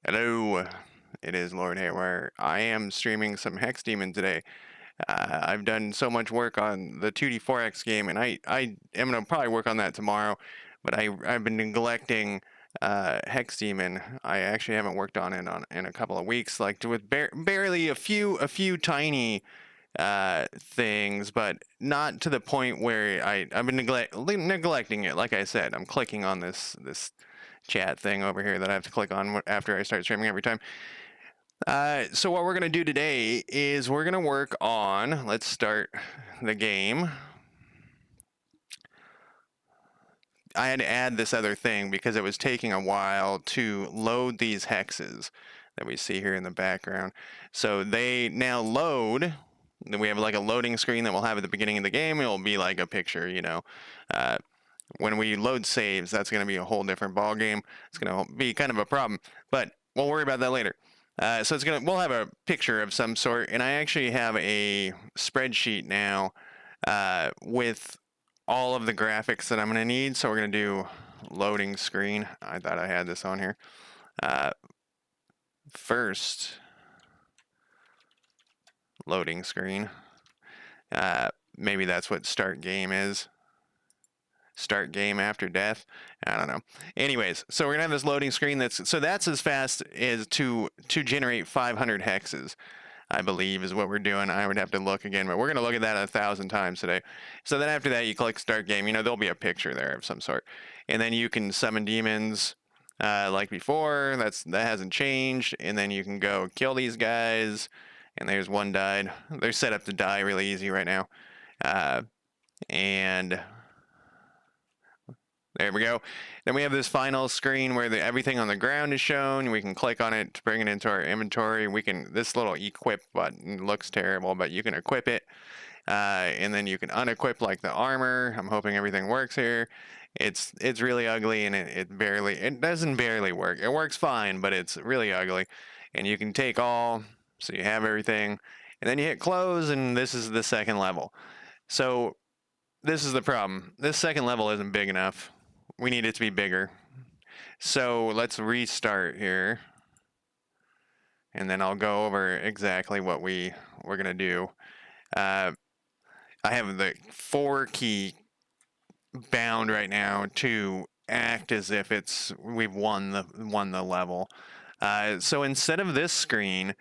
Hello, it is Lord Haywire. I am streaming some Hex Demon today. I've done so much work on the 2D4X game, and I am going to probably work on that tomorrow, but I've been neglecting Hex Demon. I actually haven't worked on it in a couple of weeks, like with barely a few tiny things, but not to the point where I've been neglecting it. Like I said, I'm clicking on this chat thing over here that I have to click on after I start streaming every time. So what we're going to do today is we're going to work on, let's start the game. I had to add this other thing because it was taking a while to load these hexes that we see here in the background. So they now load. Then we have like a loading screen that we'll have at the beginning of the game. It'll be like a picture, you know. When we load saves, that's going to be a whole different ball game. It's going to be kind of a problem, but we'll worry about that later. So we'll have a picture of some sort, and I actually have a spreadsheet now with all of the graphics that I'm going to need. So we're going to do loading screen. I thought I had this on here. First, loading screen. Maybe that's what start game is. Start game after death. I don't know. Anyways, so we're gonna have this loading screen that's as fast as to generate 500 hexes, I believe is what we're doing. I would have to look again, but we're gonna look at that 1,000 times today. So then after that, you click start game. You know, there'll be a picture there of some sort, and then you can summon demons like before. That hasn't changed. And then you can go kill these guys. And there's one died. They're set up to die really easy right now. And there we go. Then we have this final screen where everything on the ground is shown. We can click on it to bring it into our inventory. This little equip button looks terrible, but you can equip it. And then you can unequip like the armor. I'm hoping everything works here. It's really ugly, and it doesn't barely work. It works fine, but it's really ugly. And you can take all, so you have everything. And then you hit close, and this is the second level. So this is the problem. This second level isn't big enough. We need it to be bigger. So let's restart here. And then I'll go over exactly what we're going to do. I have the 4 key bound right now to act as if we've won the level. So instead of this screen,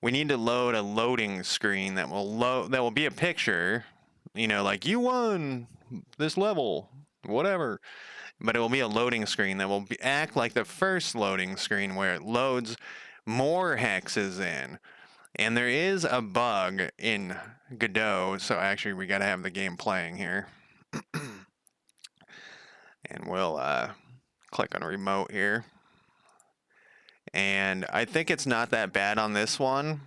we need to load a loading screen that will be a picture, you know, like you won this level, whatever. But it will be a loading screen that will act like the first loading screen where it loads more hexes in. And there is a bug in Godot, so actually we got to have the game playing here. And we'll click on remote here. And I think it's not that bad on this one.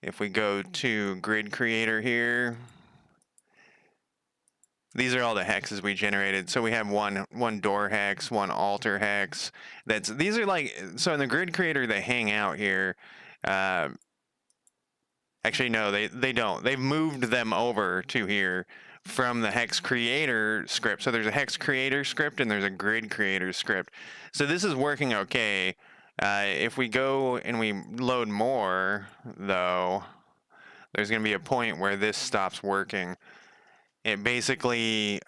If we go to grid creator here, these are all the hexes we generated. So we have one door hex, one altar hex. These are like, so in the grid creator they hang out here. Actually no, they don't. They've moved them over to here from the hex creator script. So there's a hex creator script and there's a grid creator script. So this is working okay. If we go and we load more though, there's going to be a point where this stops working. It basically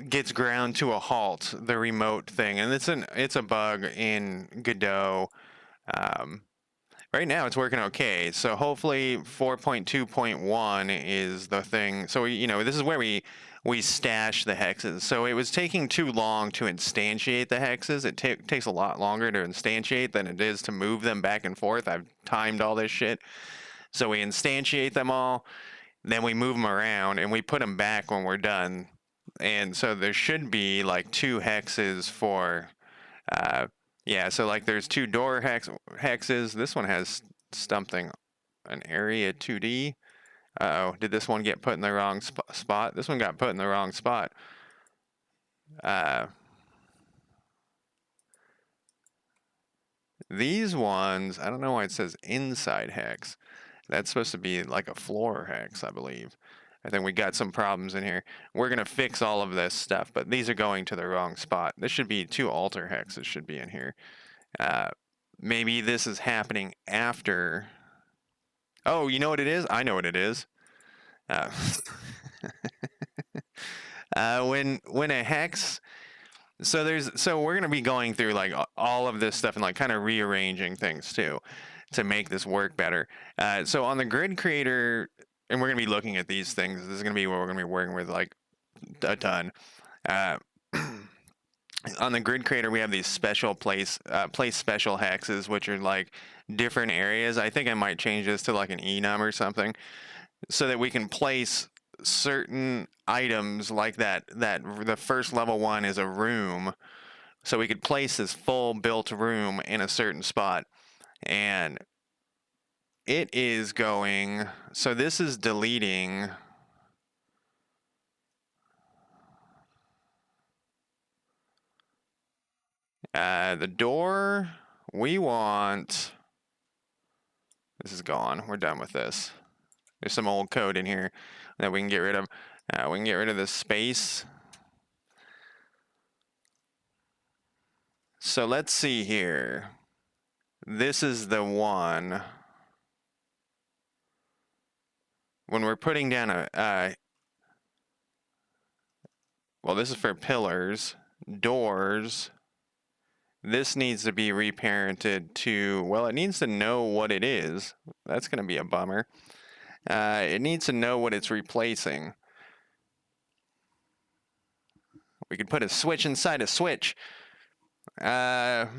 gets ground to a halt, the remote thing, and it's a bug in Godot. Right now it's working okay, so hopefully 4.2.1 is the thing. So this is where we stash the hexes. So it was taking too long to instantiate the hexes. It takes a lot longer to instantiate than it is to move them back and forth. I've timed all this shit. So we instantiate them all. Then we move them around and we put them back when we're done. And so there should be like 2 hexes for, yeah, so like there's 2 door hexes. This one has something, an area 2D. Uh-oh, did this one get put in the wrong spot? This one got put in the wrong spot. These ones, I don't know why it says inside hex. That's supposed to be like a floor hex, I believe. I think we got some problems in here. We're going to fix all of this stuff, but these are going to the wrong spot. This should be 2 altar hexes should be in here. Maybe this is happening after. Oh, you know what it is? I know what it is. Uh, when a hex, so we're gonna be going through like all of this stuff and like kind of rearranging things too to make this work better. So on the grid creator, and we're gonna be looking at these things. This is gonna be what we're gonna be working with like a ton. Uh, on the grid creator, we have these special place special hexes, which are like different areas. I think I might change this to like an enum or something, so that we can place certain items like that. The first level one is a room, so we could place this full built room in a certain spot, and it is going. So this is deleting. The door, we want, this is gone. We're done with this. There's some old code in here that we can get rid of. We can get rid of this space. So let's see here. This is the one. When we're putting down well, this is for pillars, doors. This needs to be reparented to, well, it needs to know what it is. That's going to be a bummer. It needs to know what it's replacing. We could put a switch inside a switch. We have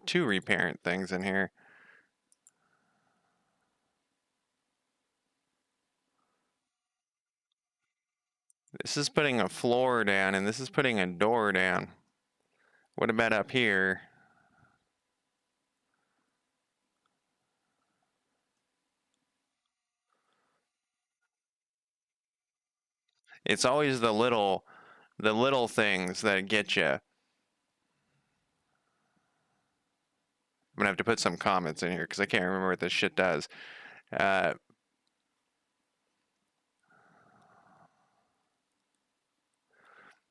2 reparent things in here. This is putting a floor down, and this is putting a door down. What about up here? It's always the little things that get you. I'm gonna have to put some comments in here because I can't remember what this shit does.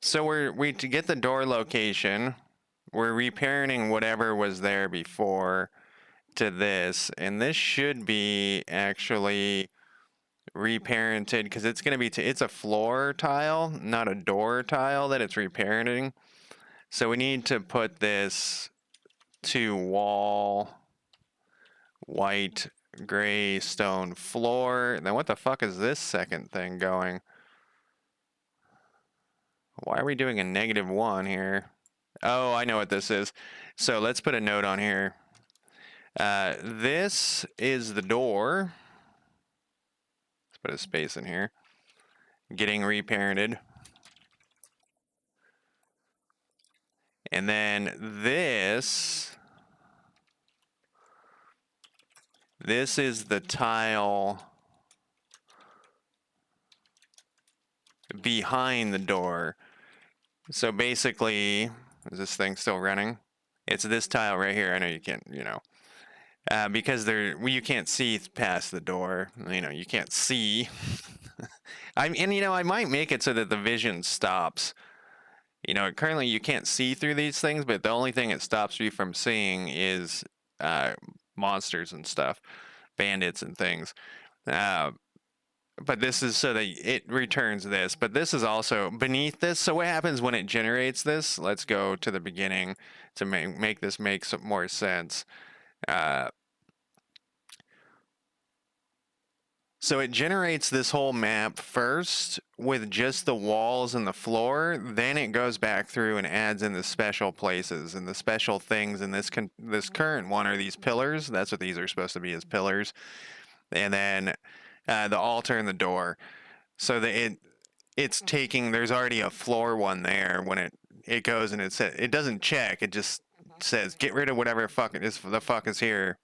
So we to get the door location, we're reparenting whatever was there before to this, and this should be actually reparented because it's going to be it's a floor tile, not a door tile that it's reparenting. So we need to put this to wall white gray stone floor. Then what the fuck is this second thing going? Why are we doing a -1 here? Oh, I know what this is. So let's put a note on here. This is the door. Let's put a space in here. Getting reparented. And then this is the tile behind the door. So basically, is this thing still running? It's this tile right here. I know you can't, because you can't see past the door. You can't see. I might make it so that the vision stops. Currently you can't see through these things, but the only thing it stops you from seeing is monsters and stuff, bandits and things. But this is so that it returns this. But this is also beneath this. So what happens when it generates this? Let's go to the beginning to make this make some more sense. So it generates this whole map first with just the walls and the floor. Then it goes back through and adds in the special places and the special things. And this current one are these pillars. That's what these are supposed to be, as pillars. And then the altar and the door. So it's taking, there's already a floor one there when it goes and it doesn't check. It just says get rid of whatever the fuck is here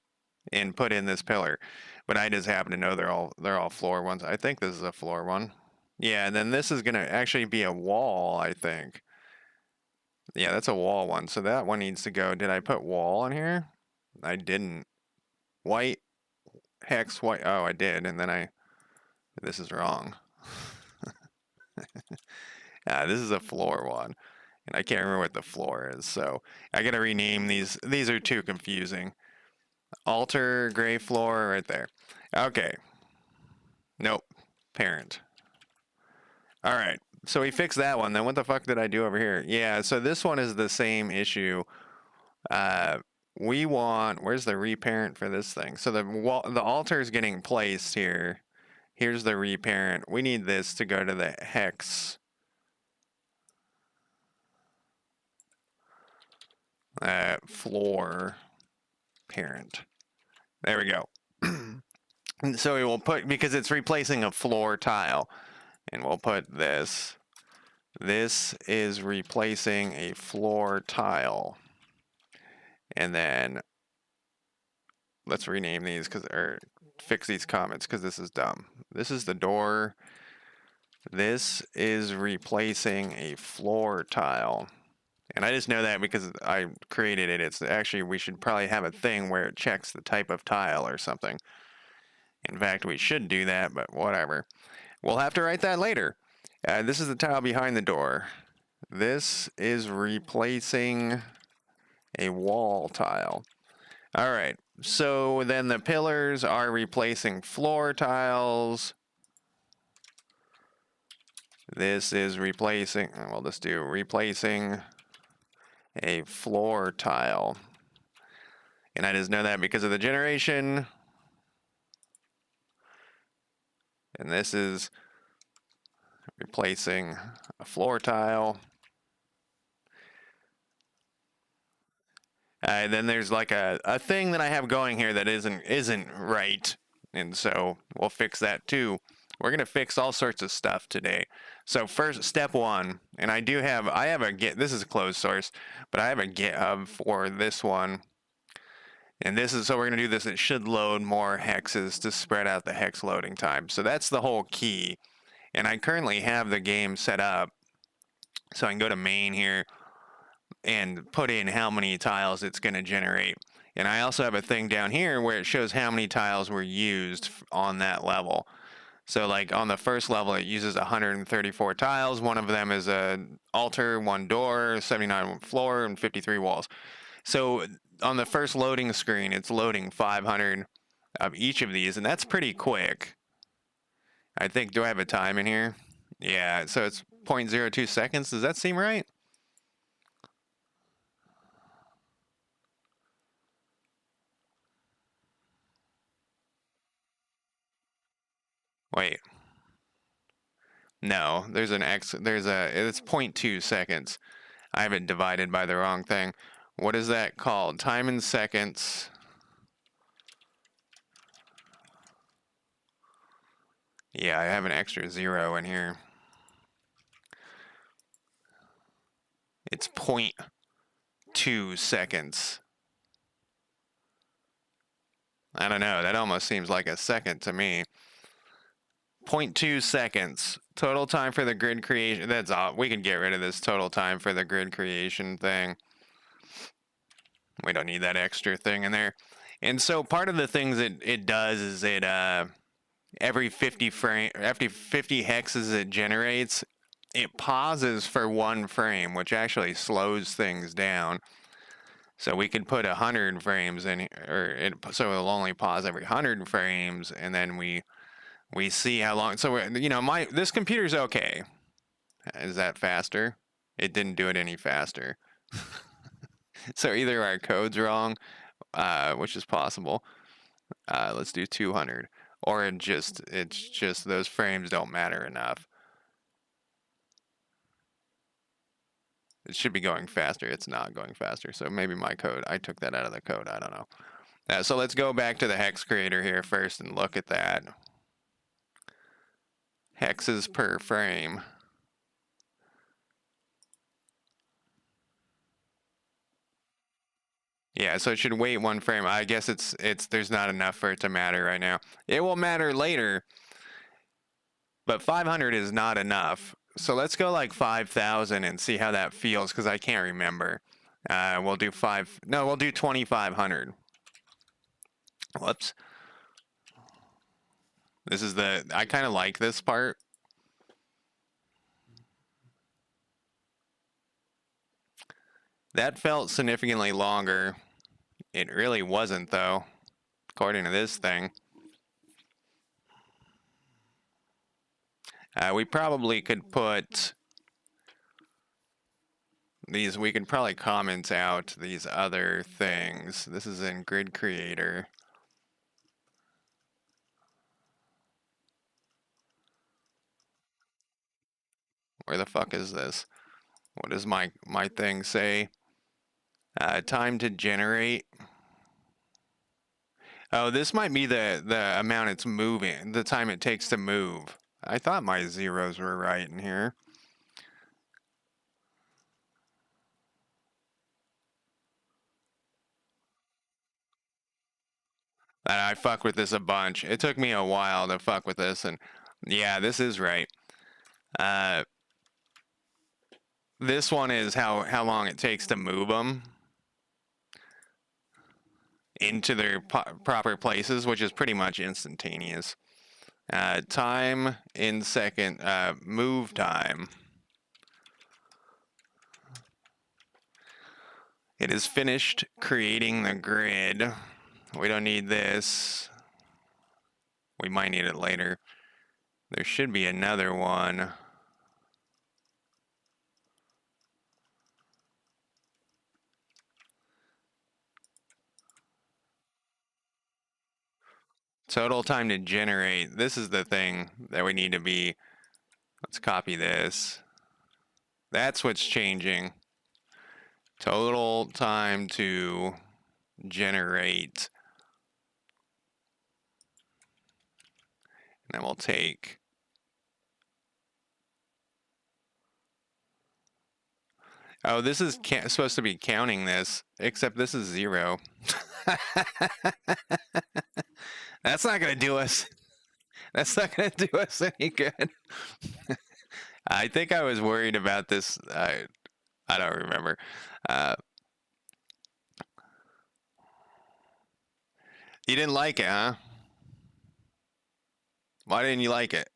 and put in this pillar. But I just happen to know they're all floor ones. I think this is a floor one. Yeah, and then this is gonna actually be a wall, I think. Yeah, that's a wall one. So that one needs to go. Did I put wall on here? I didn't. White, hex, white. Oh, I did. And then This is wrong. This is a floor one, and I can't remember what the floor is, so I gotta rename these. These are too confusing. Altar, gray floor, right there. Okay. Nope. Parent. All right. So we fixed that one. Then what the fuck did I do over here? Yeah, so this one is the same issue. We want, where's the reparent for this thing? So the altar is getting placed here. Here's the reparent. We need this to go to the hex. Floor parent. There we go. So we will put, because it's replacing a floor tile, and we'll put this. This is replacing a floor tile. And then let's rename these, or fix these comments, because this is dumb. This is the door. This is replacing a floor tile. And I just know that because I created it. It's actually, we should probably have a thing where it checks the type of tile or something. In fact, we should do that, but whatever. We'll have to write that later. This is the tile behind the door. This is replacing a wall tile. All right, so then the pillars are replacing floor tiles. This is replacing, we'll just do replacing a floor tile. And I just know that because of the generation. And this is replacing a floor tile. Then there's like a thing that I have going here that isn't right. And so we'll fix that too. We're going to fix all sorts of stuff today. So first, step one, and I have a Git, this is closed source, but I have a GitHub for this one. And this is, so we're going to do this, it should load more hexes to spread out the hex loading time. So that's the whole key. And I currently have the game set up. So I can go to main here and put in how many tiles it's going to generate. And I also have a thing down here where it shows how many tiles were used on that level. So like on the first level, it uses 134 tiles. One of them is an altar, one door, 79 floor, and 53 walls. So on the first loading screen, it's loading 500 of each of these, and that's pretty quick. I think, do I have a time in here? Yeah, so it's 0.02 seconds. Does that seem right? Wait. No, there's an X, it's 0.2 seconds. I have it divided by the wrong thing. What is that called? Time in seconds. Yeah, I have an extra 0 in here. It's 0.2 seconds. I don't know, that almost seems like a second to me. 0.2 seconds. Total time for the grid creation. That's all. We can get rid of this total time for the grid creation thing. We don't need that extra thing in there. And so part of the things it does is it every 50 hexes it generates, it pauses for 1 frame, which actually slows things down. So we could put 100 frames in, so it'll only pause every 100 frames, and then we see how long. So you know, this computer's okay. Is that faster? It didn't do it any faster. So either our code's wrong, which is possible. Let's do 200, or it's just those frames don't matter enough. It should be going faster. It's not going faster. So maybe my code, I took that out of the code. I don't know. So let's go back to the hex creator here first and look at that. Hexes per frame. Yeah, so it should wait 1 frame. I guess there's not enough for it to matter right now. It will matter later, but 500 is not enough. So let's go like 5,000 and see how that feels, because I can't remember. We'll do 2,500. Whoops. This is I kind of like this part. That felt significantly longer. It really wasn't, though, according to this thing. We probably could put these, we could probably comment out these other things. This is in Grid Creator. Where the fuck is this? What does my thing say? Time to generate. Oh, this might be the amount it's moving, the time it takes to move. I thought my zeros were right in here. I fuck with this a bunch. It took me a while to fuck with this, and yeah, this is right. This one is how long it takes to move them into their proper places, which is pretty much instantaneous. Time in second, move time. It is finished creating the grid. We don't need this. We might need it later. There should be another one. Total time to generate. This is the thing that we need to be. Let's copy this. That's what's changing. Total time to generate. And then we'll take. Oh, this is supposed to be counting this, except this is 0. That's not going to do us. That's not going to do us any good. I think I was worried about this. I don't remember. You didn't like it, huh? Why didn't you like it?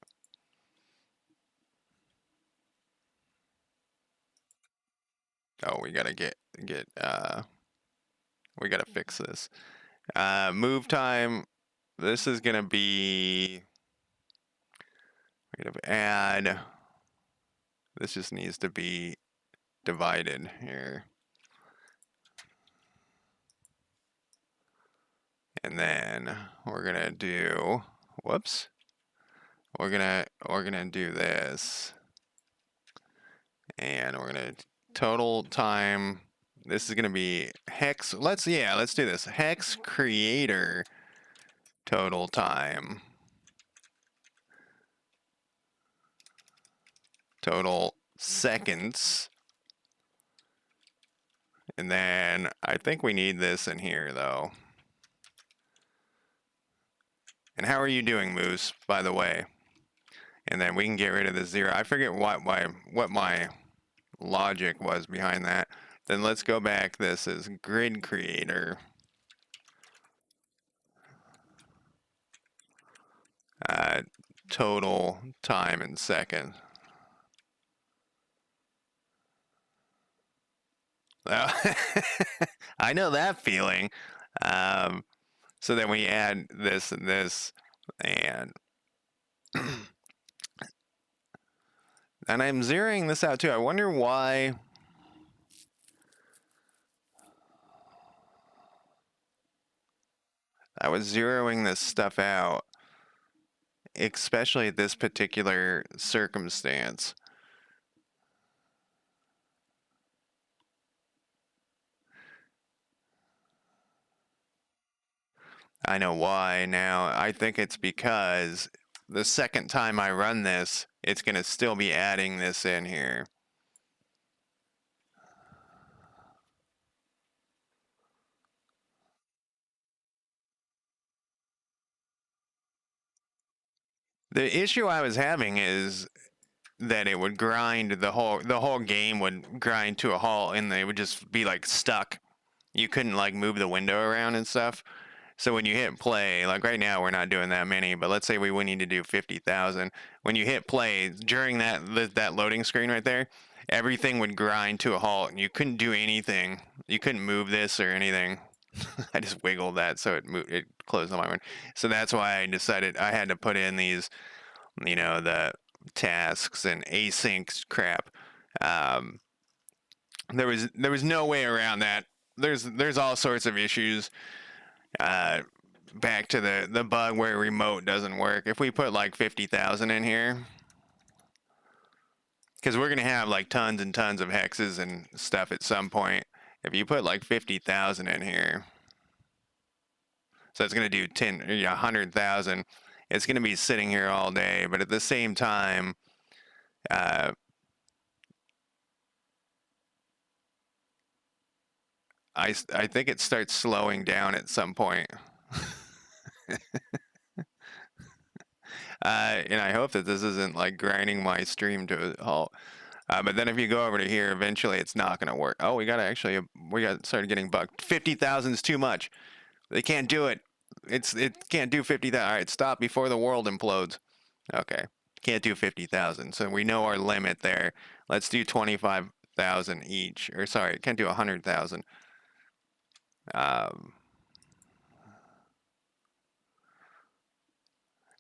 Oh, we gotta we gotta fix this. Move time. This is gonna be. We're gonna add. This just needs to be divided here. And then we're gonna do. Whoops. We're gonna do this. And we're gonna total time. This is gonna be hex. Let's do this. Hex creator total time. Total seconds. And then I think we need this in here though. And how are you doing, Moose, by the way? And then we can get rid of the 0. I forget what my logic was behind that. Then let's go back. This is grid creator. Total time in seconds. I know that feeling. So then we add this and this, and and I'm zeroing this out too. I wonder why. I was zeroing this stuff out, especially at this particular circumstance. I know why now. I think it's because the second time I run this, it's going to still be adding this in here. The issue I was having is that it would grind the whole game would grind to a halt, and they would just be like stuck. You couldn't like move the window around and stuff. So when you hit play, like right now, we're not doing that many, but let's say we need to do 50,000. When you hit play during that loading screen right there, everything would grind to a halt, and you couldn't do anything. You couldn't move this or anything. I just wiggled that so it closed on my window. So that's why I decided I had to put in these, the tasks and async crap. There was no way around that. There's all sorts of issues. Back to the bug where remote doesn't work. If we put like 50,000 in here, because we're gonna have like tons and tons of hexes and stuff at some point. If you put like 50,000 in here, so it's gonna do 100,000. It's gonna be sitting here all day, but at the same time, I think it starts slowing down at some point. And I hope that this isn't like grinding my stream to a halt. But then if you go over to here, eventually it's not going to work. Oh, we got started getting bugged. 50,000 is too much. They can't do it. It can't do 50,000. All right, stop before the world implodes. Okay, can't do 50,000. So we know our limit there. Let's do 25,000 each. Or sorry, can't do 100,000.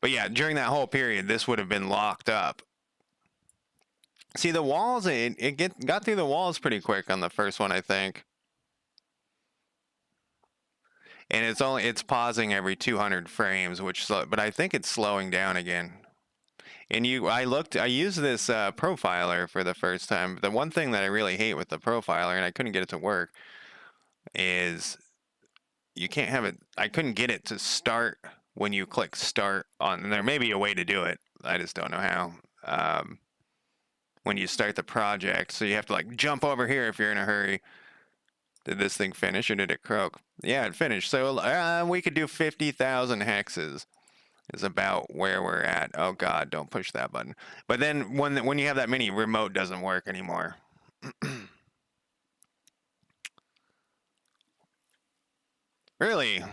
But yeah, during that whole period, this would have been locked up. See, the walls, it got through the walls pretty quick on the first one, I think. And it's pausing every 200 frames, but I think it's slowing down again. And I used this profiler for the first time. The one thing that I really hate with the profiler, and I couldn't get it to work, is you can't have it. I couldn't get it to start when you click start on. And there may be a way to do it. I just don't know how. When you start the project, so you have to like jump over here if you're in a hurry. Did this thing finish or did it croak? Yeah, it finished. So we could do 50,000 hexes. Is about where we're at. Oh God, don't push that button. But then when you have that many, remote doesn't work anymore. Really?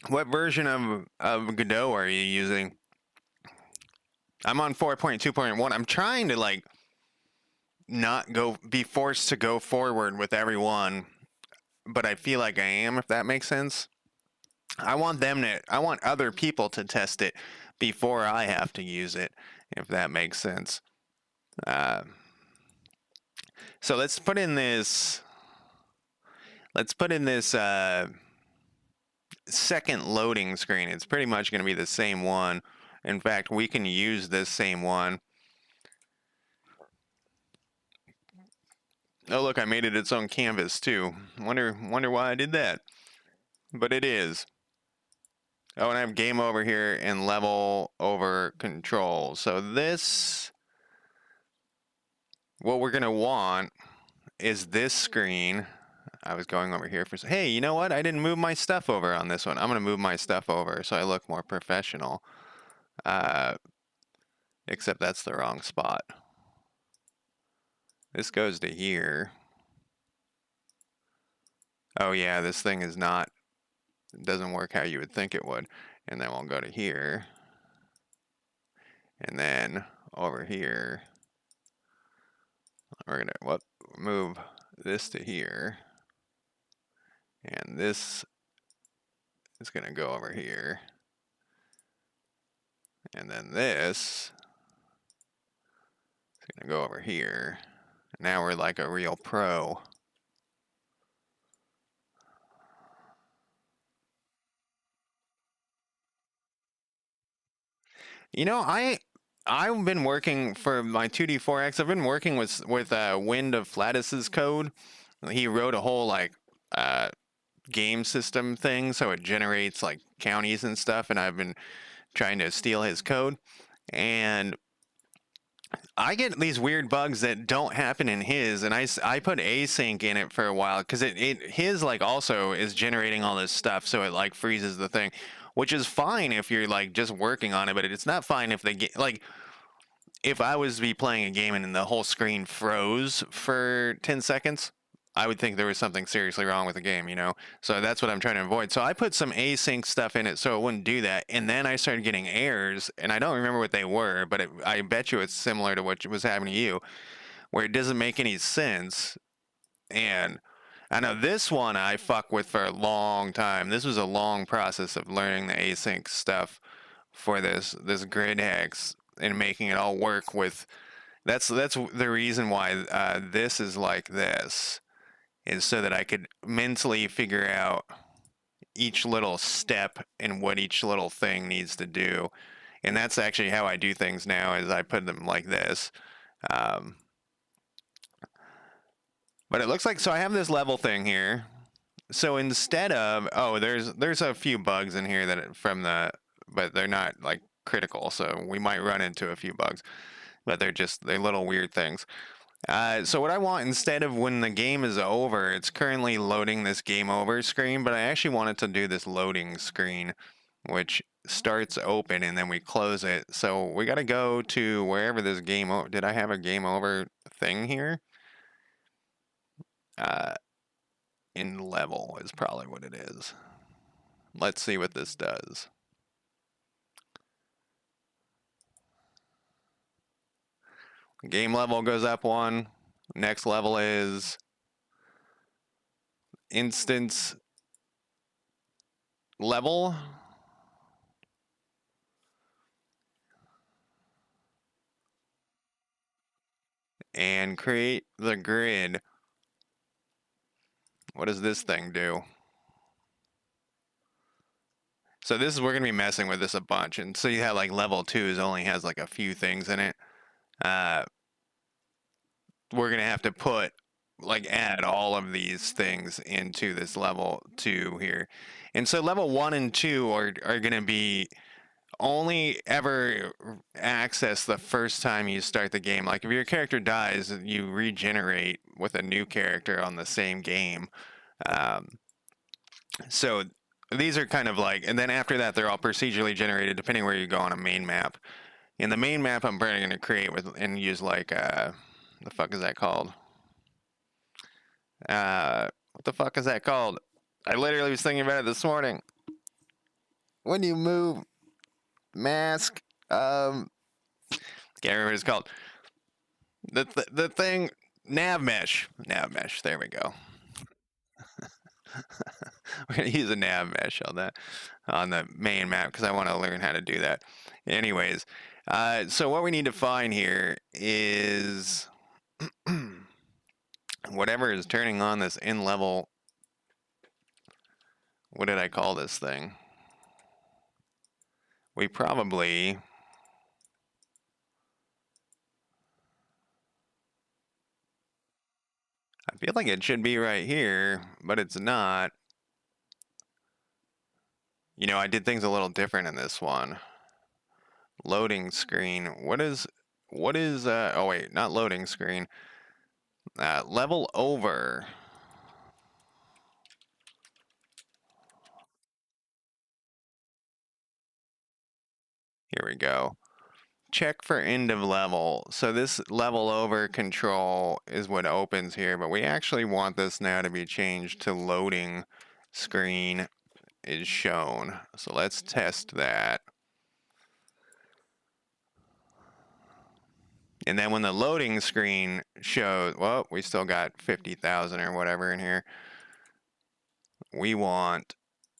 What version of Godot are you using? I'm on 4.2.1. I'm trying to like not be forced to go forward with everyone, but I feel like I am, if that makes sense. I want other people to test it before I have to use it, if that makes sense. So let's put in this second loading screen. It's pretty much going to be the same one. In fact, we can use this same one. Oh, look, I made it its own canvas too. Wonder why I did that. But it is. Oh, and I have game over here and level over control. So what we're going to want is this screen. I was going over here hey, you know what? I didn't move my stuff over on this one. I'm going to move my stuff over so I look more professional. Except that's the wrong spot. This goes to here. Oh yeah, this thing it doesn't work how you would think it would. And then we'll go to here. And then over here, we're gonna move this to here. And this is gonna go over here. And then this is gonna go over here. Now we're like a real pro. You know, I've been working for my 2D4X. I've been working with Wind of Flatus's code. He wrote a whole like game system thing, so it generates like counties and stuff. And I've been trying to steal his code, and I get these weird bugs that don't happen in his, and I put async in it for a while because his like also is generating all this stuff, so it like freezes the thing, which is fine if you're like just working on it, but it's not fine if they get like if I was to be playing a game and the whole screen froze for 10 seconds, I would think there was something seriously wrong with the game, you know? So that's what I'm trying to avoid. So I put some async stuff in it so it wouldn't do that. And then I started getting errors, and I don't remember what they were, but I bet you it's similar to what was happening to you, where it doesn't make any sense. And I know this one I fuck with for a long time. This was a long process of learning the async stuff for this grid hex and making it all work with. That's the reason why this is like this, is so that I could mentally figure out each little step and what each little thing needs to do. And that's actually how I do things now, is I put them like this. Um, but it looks like, so I have this level thing here. So instead of, oh, there's a few bugs in here that but they're not like critical. So we might run into a few bugs, but they're little weird things. So what I want, instead of when the game is over, it's currently loading this game over screen, but I actually want it to do this loading screen, which starts open and then we close it. So we got to go to wherever this did I have a game over thing here? In level is probably what it is. Let's see what this does. Game level goes up one. Next level is instance level. And create the grid. What does this thing do? So this is, we're going to be messing with this a bunch. And so you have like level 2 only has like a few things in it. We're going to have to add all of these things into this level 2 here. And so level 1 and 2 are going to be only ever access the first time you start the game. Like if your character dies, you regenerate with a new character on the same game. So these are kind of like, and then after that, they're all procedurally generated depending where you go on a main map. In the main map, I'm probably going to create and use like, the fuck is that called? What the fuck is that called? I literally was thinking about it this morning. When you move, mask, can't remember what it's called. The thing, nav mesh. There we go. We're gonna use a nav mesh on that, on the main map, because I want to learn how to do that. Anyways, so what we need to find here is whatever is turning on this in level. What did I call this thing? We probably, I feel like it should be right here, but it's not. You know, I did things a little different in this one. Loading screen. What is, oh wait, not loading screen. Level over. Here we go. Check for end of level. So this level over control is what opens here, but we actually want this now to be changed to loading screen is shown. So let's test that. And then when the loading screen shows, well, we still got 50,000 or whatever in here. We want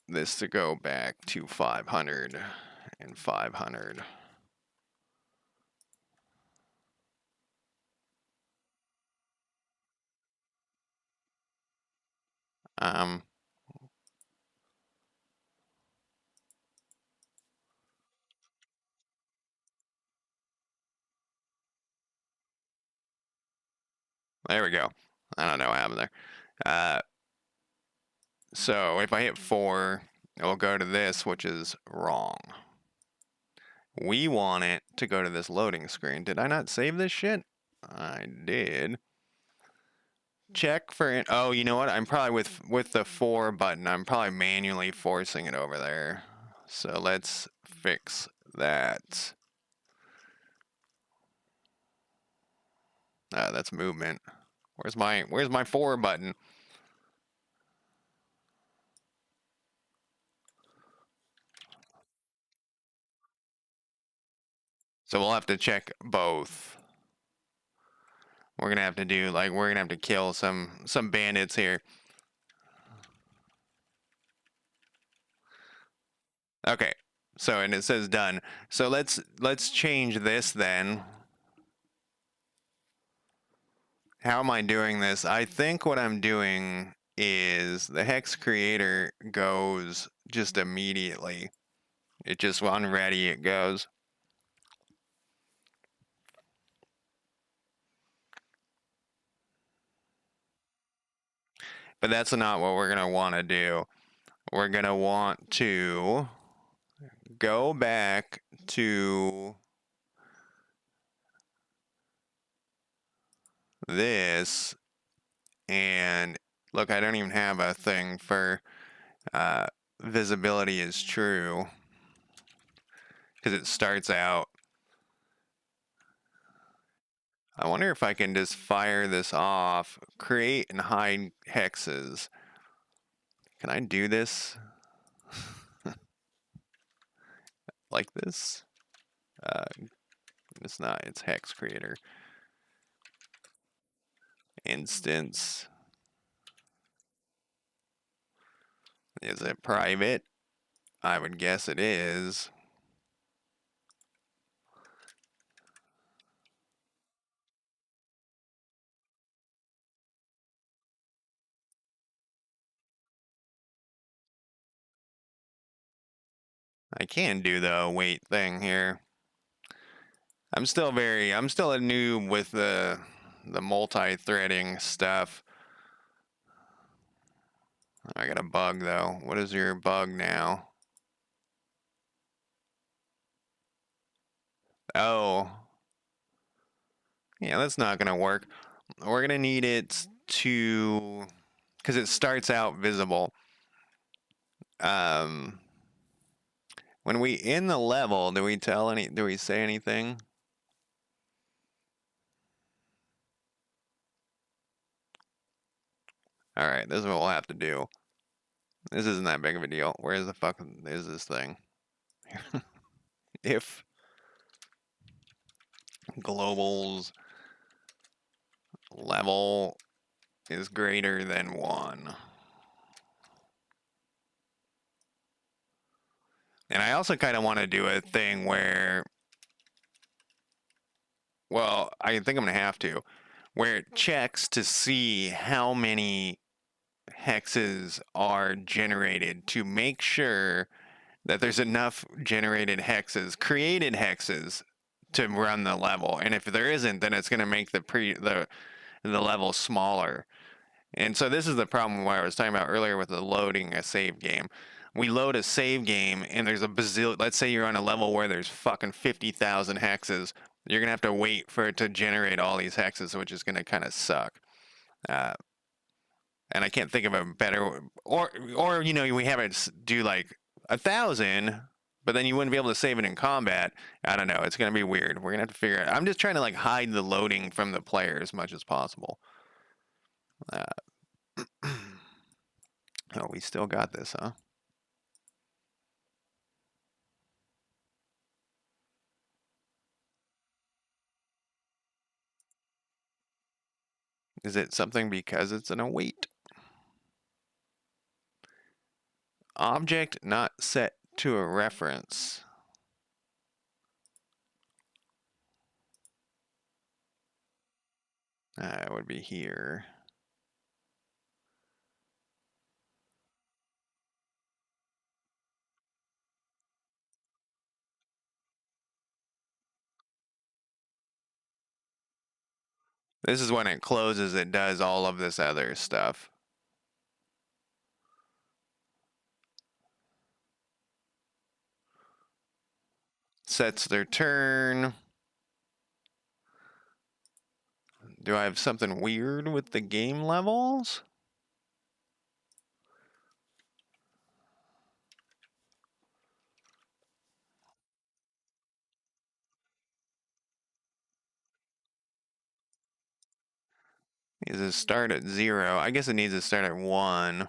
this to go back to 500 and 500. There we go. I don't know what happened there. So if I hit 4, it will go to this, which is wrong. We want it to go to this loading screen. Did I not save this shit? I did. Check for, oh, you know what? I'm probably with the 4 button, I'm probably manually forcing it over there. So let's fix that. That's movement. Where's my 4 button? So we'll have to check both. We're gonna have to do like we're gonna have to kill some bandits here. Okay. So and it says done. So let's change this then. How am I doing this? I think what I'm doing is the hex creator goes just immediately. It just on ready it goes. But that's not what we're gonna want to do. We're gonna want to go back to this and look, I don't even have a thing for visibility is true because it starts out. I wonder if I can just fire this off, create and hide hexes. Can I do this like this? It's not, it's hex creator. Instance. Is it private? I would guess it is. I can do the await thing here. I'm still a noob with the multi-threading stuff. I got a bug though. What is your bug now? Oh. Yeah, that's not gonna work. We're gonna need it to, because it starts out visible. When we in the level, do we say anything? All right, this is what we'll have to do. This isn't that big of a deal. Where the fuck is this thing? If global's level is greater than 1. And I also kind of want to do a thing where, well, I think I'm going to have to, where it checks to see how many hexes are generated to make sure that there's enough generated hexes, created hexes, to run the level. And if there isn't, then it's going to make the level smaller. And so this is the problem where I was talking about earlier with the loading a save game. We load a save game and there's a bazillion. Let's say you're on a level where there's fucking 50,000 hexes. You're gonna have to wait for it to generate all these hexes, which is gonna kind of suck. And I can't think of a better, or you know, we have it do like 1,000, but then you wouldn't be able to save it in combat. I don't know. It's gonna be weird. We're gonna have to figure it out. I'm just trying to like hide the loading from the player as much as possible. Oh, we still got this, huh? Is it something because it's an await? Object not set to a reference. It would be here. This is when it closes, it does all of this other stuff. Sets their turn. Do I have something weird with the game levels? Is it start at 0? I guess it needs to start at 1.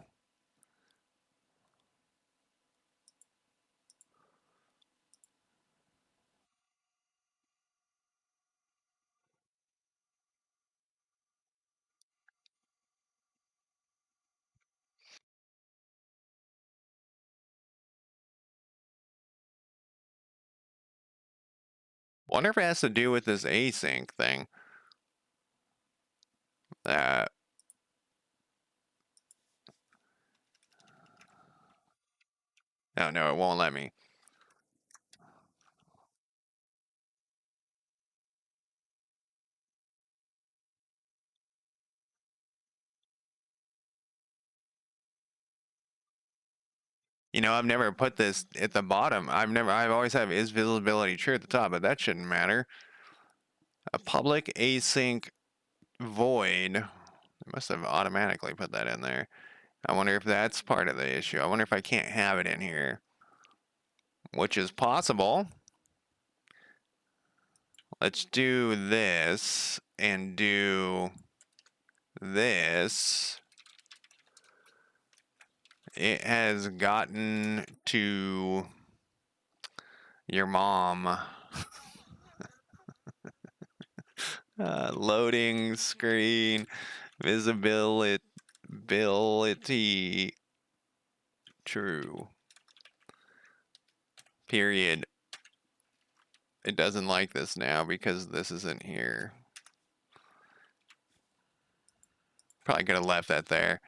Wonder if it has to do with this async thing. Oh, no, it won't let me. You know, I've never put this at the bottom. I've always have is visibility true at the top, but that shouldn't matter. A public async void. I must have automatically put that in there. I wonder if that's part of the issue. I wonder if I can't have it in here, which is possible. Let's do this and do this. It has gotten to your mom. Loading screen, visibility, true. Period. It doesn't like this now because this isn't here. Probably could have left that there.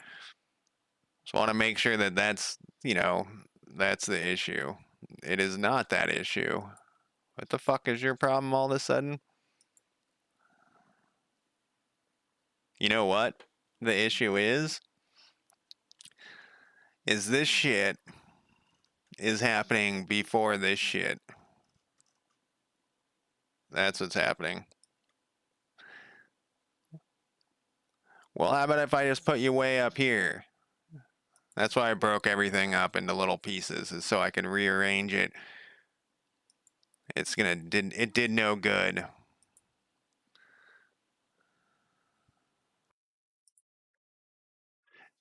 Just want to make sure that that's, you know, that's the issue. It is not that issue. What the fuck is your problem all of a sudden? You know what the issue is this shit is happening before this shit. That's what's happening. Well, how about if I just put you way up here? That's why I broke everything up into little pieces, is so I can rearrange it. It did no good.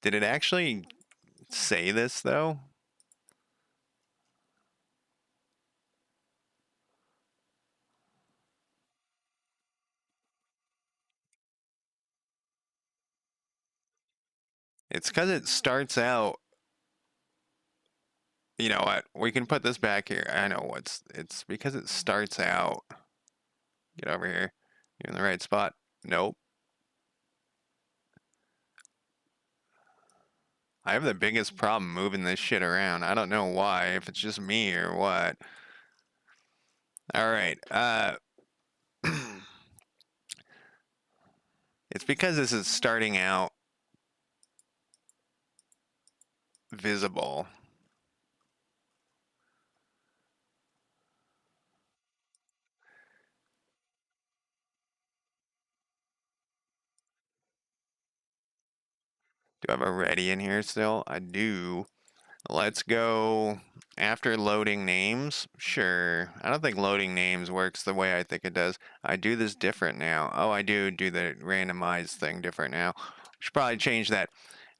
Did it actually say this though? It's because it starts out. You know what? We can put this back here. I know it's because it starts out. Get over here. You're in the right spot. Nope. I have the biggest problem moving this shit around. I don't know why, if it's just me or what. All right. It's because this is starting out visible. Do I have a ready in here still? I do. Let's go after loading names. Sure. I don't think loading names works the way I think it does. I do this different now. Oh, I do the randomized thing different now. Should probably change that.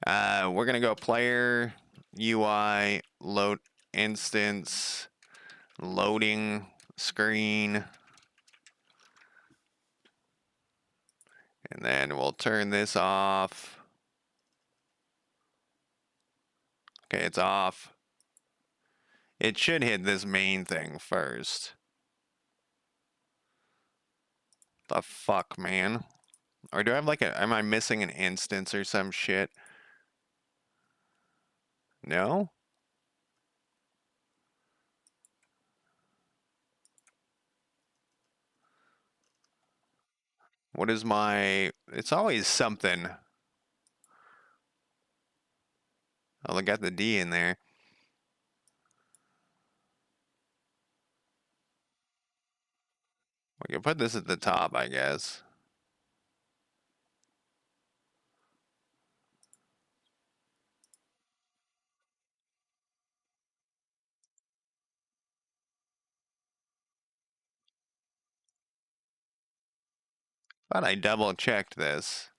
We're going to go player, UI, load instance, loading screen. And then we'll turn this off. Okay, it's off. It should hit this main thing first. The fuck, man? Or do I have like am I missing an instance or some shit? No? What is my, it's always something. Oh, I got the D in there. We can put this at the top, I guess. But I double checked this.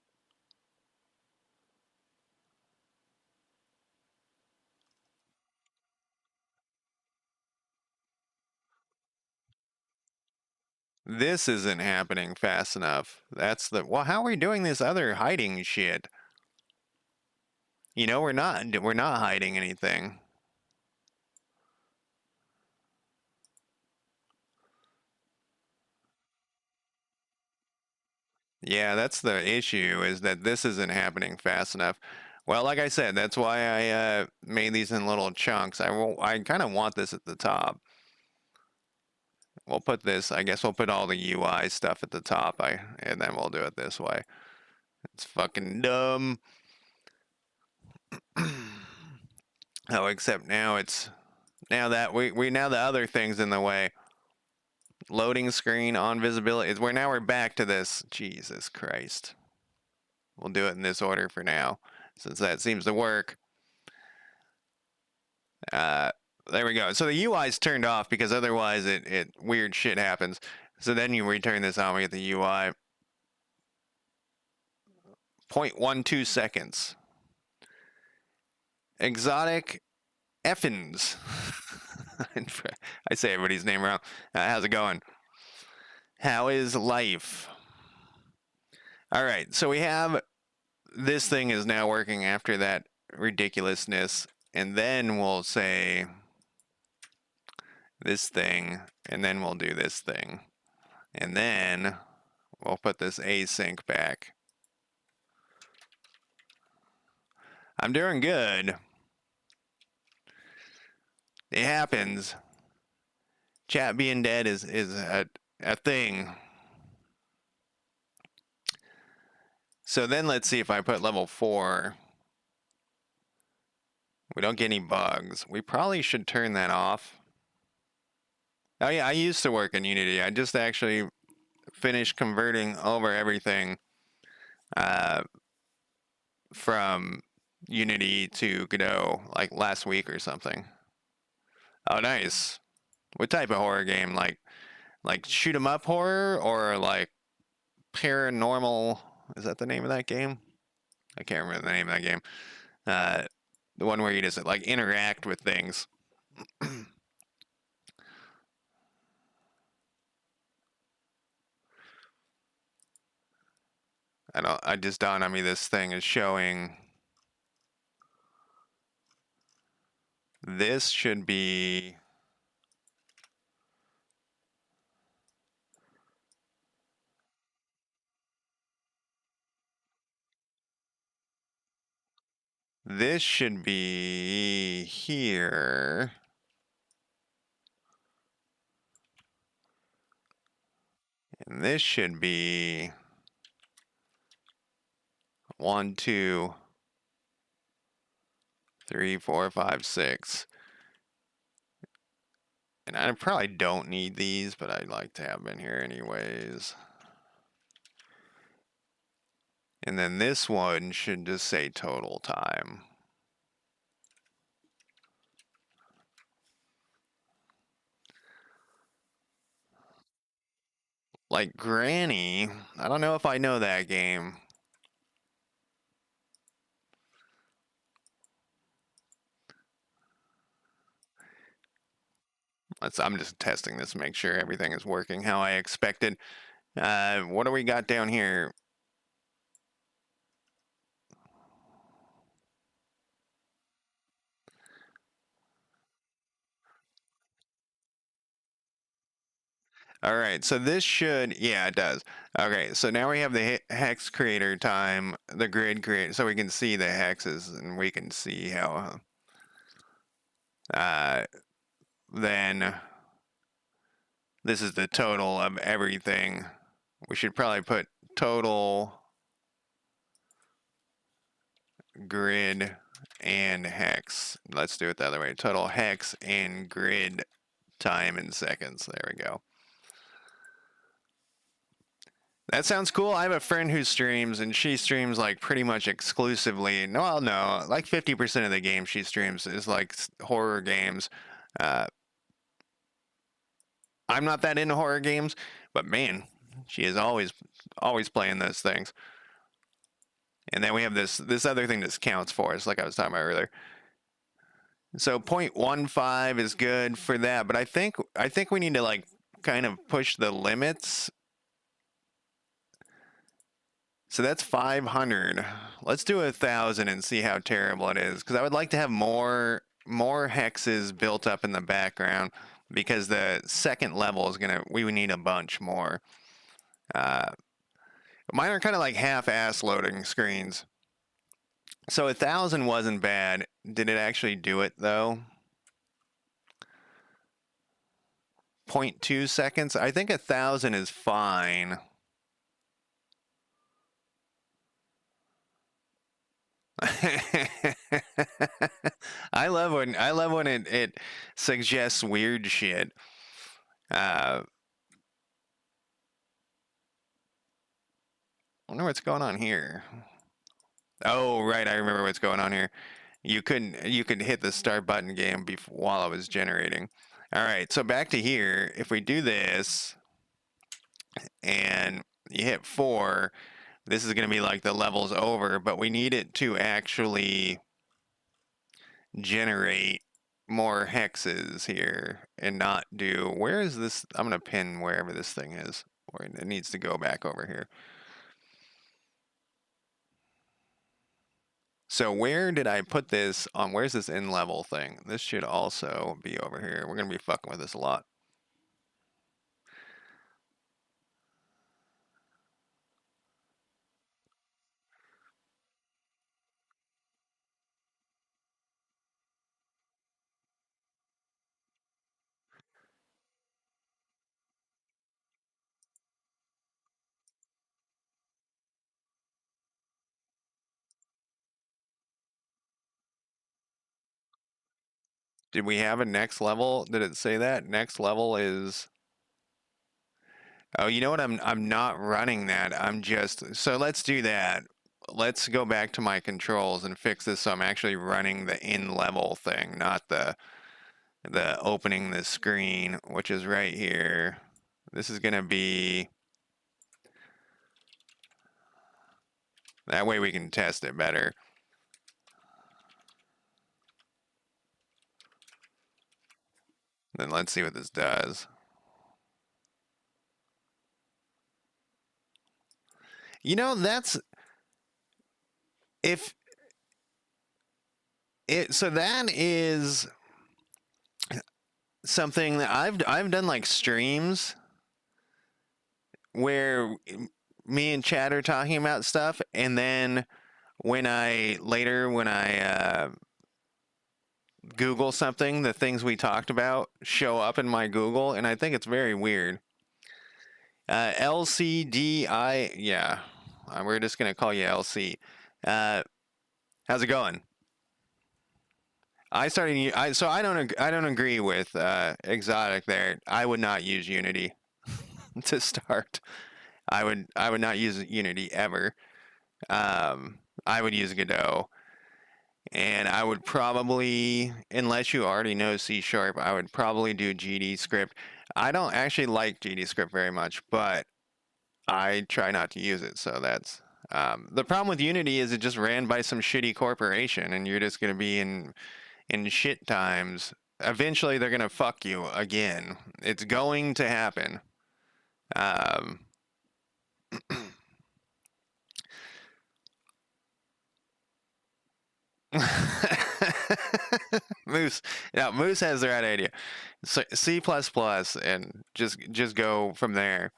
This isn't happening fast enough. That's the, well, how are we doing this other hiding shit? You know, we're not hiding anything. Yeah, that's the issue, is that this isn't happening fast enough. Well, like I said, that's why I made these in little chunks. I kind of want this at the top. We'll put this, I guess we'll put all the UI stuff at the top, and then we'll do it this way. It's fucking dumb. Oh, except now now that now the other thing's in the way. Loading screen on visibility. We're back to this. Jesus Christ. We'll do it in this order for now, since that seems to work. There we go. So the UI's turned off because otherwise it weird shit happens. So then you return this on, we get the UI. 0.12 seconds. Exotic Effins. I say everybody's name wrong. How's it going? How is life? All right, so we have this thing is now working after that ridiculousness, and then we'll say this thing, and then we'll do this thing, and then we'll put this async back. I'm doing good. It happens. Chat being dead is a thing. So then let's see if I put level 4. We don't get any bugs. We probably should turn that off. Oh yeah, I used to work in Unity. I just actually finished converting over everything from Unity to Godot like last week or something. Oh, nice. What type of horror game? Like shoot 'em up horror, or like paranormal? Is that the name of that game? I can't remember the name of that game. The one where you just like interact with things. I just dawned on me this thing is showing. This should be. This should be here. And this should be 1, 2, 3, 4, 5, 6. And I probably don't need these, but I'd like to have them in here anyways. And then this one should just say total time. Like Granny, I don't know if I know that game. I'm just testing this to make sure everything is working how I expected. What do we got down here? All right, so this should, yeah, it does. Okay, so now we have the hex creator time, the grid create, so we can see the hexes and we can see how, then this is the total of everything. We should probably put total grid and hex. Let's do it the other way. Total hex and grid time in seconds. There we go. That sounds cool. I have a friend who streams, and she streams like pretty much exclusively. Well, no, like 50% of the games she streams is like horror games. I'm not that into horror games, but man, she is always playing those things. And then we have this other thing that counts for us, like I was talking about earlier. So 0.15 is good for that, but I think we need to like kind of push the limits. So that's 500. Let's do 1,000 and see how terrible it is. Because I would like to have more hexes built up in the background. Because the second level is we would need a bunch more. Mine are kind of like half-ass loading screens. So 1,000 wasn't bad. Did it actually do it though? 0.2 seconds. I think 1,000 is fine. I love when it suggests weird shit. I wonder what's going on here. Oh, right, I remember what's going on here. You could hit the start button game while I was generating. All right, so back to here. If we do this and you hit 4, this is going to be like the level's over, but we need it to actually generate more hexes here and not do, where is this? I'm going to pin wherever this thing is, or it needs to go back over here. So where did I put this on? Where's this in level thing? This should also be over here. We're going to be fucking with this a lot. Did we have a next level? Did it say that? Next level is... Oh, you know what? I'm not running that. I'm just... So let's do that. Let's go back to my controls and fix this so I'm actually running the in-level thing, not the opening the screen, which is right here. This is going to be... That way we can test it better. Then let's see what this does. You know, that's... If... So that is something that I've done like streams where me and Chad are talking about stuff, and then when I Google something, the things we talked about show up in my Google, and I think it's very weird. LCDI, yeah, we're just gonna call you LC. How's it going? So I don't agree with Exotic there. I would not use Unity to start. I would not use Unity ever. I would use Godot, and I would probably, unless you already know C#, I would probably do GD script. I don't actually like GD script very much, but I try not to use it. So that's the problem with Unity is it just ran by some shitty corporation, and you're just gonna be in shit times. Eventually, they're gonna fuck you again. It's going to happen. Moose, yeah, Moose has the right idea. So C++ and just go from there.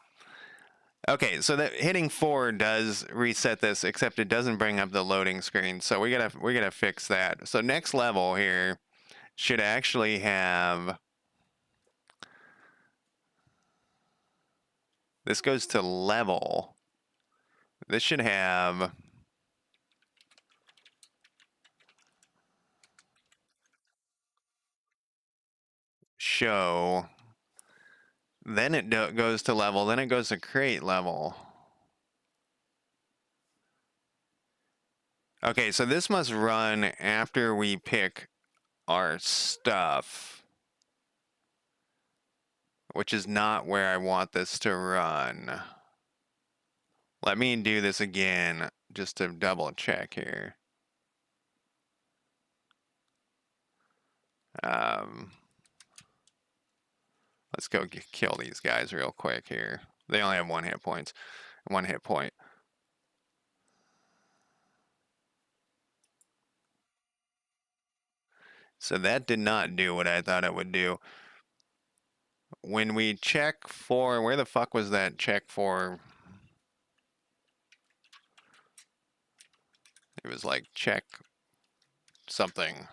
Okay, so that hitting 4 does reset this, except it doesn't bring up the loading screen. So we gotta fix that. So next level here should actually have... This goes to level. This should have... Show. Then it goes to level. Then it goes to create level. Okay, so this must run after we pick our stuff, which is not where I want this to run. Let me do this again just to double check here. Let's go kill these guys real quick here. They only have 1 hit point. So that did not do what I thought it would do. When we check for, where the fuck was that check for? It was like check something.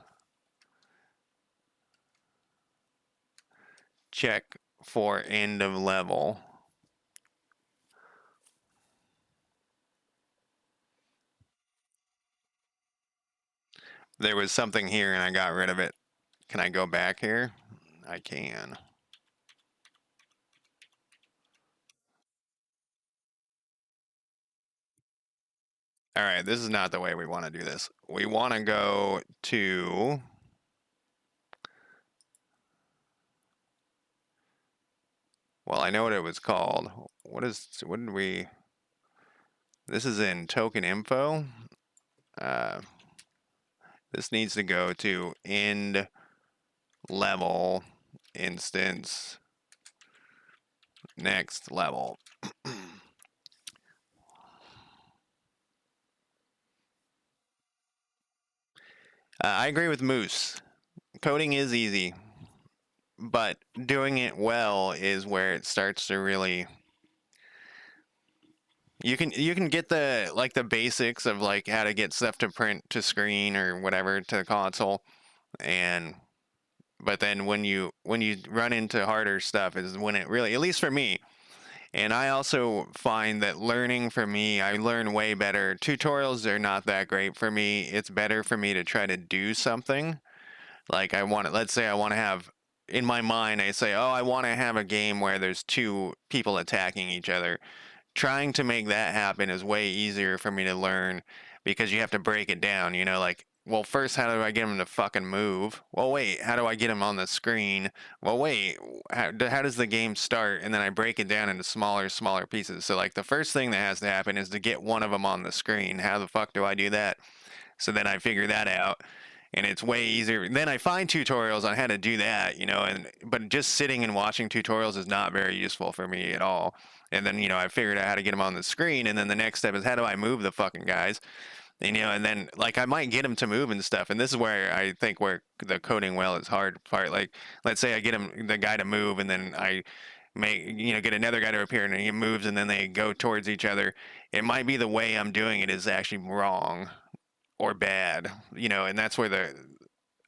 Check for end of level. There was something here and I got rid of it. Can I go back here? I can. All right, this is not the way we want to do this. We want to go to... Well, I know what it was called. What did we... This is in token info. This needs to go to end level instance next level. I agree with Moose. Coding is easy, but doing it well is where it starts to really... You can get the like the basics of like how to get stuff to print to screen or whatever to the console, but then when you run into harder stuff is when it really, at least for me. And I also find that learning, for me, I learn way better. Tutorials are not that great for me. It's better for me to try to do something. Like let's say I want to have, in my mind, I say, oh, I want to have a game where there's 2 people attacking each other. Trying to make that happen is way easier for me to learn because you have to break it down, like, well, first, how do I get him to fucking move? Well, wait, how do I get him on the screen? Well, wait, how does the game start? And then I break it down into smaller pieces. So, like, the first thing that has to happen is to get one of them on the screen. How the fuck do I do that? So then I figure that out. And it's way easier. Then I find tutorials on how to do that, but just sitting and watching tutorials is not very useful for me at all. And then, I figured out how to get them on the screen. And then the next step is, how do I move the fucking guys? And, and then, like, I might get them to move and stuff. And this is where I think where the coding well is hard part. Like, let's say I get the guy to move, and then I get another guy to appear, and he moves, and then they go towards each other. It might be the way I'm doing it is actually wrong or bad, and that's where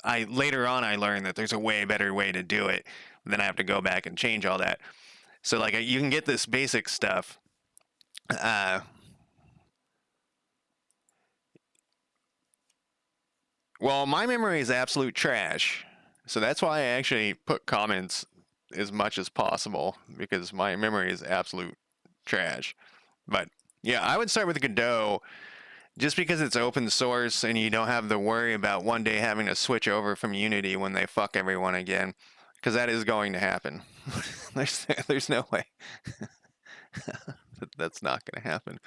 later on I learned that there's a way better way to do it. Then I have to go back and change all that. So, like, you can get this basic stuff. Well, my memory is absolute trash. So that's why I actually put comments as much as possible, because my memory is absolute trash. But yeah, I would start with Godot just because it's open source and you don't have to worry about one day having to switch over from Unity when they fuck everyone again, because that is going to happen. There's no way. That's not going to happen.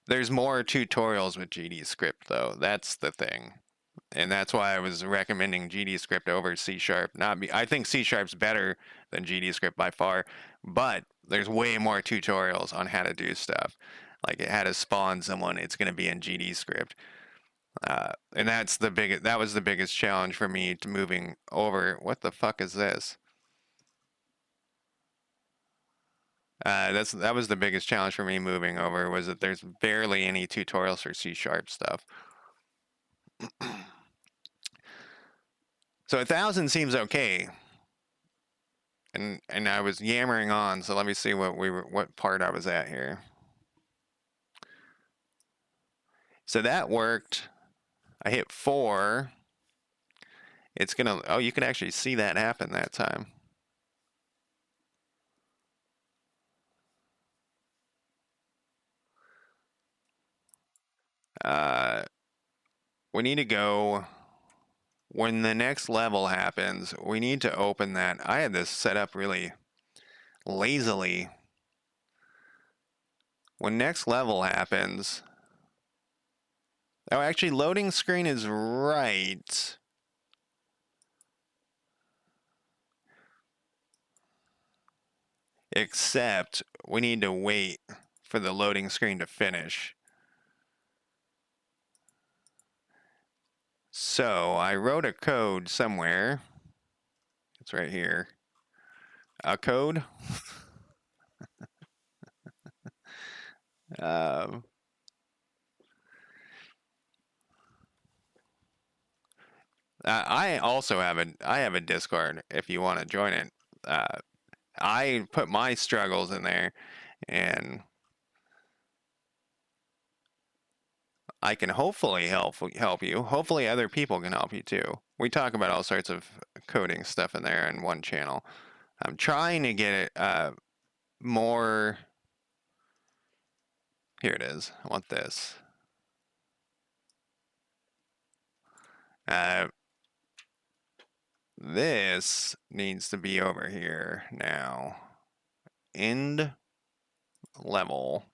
There's more tutorials with GDScript, though. That's the thing. And that's why I was recommending GDScript over C#. I think C# better than GDScript by far, but there's way more tutorials on how to do stuff. Like how to spawn someone, it's going to be in GDScript. And that was the biggest challenge for me to moving over. What the fuck is this? That was the biggest challenge for me moving over, was that there's barely any tutorials for C# stuff. So 1,000 seems okay. And I was yammering on, so let me see what part I was at here. So that worked. I hit 4. It's gonna, oh, you can actually see that happen that time. We need to go, when the next level happens, we need to open that. I had this set up really lazily. When next level happens, oh, actually loading screen is right. except we need to wait for the loading screen to finish. So I wrote a code somewhere. It's right here. A code. Um, I also have a Discord if you want to join it. I put my struggles in there, and I can hopefully help you. Hopefully, other people can help you too. We talk about all sorts of coding stuff in there in one channel. I'm trying to get it more. Here it is. I want this. Uh, this needs to be over here now. End level.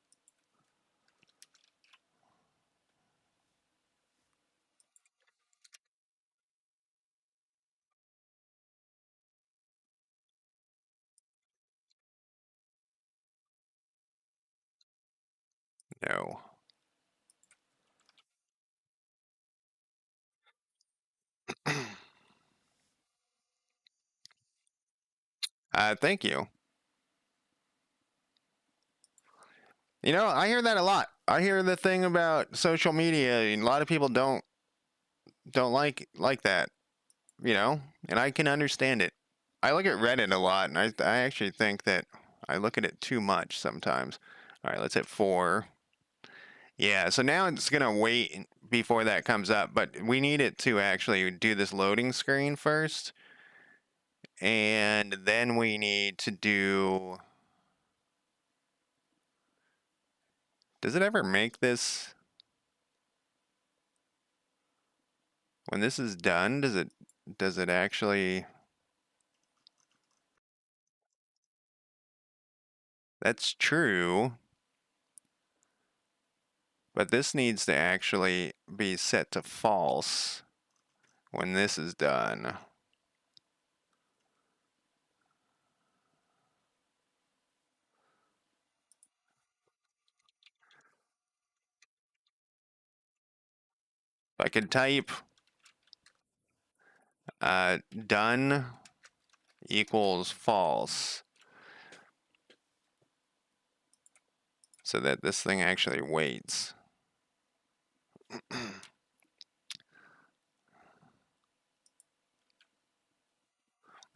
No. Thank you. You know, I hear that a lot. I hear the thing about social media. A lot of people don't like that, you know, and I can understand it. I look at Reddit a lot, and I actually think that I look at it too much sometimes. All right, let's hit 4. Yeah, so now it's gonna wait before that comes up, but we need it to actually do this loading screen first, and then we need to do. Does it ever make this? When this is done, does it actually? That's true. But this needs to actually be set to false when this is done. If I could type done equals false so that this thing actually waits.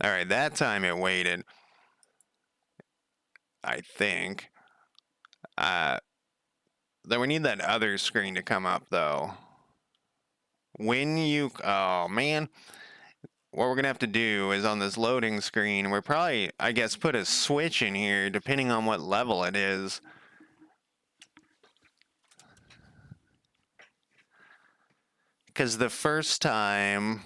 All right, that time it waited, I think. Then we need that other screen to come up, though. When you, oh man, what we're gonna have to do is on this loading screen, we're probably, I guess, put a switch in here depending on what level it is. Because the first time,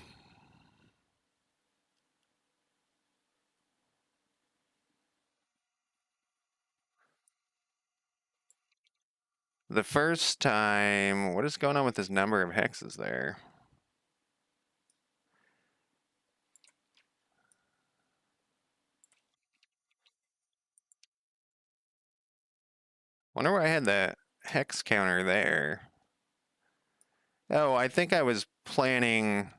what is going on with this number of hexes there? Wonder why I had that hex counter there. Oh, I think I was planning.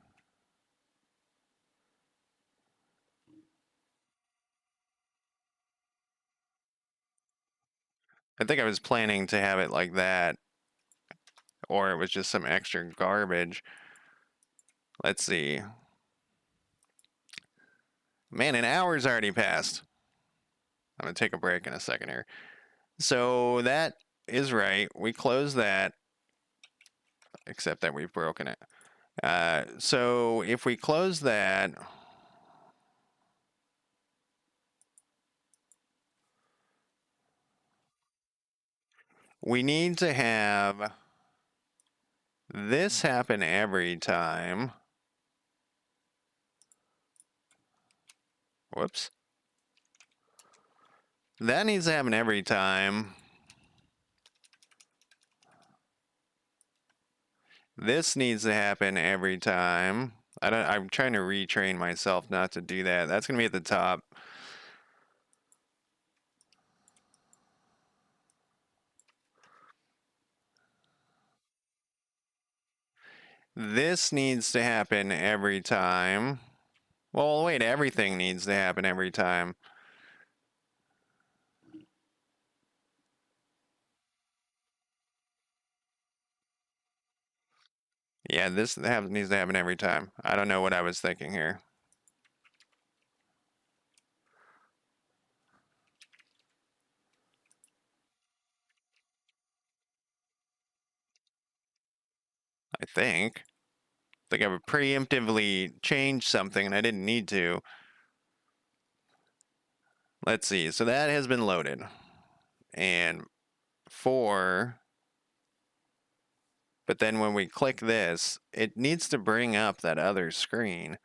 I think I was planning to have it like that, or it was just some extra garbage. Let's see. Man, an hour's already passed. I'm gonna take a break in a second here. So that is right. We close that, except that we've broken it. So if we close that, we need to have this happen every time. Whoops. That needs to happen every time. This needs to happen every time. I'm trying to retrain myself not to do that. That's gonna be at the top. This needs to happen every time. Well, wait, everything needs to happen every time. Yeah, this needs to happen every time. I don't know what I was thinking here. I think. I think I've preemptively changed something and I didn't need to. Let's see. So that has been loaded. And 4. But then when we click this, it needs to bring up that other screen.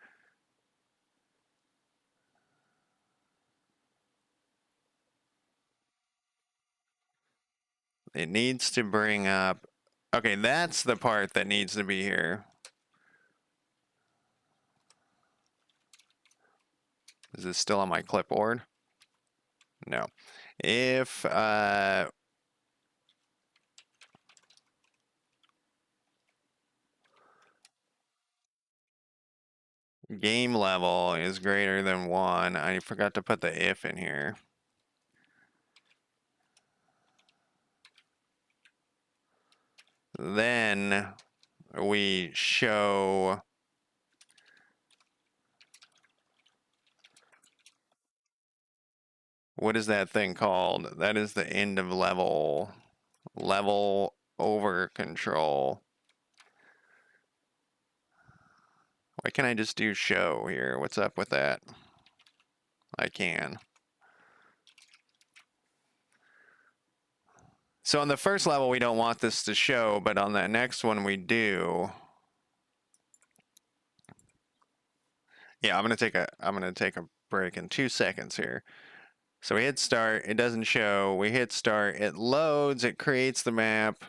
It needs to bring up... Okay, that's the part that needs to be here. Is this still on my clipboard? No. If game level is greater than 1, I forgot to put the if in here. Then we show what is that thing called? That is the end of level over control. Why can't I just do show here? What's up with that? I can. So on the first level, we don't want this to show, but on the next one, we do. Yeah, I'm gonna take a break in 2 seconds here. So we hit start, it doesn't show. We hit start, it loads, it creates the map.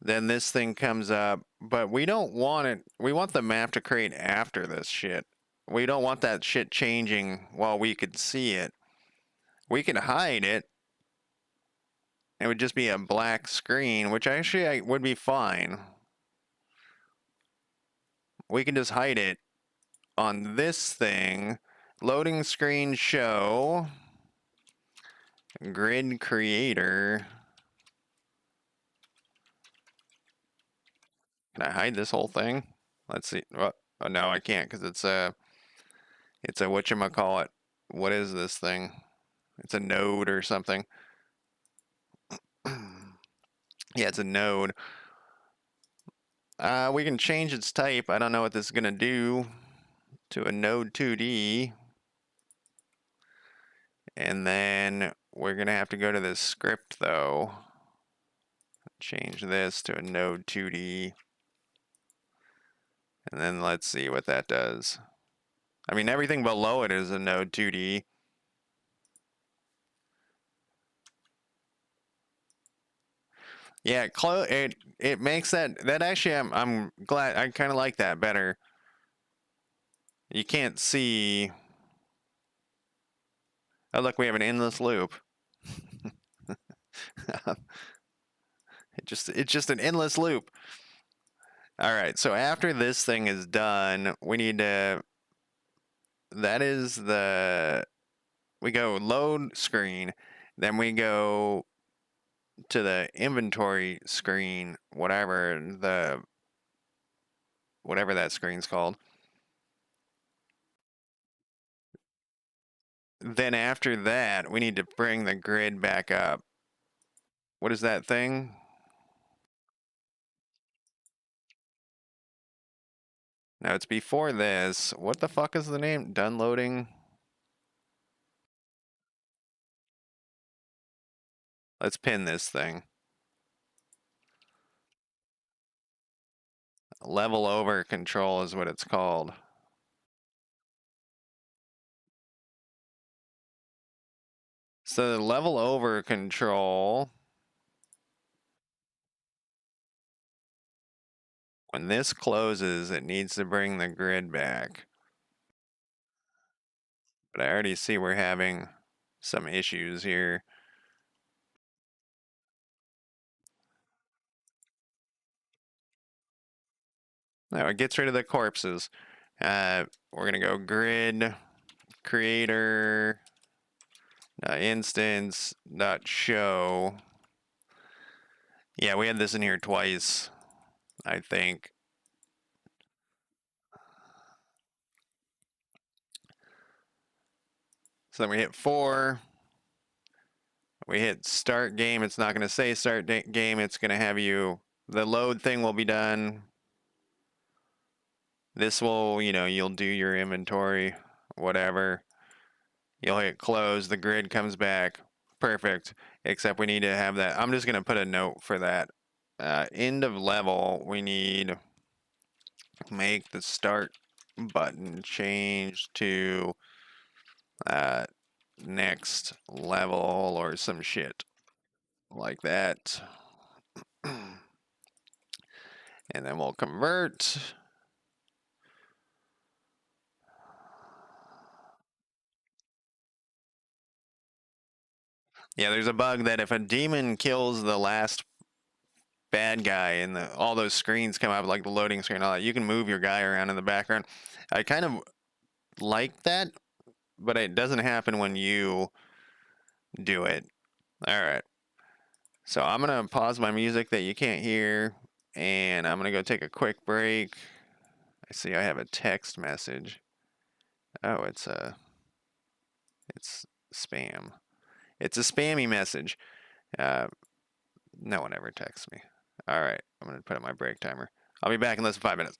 Then this thing comes up, but we don't want it. We want the map to create after this shit. We don't want that shit changing while we could see it. We can hide it. It would just be a black screen, which actually would be fine. We can just hide it on this thing. Loading screen show. Grid creator. Can I hide this whole thing? Let's see. Oh, no, I can't because it's a whatchamacallit. What is this thing? It's a node or something. Yeah, it's a node. We can change its type. I don't know what this is going to do to a node 2D. And then we're going to have to go to this script, though. Change this to a node 2D. And then let's see what that does. I mean, everything below it is a node 2D. Yeah, it makes that actually I'm glad. I kind of like that better. You can't see. Oh, look, we have an endless loop. It's just an endless loop. All right, so after this thing is done, we need to. That is we go load screen, then we go to the inventory screen, whatever that screen's called. Then after that, we need to bring the grid back up. What is that thing? No, it's before this. What the fuck is the name? Done loading? Let's pin this thing. Level over control is what it's called. So the level over control, when this closes, it needs to bring the grid back. But I already see we're having some issues here. No, it gets rid of the corpses. We're gonna go grid creator instance dot show. Yeah, we had this in here twice, I think. So then we hit 4. We hit start game. It's not going to say start game. It's going to have you, the load thing will be done. This will, you'll do your inventory, whatever. You'll hit close. The grid comes back. Perfect. Except we need to have that. I'm just going to put a note for that. End of level, we need make the start button change to next level or some shit like that. And then we'll convert. Yeah, there's a bug that if a demon kills the last bad guy and all those screens come up, like the loading screen and all that, you can move your guy around in the background. I kind of like that, but it doesn't happen when you do it. All right. So I'm going to pause my music that you can't hear, and I'm going to go take a quick break. I see I have a text message. Oh, it's spam. It's a spammy message. No one ever texts me. All right, I'm going to put up my break timer. I'll be back in less than 5 minutes.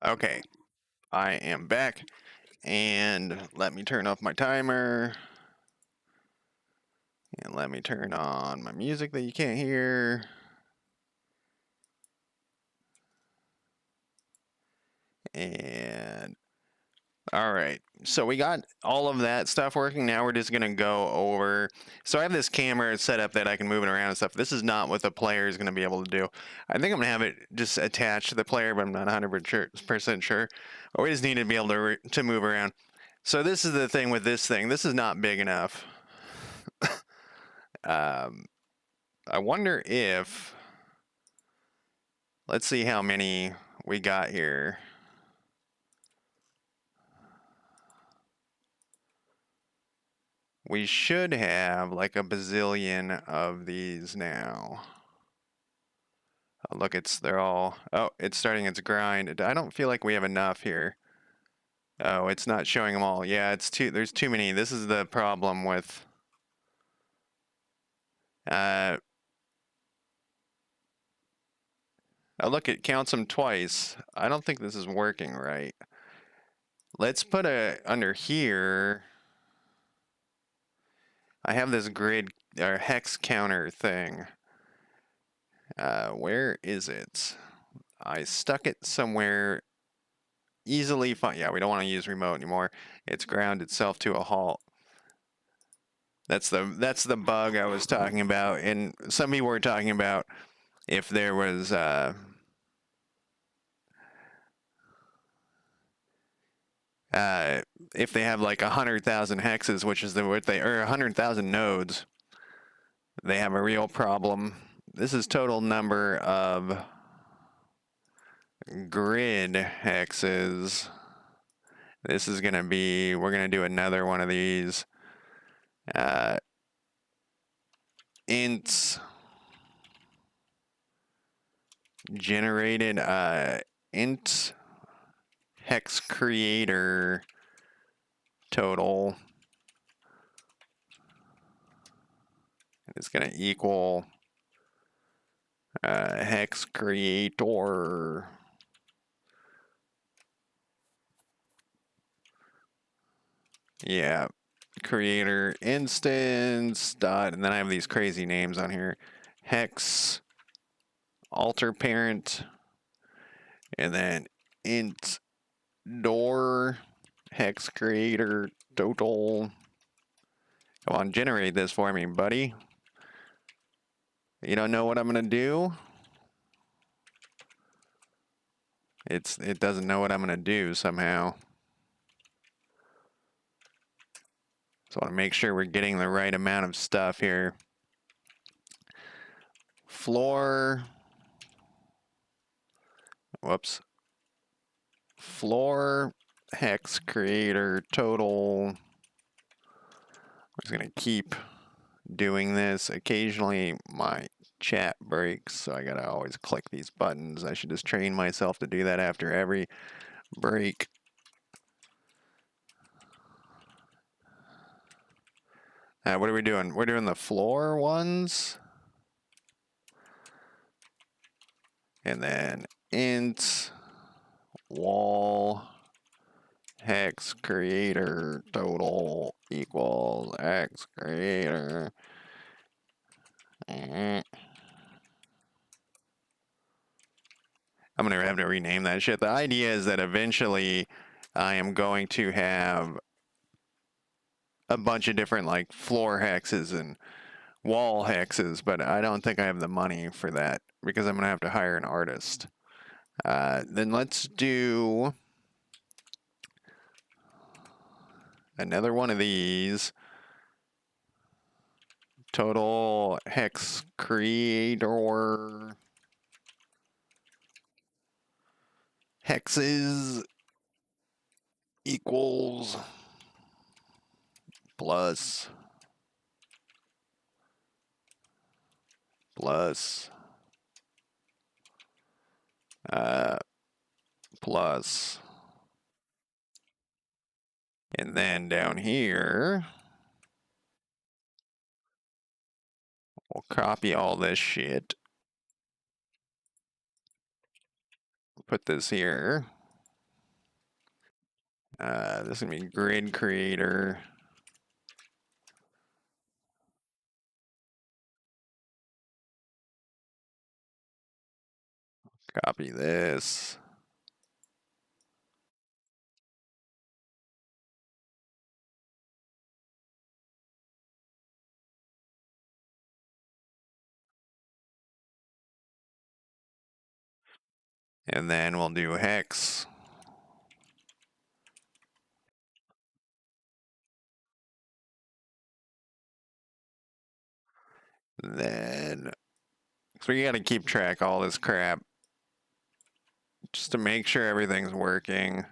Okay, I am back, and let me turn off my timer, and let me turn on my music that you can't hear. And all right, so we got all of that stuff working. Now we're just gonna go over. So I have this camera set up that I can move it around and stuff. This is not what the player is gonna be able to do. I think I'm gonna have it just attached to the player, but I'm not 100% sure. But we just need to be able to move around. So this is the thing with this thing. This is not big enough. I wonder if. Let's see how many we got here. We should have like a bazillion of these now. Oh, look, they're all. Oh, it's starting its grind. I don't feel like we have enough here. Oh, it's not showing them all. Yeah, there's too many. This is the problem with. Oh, look, it counts them twice. I don't think this is working right. Let's put under here. I have this grid or hex counter thing. Where is it? I stuck it somewhere easily. Yeah, we don't want to use remote anymore. It's ground itself to a halt. That's the bug I was talking about. And some people were talking about if there was if they have like 100,000 hexes, which is what they or 100,000 nodes, they have a real problem. This is total number of grid hexes. This is gonna be. We're gonna do another one of these. Ints generated int hex creator total is going to equal hex creator creator instance dot, and then I have these crazy names on here, hex alter parent, and then int door hex creator total. Come on, generate this for me, buddy. You don't know what I'm gonna do? It doesn't know what I'm gonna do somehow. So I want to make sure we're getting the right amount of stuff here. Floor. Whoops. Floor hex creator total. I'm just gonna keep doing this. Occasionally my chat breaks, so I gotta always click these buttons. I should just train myself to do that after every break. What are we doing? We're doing the floor ones. And then int wall hex creator total equals hex creator. I'm gonna have to rename that shit. The idea is that eventually I am going to have a bunch of different like floor hexes and wall hexes, but I don't think I have the money for that because I'm gonna have to hire an artist. Then let's do another one of these. Total hex creator hexes equals plus plus plus, and then down here we'll copy all this shit, put this here, This is gonna be grid creator. Copy this. And then we'll do hex. Then, so you got to keep track of all this crap just to make sure everything's working.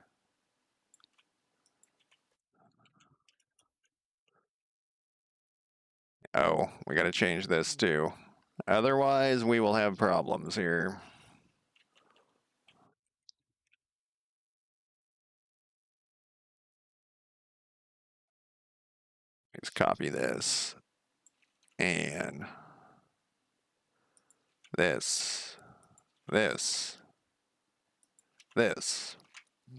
Oh, we got to change this too. Otherwise, we will have problems here. Let's copy this. And this. This. This.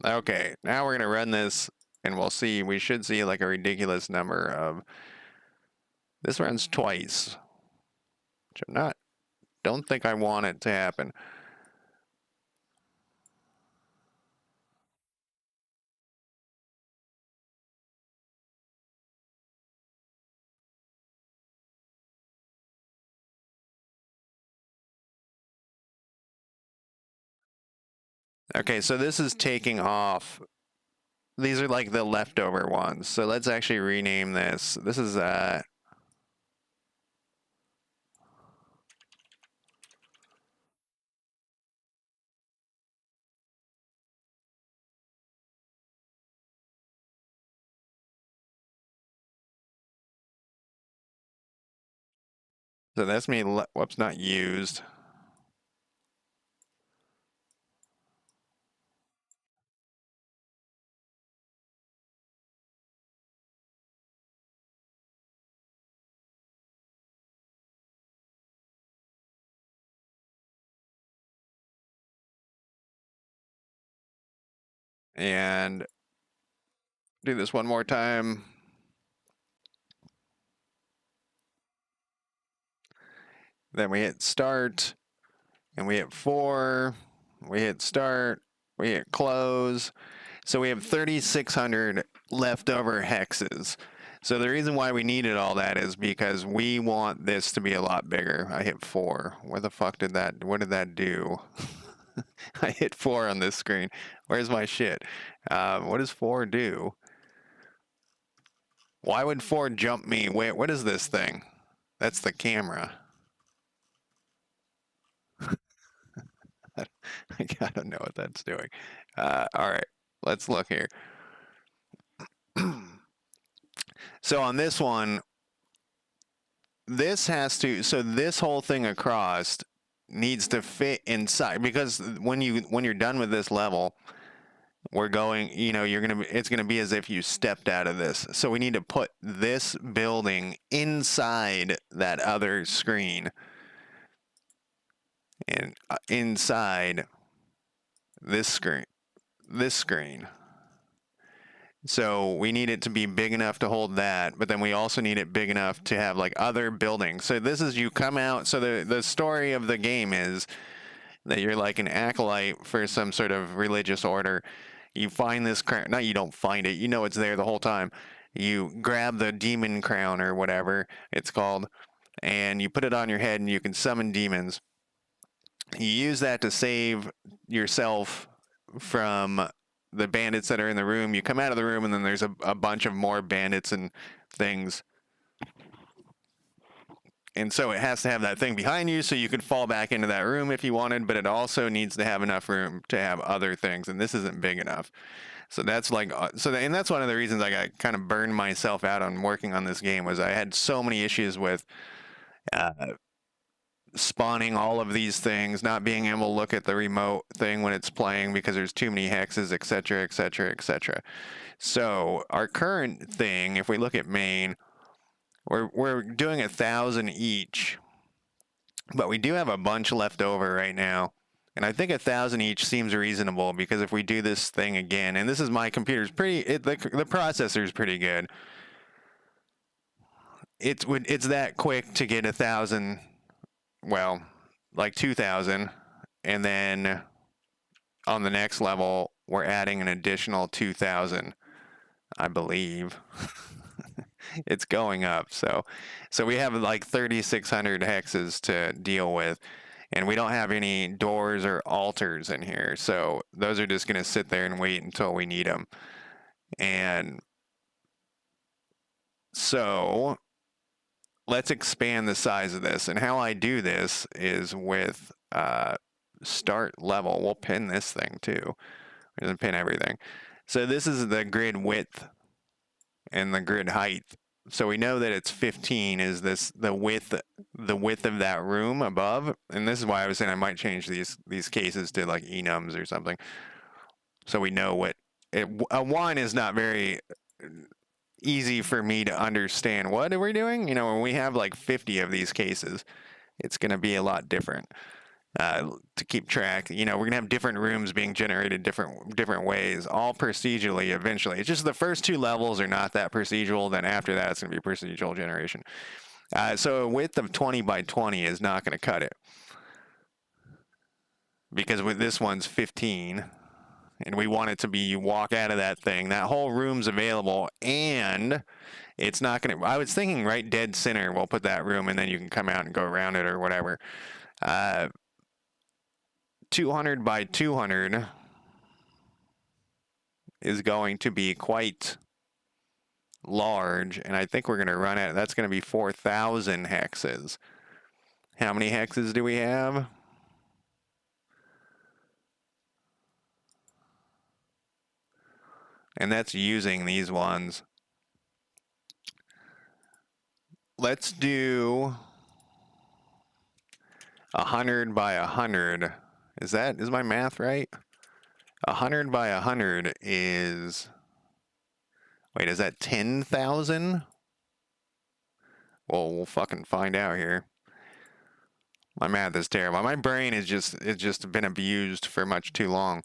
Okay, now we're going to run this, and we'll see. We should see like a ridiculous number of... This runs twice. Which I'm don't think I want it to happen. Okay, so this is taking off. These are like the leftover ones. So let's actually rename this. This is so that's me. Whoops, not used. And do this one more time. Then we hit start, and we hit 4. We hit start. We hit close. So we have 3,600 leftover hexes. So the reason why we needed all that is because we want this to be a lot bigger. I hit 4. Where the fuck did that, what did that do? I hit 4 on this screen. Where's my shit? What does 4 do? Why would 4 jump me? Wait, what is this thing? That's the camera. I don't know what that's doing. All right, let's look here. So on this one, this has to, so this whole thing across needs to fit inside, because when you're done with this level, we're going, it's gonna be as if you stepped out of this. So we need to put this building inside that other screen, and inside this screen. So we need it to be big enough to hold that, but then we also need it big enough to have like other buildings. So this is, you come out, so the story of the game is that you're like an acolyte for some sort of religious order. You find this crown, not you don't find it, you know it's there the whole time. You grab the demon crown or whatever it's called, and you put it on your head and you can summon demons. You use that to save yourself from the bandits that are in the room. You come out of the room and then there's a bunch of more bandits and things. And so it has to have that thing behind you so you could fall back into that room if you wanted, but it also needs to have enough room to have other things, and this isn't big enough. So that's like, and that's one of the reasons I got kind of burned myself out on working on this game, was I had so many issues with spawning all of these things, not being able to look at the remote thing when it's playing because there's too many hexes, etc., etc., etc. So our current thing, if we look at main, we're doing 1,000 each, but we do have a bunch left over right now. And I think 1,000 each seems reasonable because if we do this thing again, and this is my computer's the processor's pretty good. It's that quick to get 1,000, well, like 2,000, and then on the next level we're adding an additional 2,000, I believe. It's going up, so we have like 3,600 hexes to deal with. And we don't have any doors or altars in here, so those are just going to sit there and wait until we need them. And so let's expand the size of this. And how I do this is with start level. We'll pin this thing too. It doesn't pin everything. So this is the grid width and the grid height. So we know that it's 15 is the width of that room above, and this is why I was saying I might change these cases to like enums or something, so we know what a 1 is not very easy for me to understand. What are we doing? You know, when we have like 50 of these cases, it's going to be a lot different. To keep track, you know, we're gonna have different rooms being generated different ways, all procedurally eventually. It's just the first 2 levels are not that procedural, then after that it's gonna be procedural generation. So a width of 20 by 20 is not gonna cut it, because with this one's 15, and we want it to be, you walk out of that thing, that whole room's available, and it's not gonna, I was thinking right dead center, we'll put that room, and then you can come out and go around it or whatever. 200 by 200 is going to be quite large, and I think we're going to run it. That's going to be 4,000 hexes. How many hexes do we have? And that's using these ones. Let's do 100 by 100. Is my math right? 100 by 100 is, wait, is that 10,000? Well, we'll fucking find out here. My math is terrible. My brain is it's just been abused for much too long.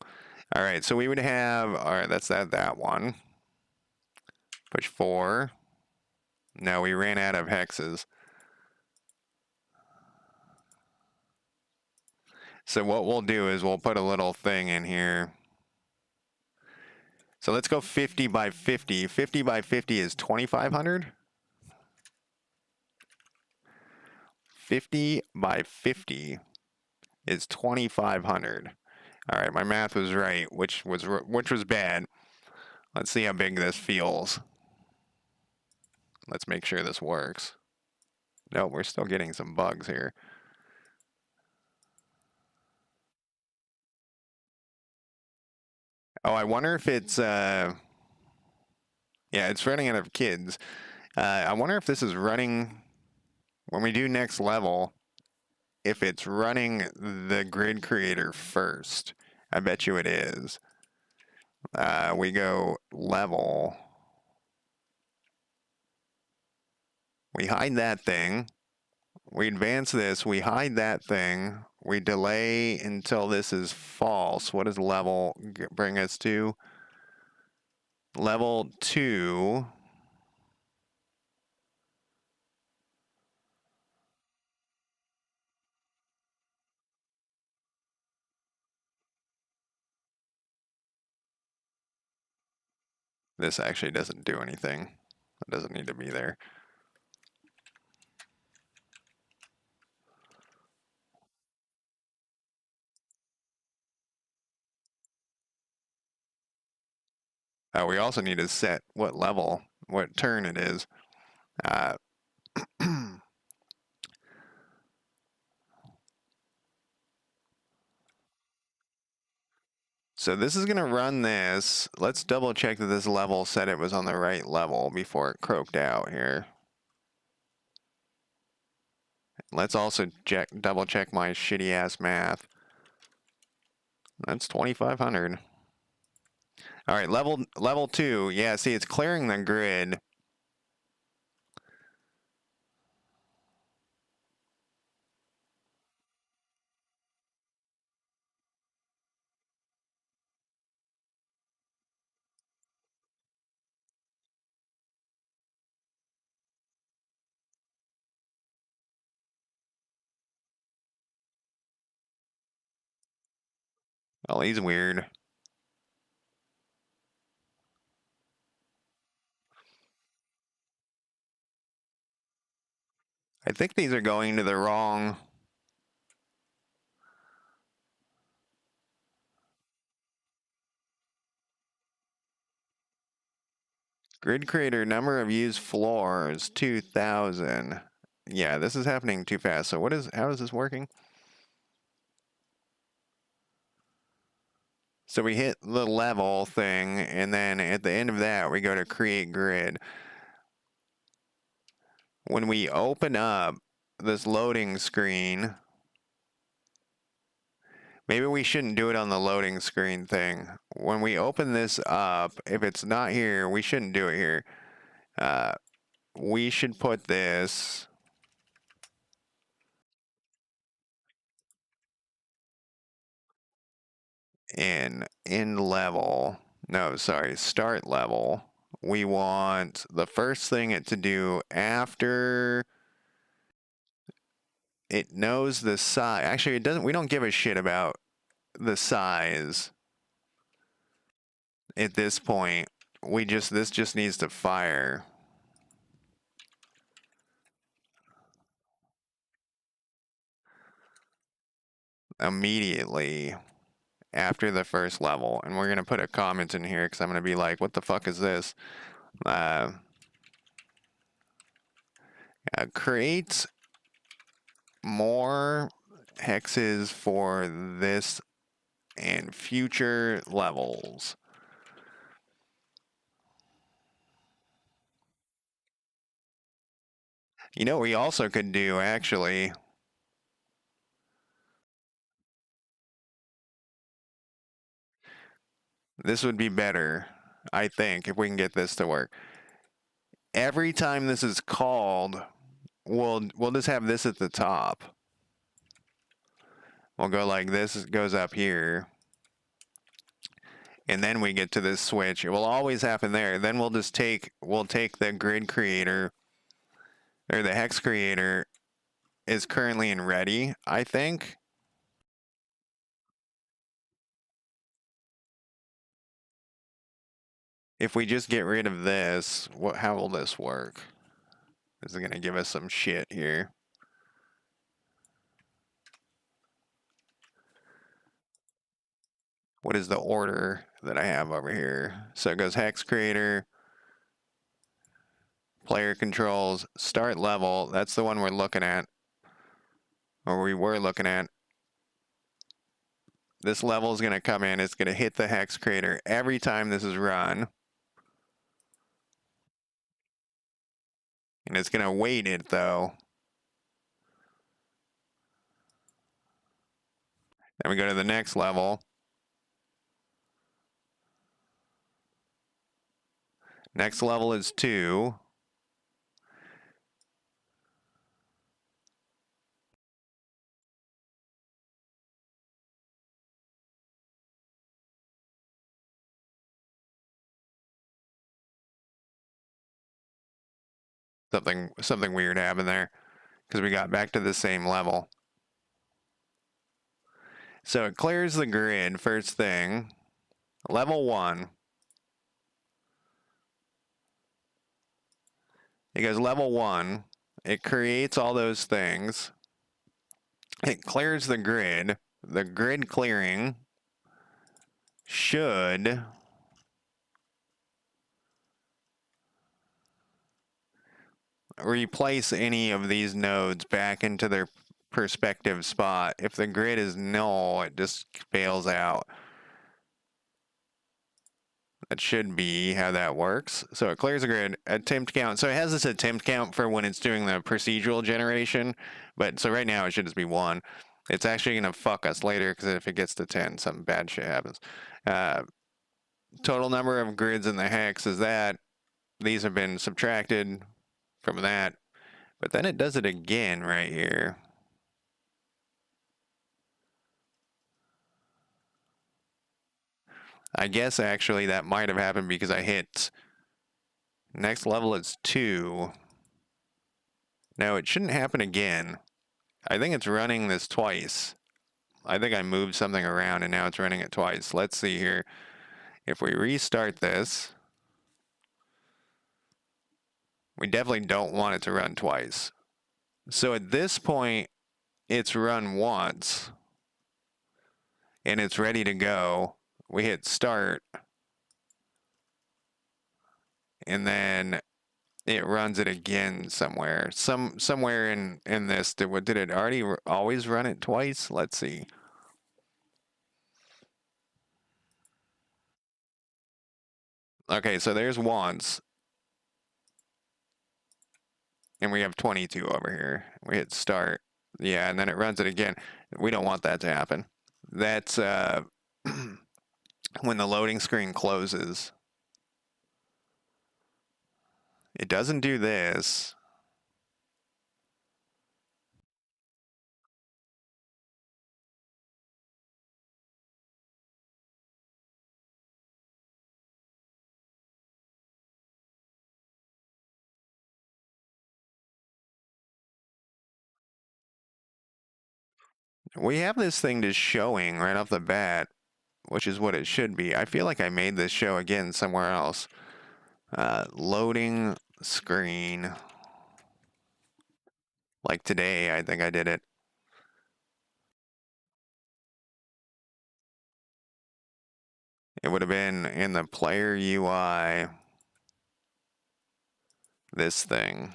All right, so we would have, all right, that's that one. Push 4. No, we ran out of hexes. So what we'll do is we'll put a little thing in here. So let's go 50 by 50. 50 by 50 is 2,500. 50 by 50 is 2,500. All right, my math was right, which was bad. Let's see how big this feels. Let's make sure this works. No, we're still getting some bugs here. Oh, I wonder if it's, yeah, it's running out of kids. I wonder if this is running, when we do next level, if it's running the grid creator first. I bet you it is. We go level. We hide that thing. We advance this. We hide that thing. We delay until this is false. What does level bring us to? Level 2. This actually doesn't do anything. It doesn't need to be there. We also need to set what level, what turn it is. So this is going to run this. Let's double check that this level said it was on the right level before it croaked out here. Let's also double check my shitty ass math. That's 2,500. All right, level 2. Yeah, see, it's clearing the grid. Oh, he's weird. I think these are going to the wrong... Grid creator, number of used floors, 2,000. Yeah, this is happening too fast. So how is this working? So we hit the level thing, and then at the end of that, we go to create grid. When we open up this loading screen, maybe we shouldn't do it on the loading screen thing. When we open this up, if it's not here, we shouldn't do it here. We should put this in level. No, sorry, start level. We want the first thing it to do after it knows the size. Actually, it doesn't. We don't give a shit about the size at this point. This just needs to fire immediately after the first level. And we're gonna put a comment in here because I'm gonna be like, what the fuck is this? Create more hexes for this and future levels. You know what we also could do, actually? This would be better, I think, if we can get this to work. Every time this is called, we'll just have this at the top. We'll go like this, goes up here. And then we get to this switch. It will always happen there. Then we'll take the grid creator, or the hex creator is currently in ready, I think. If we just get rid of this, how will this work? This is gonna give us some shit here. What is the order that I have over here? So it goes hex creator, player controls, start level. That's the one we're looking at, or we were looking at. This level is going to come in. It's going to hit the hex creator every time this is run. And it's going to wait it, though. Then we go to the next level. Next level is 2. Something weird happened there because we got back to the same level. So it clears the grid first thing. Level 1. It goes level 1. It creates all those things. It clears the grid. The grid clearing should replace any of these nodes back into their perspective spot. If the grid is null, it just fails out. That should be how that works. So it clears the grid, attempt count. So it has this attempt count for when it's doing the procedural generation, but so right now it should just be 1. It's actually going to fuck us later because if it gets to 10, some bad shit happens. Total number of grids in the hex is that. These have been subtracted from that. But then it does it again right here. I guess actually that might have happened because I hit next level is 2. No, it shouldn't happen again. I think it's running this twice. I think I moved something around and now it's running it twice. Let's see here. If we restart this, we definitely don't want it to run twice. So at this point, it's run once and it's ready to go. We hit start and then it runs it again somewhere. Somewhere in this, did it already always run it twice? Let's see. Okay, so there's once. And we have 22 over here. We hit start. Yeah, and then it runs it again. We don't want that to happen. That's when the loading screen closes. It doesn't do this. We have this thing just showing right off the bat, which is what it should be. I feel like I made this show again somewhere else. Loading screen. Like today, I think I did it. It would have been in the player UI. This thing.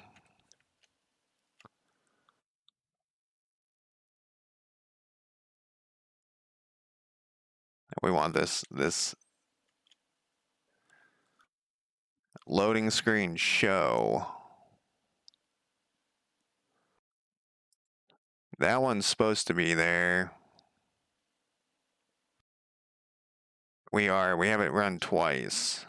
We want this loading screen show. That one's supposed to be there. We have it run twice.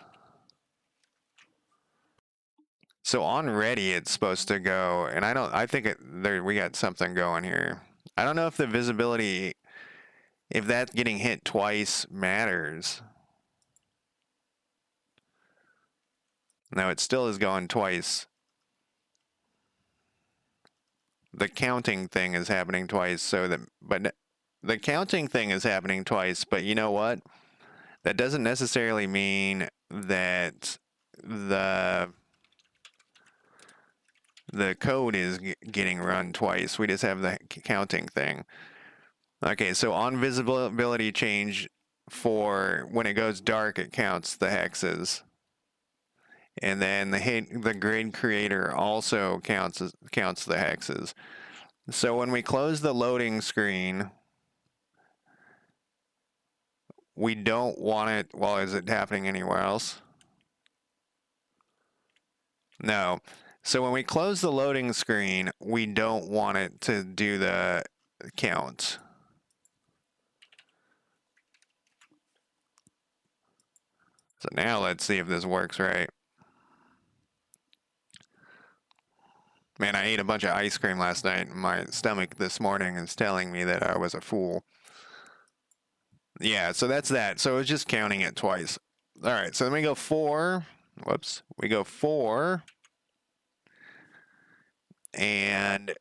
So on ready, it's supposed to go, and I think we got something going here. I don't know if the visibility, if that getting hit twice matters. No, it still is going twice. The counting thing is happening twice, but the counting thing is happening twice, but you know what? That doesn't necessarily mean that the code is getting run twice. We just have the counting thing. Okay, so on visibility change for when it goes dark, it counts the hexes. And then the grid creator also counts the hexes. So when we close the loading screen, we don't want it. Well, is it happening anywhere else? No. So when we close the loading screen, we don't want it to do the count. So now let's see if this works right. Man, I ate a bunch of ice cream last night, and my stomach this morning is telling me that I was a fool. Yeah, so that's that. So it's just counting it twice. All right, so then we go 4. Whoops. We go 4. And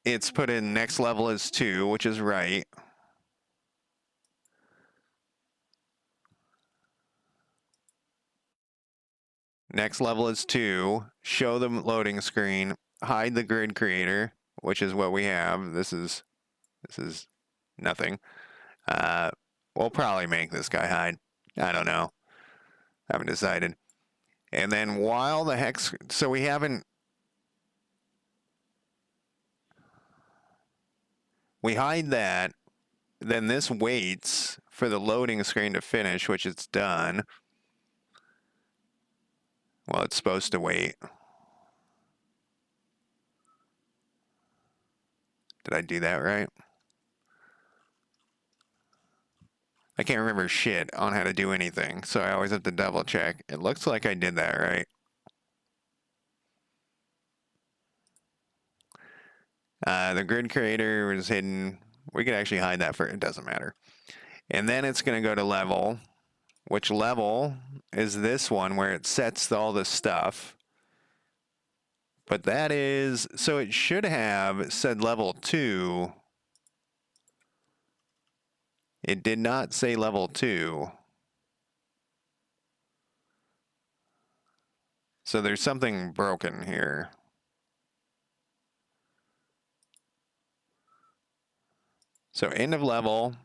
it's put in next level is 2, which is right. Next level is 2. Show the loading screen. Hide the grid creator, which is what we have. This is nothing. We'll probably make this guy hide. I don't know. Haven't decided. And then while the hex, so we haven't, we hide that, then this waits for the loading screen to finish, which it's done. Well, it's supposed to wait. Did I do that right? I can't remember shit on how to do anything, so I always have to double check. It looks like I did that right. The grid creator is hidden. We could actually hide that it doesn't matter. And then it's going to go to level, which level is this one where it sets all this stuff. But that is, so it should have said level 2. It did not say level 2. So there's something broken here. So end of level.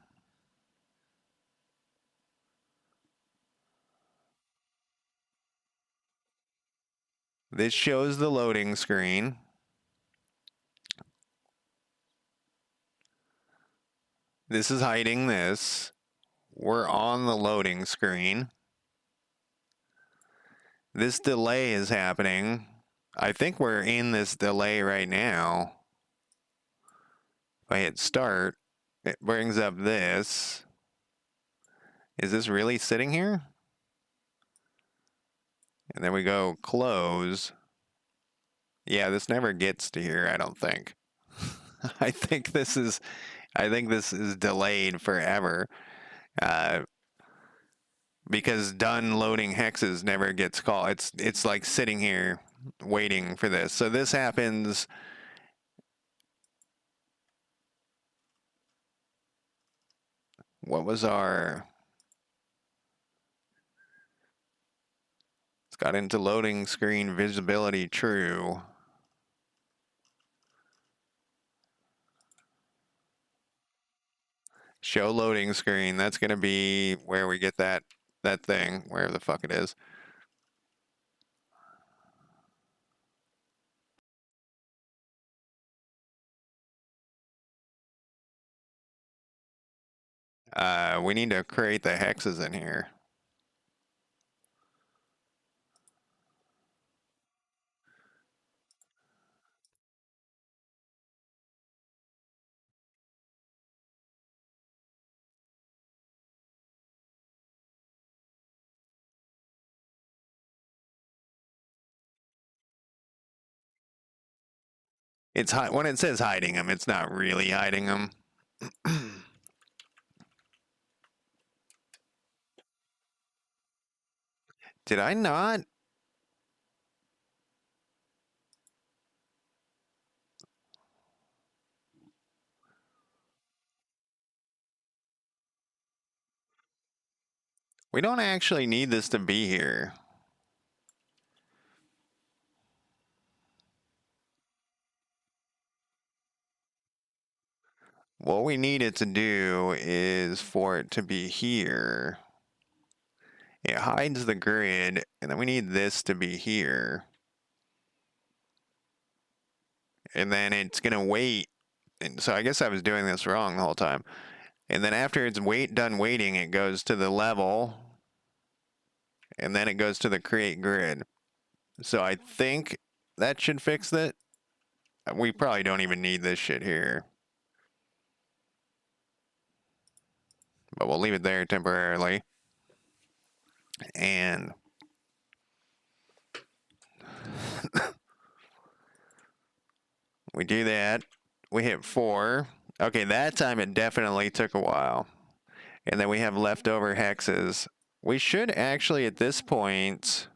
This shows the loading screen. This is hiding this. We're on the loading screen. This delay is happening. I think we're in this delay right now. If I hit start, it brings up this. Is this really sitting here? And then we go close. Yeah, this never gets to here, I don't think. I think this is delayed forever. Because done loading hexes never gets called. It's like sitting here waiting for this. So this happens. What was our? It's got into loading screen visibility true. Show loading screen. That's gonna be where we get that thing, wherever the fuck it is. We need to create the hexes in here. It's when it says hiding them, it's not really hiding them. Did I not? We don't actually need this to be here. What we need it to do is for it to be here. It hides the grid, and then we need this to be here. And then it's going to wait. And so I guess I was doing this wrong the whole time. And then after it's done waiting, it goes to the level. And then it goes to the create grid. So I think that should fix it. We probably don't even need this shit here. But we'll leave it there temporarily. And we do that. We hit 4. Okay, that time it definitely took a while. And then we have leftover hexes. We should actually, at this point...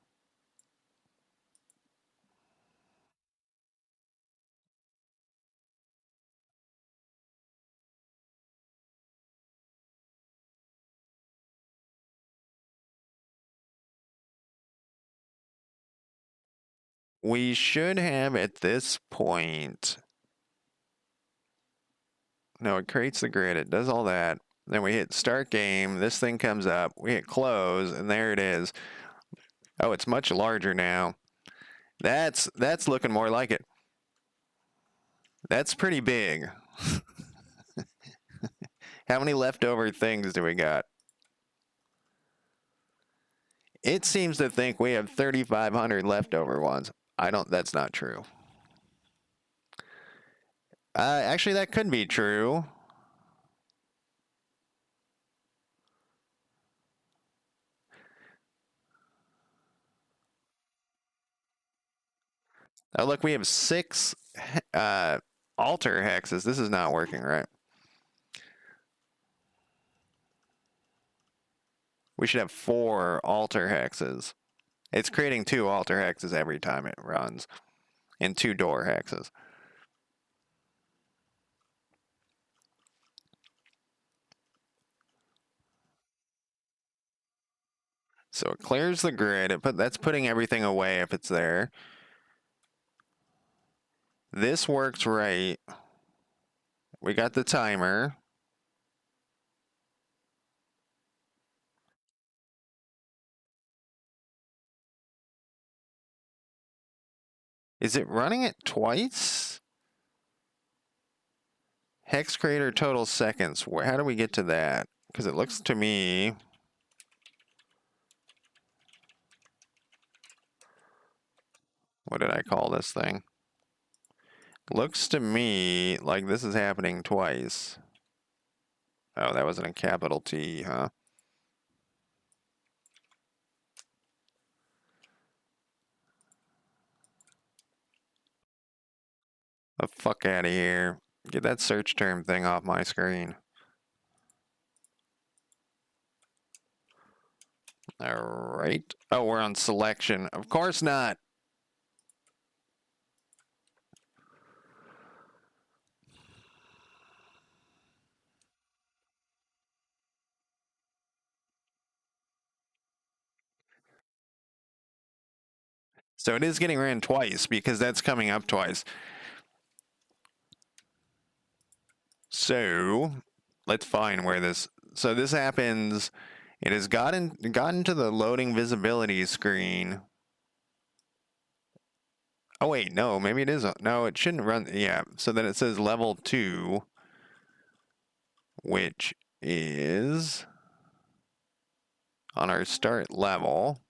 We should have, at this point... No, it creates the grid. It does all that. Then we hit start game. This thing comes up. We hit close, and there it is. Oh, it's much larger now. That's looking more like it. That's pretty big. How many leftover things do we got? It seems to think we have 3,500 leftover ones. That's not true. Actually, that could be true. Oh, look, we have 6 altar hexes. This is not working right. We should have 4 altar hexes. It's creating 2 altar hexes every time it runs. and 2 door hexes. So it clears the grid. That's putting everything away if it's there. This works right. We got the timer. Is it running it twice? Hex creator total seconds. How do we get to that? Because it looks to me... What did I call this thing? Looks to me like this is happening twice. Oh, that wasn't a capital T, huh? The fuck out of here. Get that search term thing off my screen. Alright. Oh, we're on selection. Of course not. So it is getting ran twice because that's coming up twice. So let's find where this... So this happens... It has gotten to the loading visibility screen. Oh wait, no, maybe it is. No, it shouldn't run. Yeah, so then it says level 2, which is on our start level.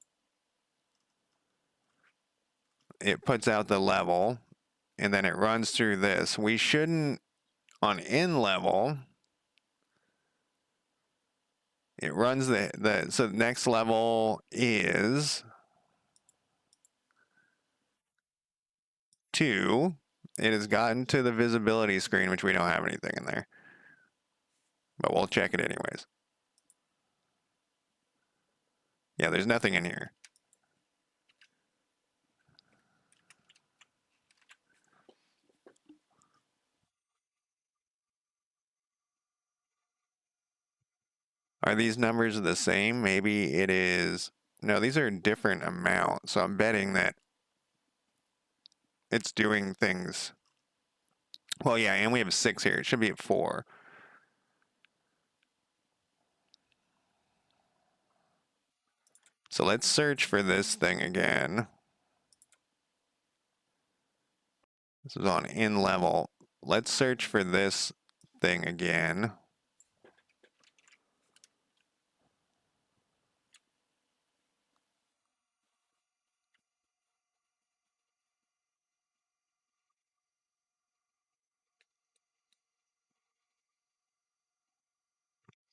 It puts out the level, and then it runs through this. We shouldn't, on in level, it runs so the next level is 2. It has gotten to the visibility screen, which we don't have anything in there. But we'll check it anyways. Yeah, there's nothing in here. Are these numbers the same? Maybe it is... No, these are a different amount. So I'm betting that it's doing things... Well, yeah, and we have 6 here. It should be at 4. So let's search for this thing again. This is on in level. Let's search for this thing again.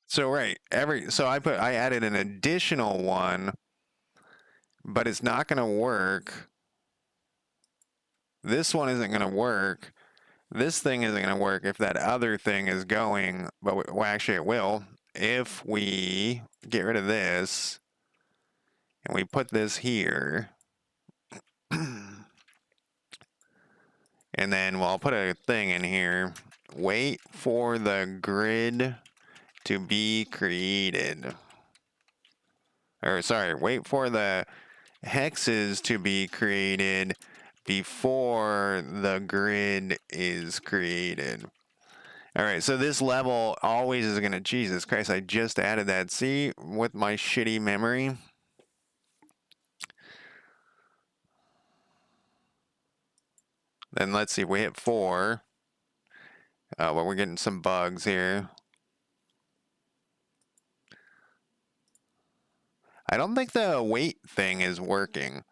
So right, I added an additional one, but it's not going to work. This one isn't going to work. This thing isn't going to work if that other thing is going, but well, actually it will. If we get rid of this and we put this here, and then I'll put a thing in here. Wait for the grid to be created. Or sorry, wait for the hexes to be created before the grid is created. All right, so this level always is going to... Jesus Christ, I just added that. See, with my shitty memory. Then let's see, we hit 4. But we're getting some bugs here. I don't think the wait thing is working.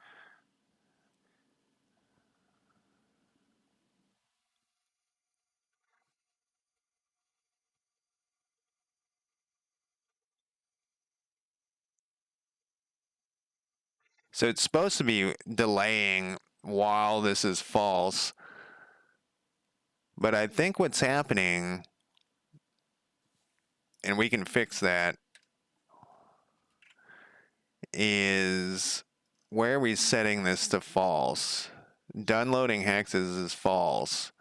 So it's supposed to be delaying while this is false. But I think what's happening, and we can fix that, is where are we setting this to false? Done loading hexes is false.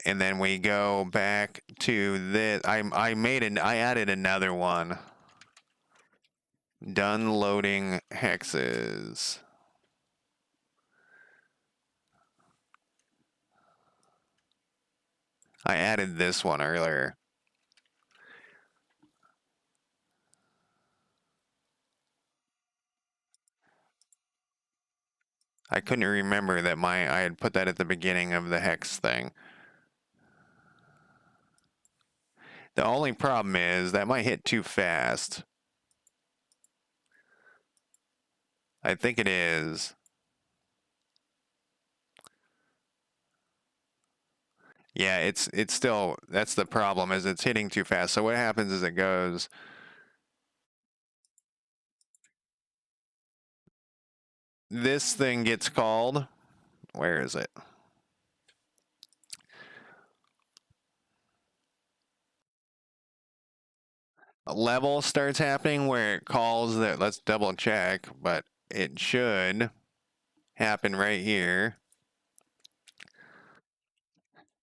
And then we go back to this. I added another one. Done loading hexes. I added this one earlier. I couldn't remember that I had put that at the beginning of the hex thing. The only problem is that might hit too fast. I think it is. Yeah, it's still, that's the problem, is it's hitting too fast. So what happens is it goes, this thing gets called, where is it? A level starts happening where it calls that, let's double check, but it should happen right here.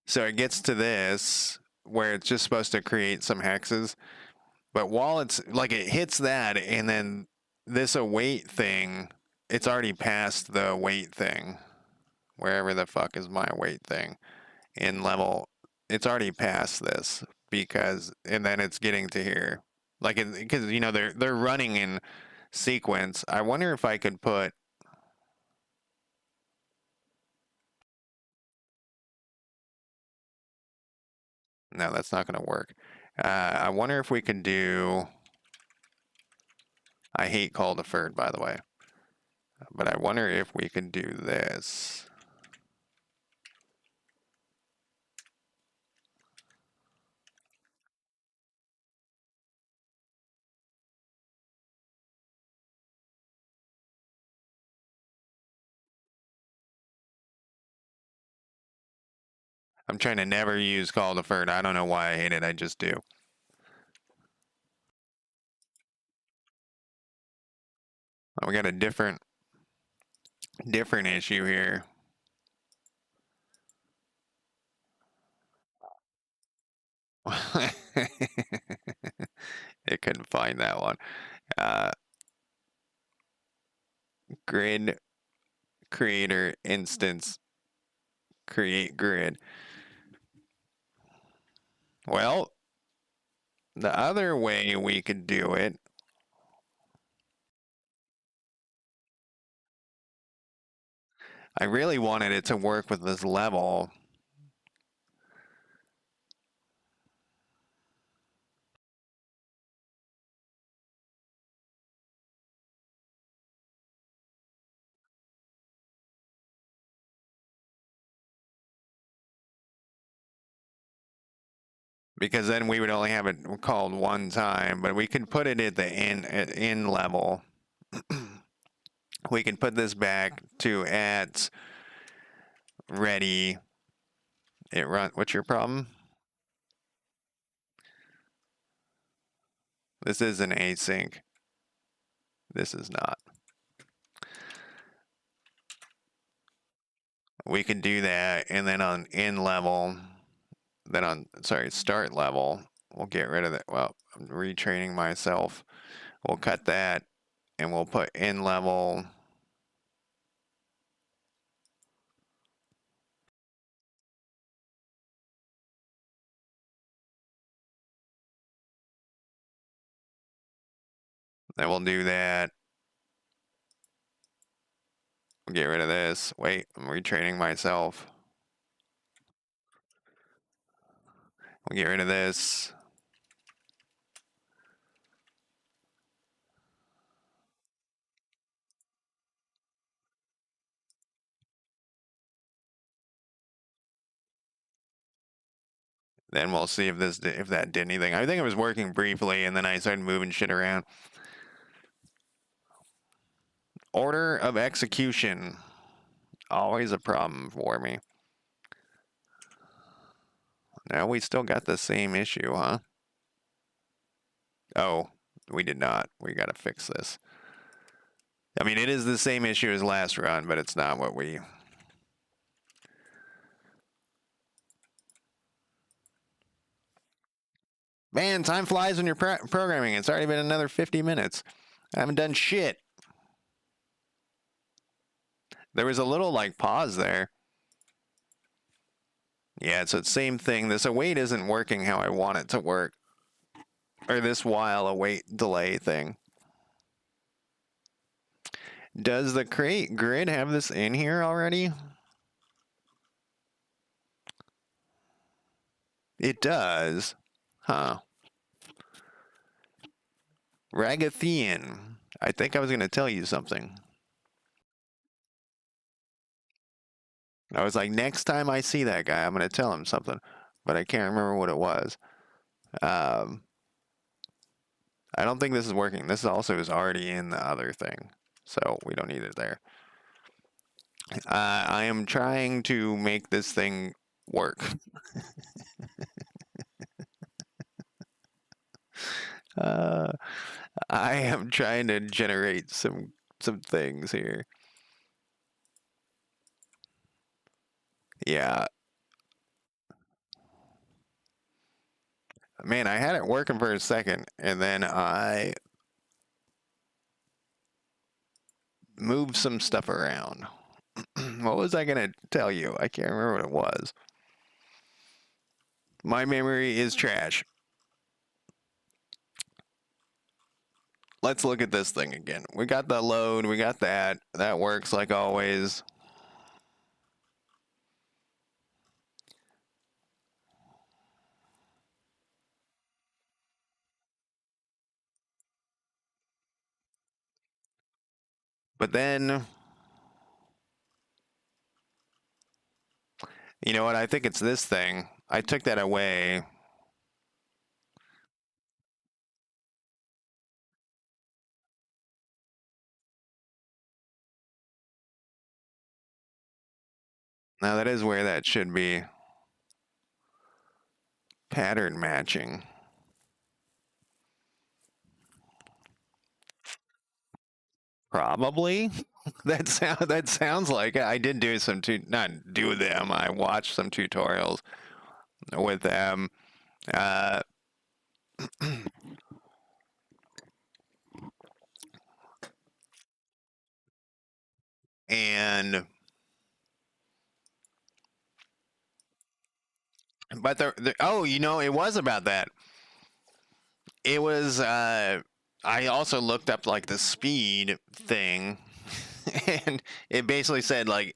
So it gets to this where it's just supposed to create some hexes. But while it's like it hits that, and then this await thing, it's already past the await thing. Wherever the fuck is my await thing in level, it's already past this because, and then it's getting to here. Like, because you know they're running in sequence. I wonder if I could put. No, that's not going to work. I wonder if we could do. I hate call deferred, by the way. But I wonder if we could do this. I'm trying to never use call deferred. I don't know why I hate it. I just do. We got a different issue here. It couldn't find that one. Grid creator instance create grid. Well, the other way we could do it, I really wanted it to work with this level. Because then we would only have it called one time, but we can put it at the in level. We can put this back to at ready. It run. What's your problem? This is an async. This is not. We can do that, and then on in level, then on start level, we'll get rid of that. Well, I'm retraining myself. We'll cut that, and we'll put in level. Then we'll do that. Get rid of this. Wait, I'm retraining myself. We'll get rid of this. Then we'll see if that did anything. I think it was working briefly, and then I started moving shit around. Order of execution. Always a problem for me. Now we still got the same issue, huh? Oh, We did not. We got to fix this. I mean, it is the same issue as last run, but it's not what we... Man, time flies when you're programming. It's already been another 50 minutes. I haven't done shit. There was a little, like, pause there. Yeah, it's the same thing. This await isn't working how I want it to work. Or this while await delay thing. Does the create grid have this in here already? It does. Huh. Ragathian. I think I was going to tell you something. I was like, next time I see that guy, I'm going to tell him something. But I can't remember what it was. I don't think this is working. This also is already in the other thing. So we don't need it there. I am trying to make this thing work. I am trying to generate some things here. Yeah. Man, I had it working for a second, and then I moved some stuff around. What was I going to tell you? I can't remember what it was. My memory is trash. Let's look at this thing again. We got the load. We got that. That works like always. But then, you know what? I think it's this thing. I took that away. Now that is where that should be. Pattern matching. Probably. That sounds like it. I did do some not do them. I watched some tutorials with them. And but oh, you know, it was about that. It was I also looked up like the speed thing and it basically said like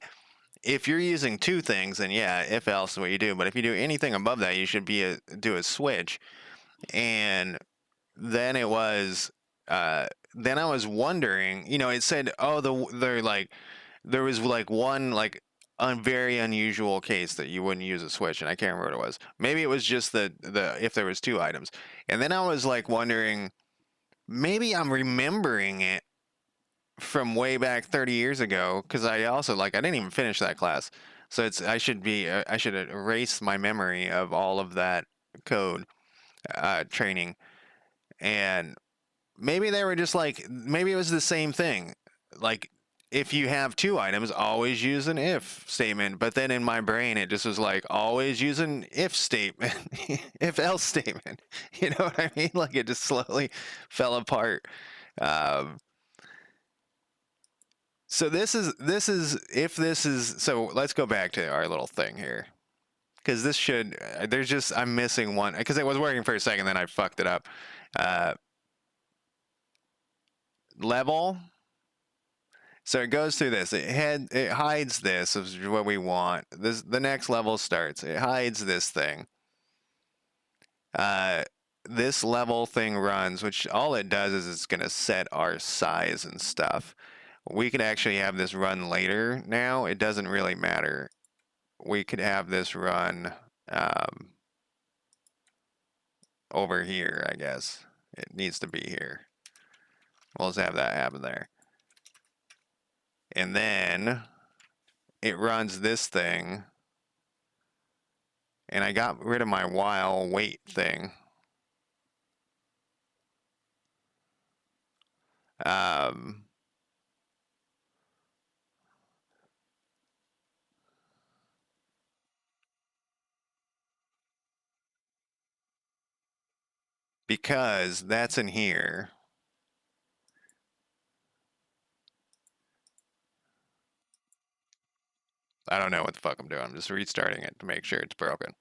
if you're using two things, then yeah, if else is what you do. But if you do anything above that, you should do a switch. And then it was, then I was wondering, you know, it said, oh, they're like, there was like one like a very unusual case that you wouldn't use a switch, and I can't remember what it was. Maybe it was just the if there was two items, and then I was like wondering, maybe I'm remembering it from way back 30 years ago because I also like I didn't even finish that class, so I should erase my memory of all of that code training, and maybe they were just like maybe it was the same thing, like if you have two items, always use an if statement. But then in my brain, it just was like always use an if statement, if else statement. You know what I mean? Like it just slowly fell apart. Um, So so let's go back to our little thing here. Because this should, I'm missing one. Because it was working for a second, then I fucked it up. Uh, level. So it goes through this. It hides this, is what we want. The next level starts. It hides this thing. This level thing runs, which all it does is it's going to set our size and stuff. We could actually have this run later now. It doesn't really matter. We could have this run over here, I guess. It needs to be here. We'll just have that happen there. And then it runs this thing. And I got rid of my while wait thing. Um, because that's in here. I don't know what the fuck I'm doing. I'm just restarting it to make sure it's broken.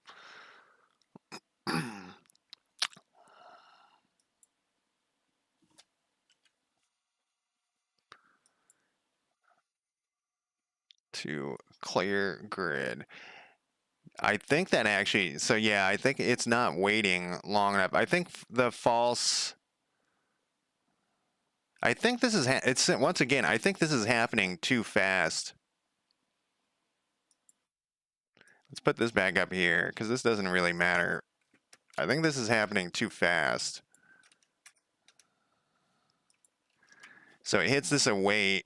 To clear grid. I think that actually, so yeah, I think it's not waiting long enough. I think the false, I think this is, it's once again, I think this is happening too fast. Let's put this back up here because this doesn't really matter. I think this is happening too fast. So it hits this await,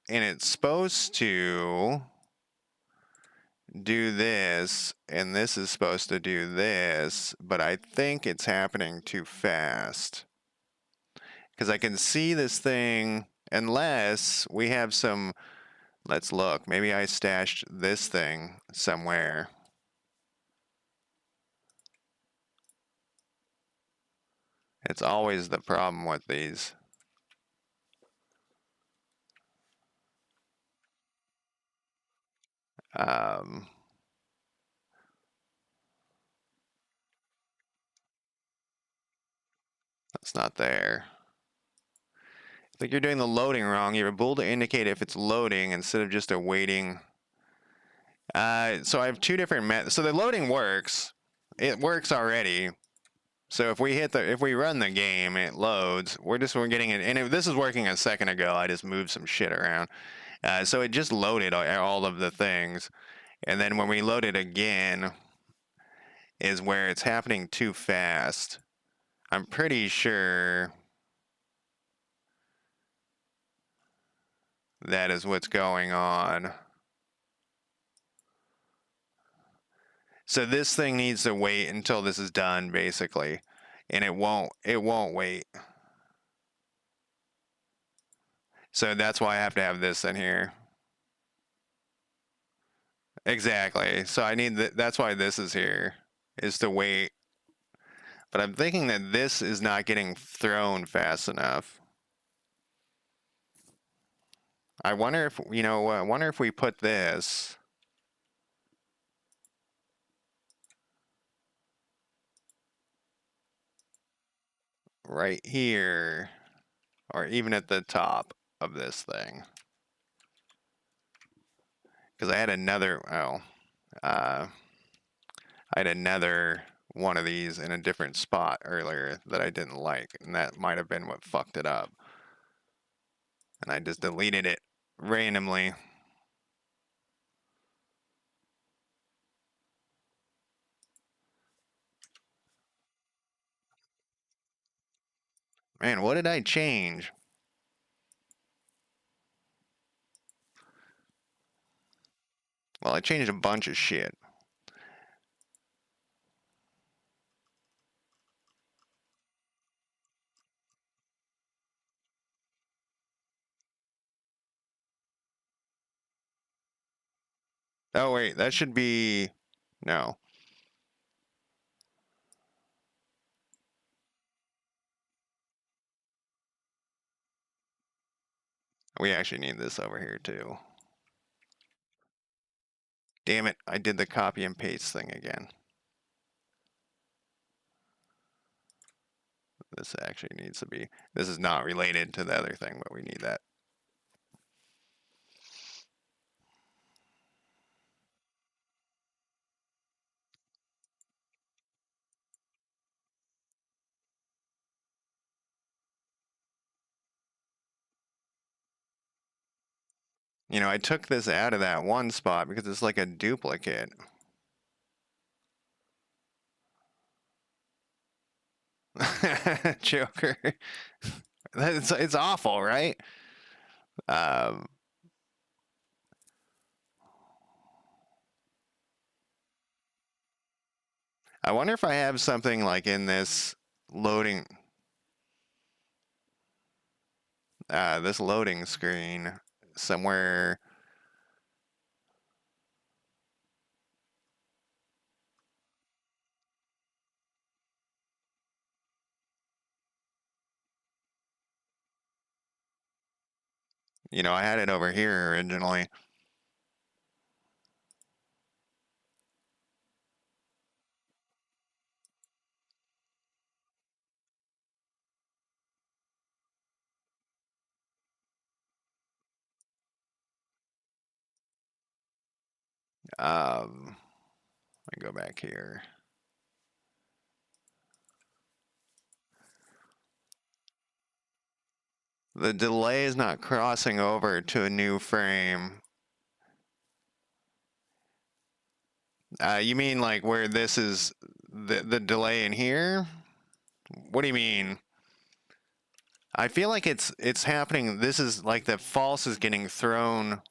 and it's supposed to do this, and this is supposed to do this, but I think it's happening too fast. Because I can see this thing, unless we have some, let's look, maybe I stashed this thing somewhere. It's always the problem with these. Um, that's not there. I think you're doing the loading wrong. You have a bool to indicate if it's loading instead of just awaiting. So I have two different methods. So the loading works. It works already. So if we if we run the game, it loads. We're getting it. And this is working a second ago. I just moved some shit around. So it just loaded all of the things. And then when we load it again is where it's happening too fast. I'm pretty sure that is what's going on. So this thing needs to wait until this is done, basically. And it won't wait. So that's why I have to have this in here. Exactly. So I need that's why this is here, is to wait. But I'm thinking that this is not getting thrown fast enough. I wonder if, I wonder if we put this right here, or even at the top of this thing. Because I had another, I had another one of these in a different spot earlier that I didn't like, and that might have been what fucked it up. And I just deleted it randomly. Man, what did I change? Well, I changed a bunch of shit. Oh, wait, that should be... No. We actually need this over here, too. Damn it, I did the copy and paste thing again. This actually needs to be... This is not related to the other thing, but we need that. I took this out of that one spot because it's like a duplicate. Joker. It's awful, right? Um, I wonder if I have something like in this loading. this loading screen somewhere. You know, I had it over here originally. Let me go back here. The delay is not crossing over to a new frame. You mean like where this is the delay in here? What do you mean? I feel like it's happening. This is like the false is getting thrown.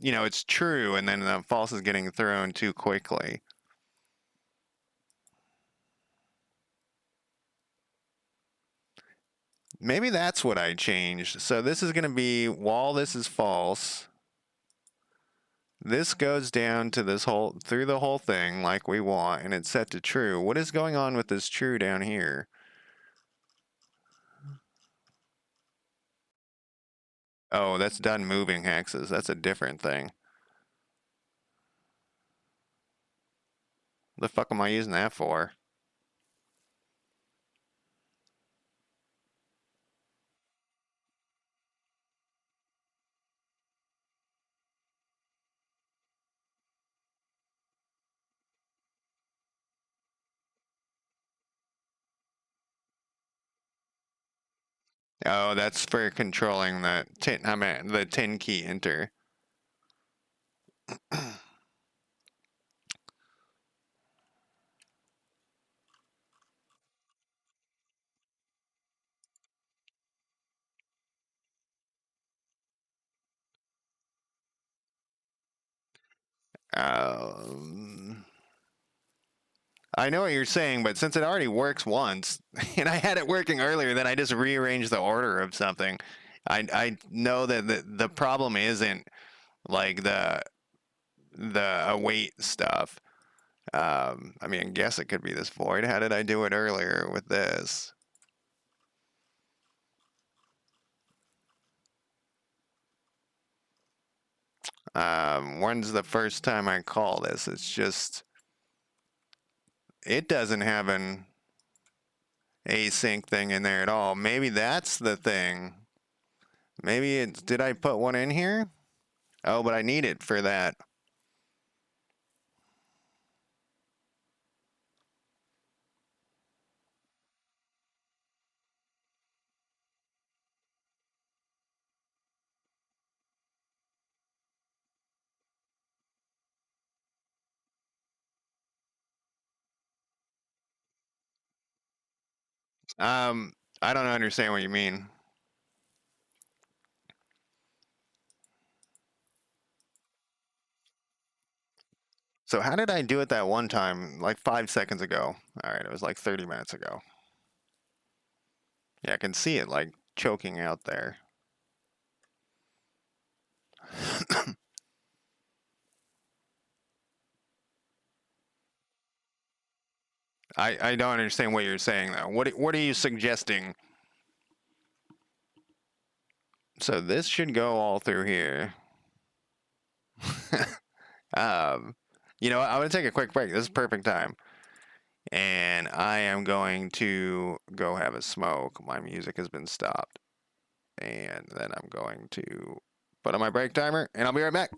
You know, it's true, and then the false is getting thrown too quickly. Maybe that's what I changed. So this is going to be while this is false. This goes down to this whole through the whole thing like we want, and it's set to true. What is going on with this true down here? Oh, that's done moving hexes. That's a different thing. The fuck am I using that for? Oh, that's for controlling the tin. I mean, the 10 key enter. Um, I know what you're saying, but since it already works once, and I had it working earlier, then I just rearranged the order of something. I know that the problem isn't like the await stuff. I mean, I guess it could be this void. How did I do it earlier with this? When's the first time I call this? It's just it doesn't have an async thing in there at all. Maybe that's the thing. Maybe it's, did I put one in here? Oh, but I need it for that. Um, I don't understand what you mean. So how did I do it that one time, like 5 seconds ago? All right, it was like 30 minutes ago. Yeah, I can see it like choking out there. I don't understand what you're saying though. What are you suggesting? So this should go all through here. um, you know, I'm gonna take a quick break. This is perfect time, and I am going to go have a smoke. My music has been stopped, and then I'm going to put on my break timer, and I'll be right back.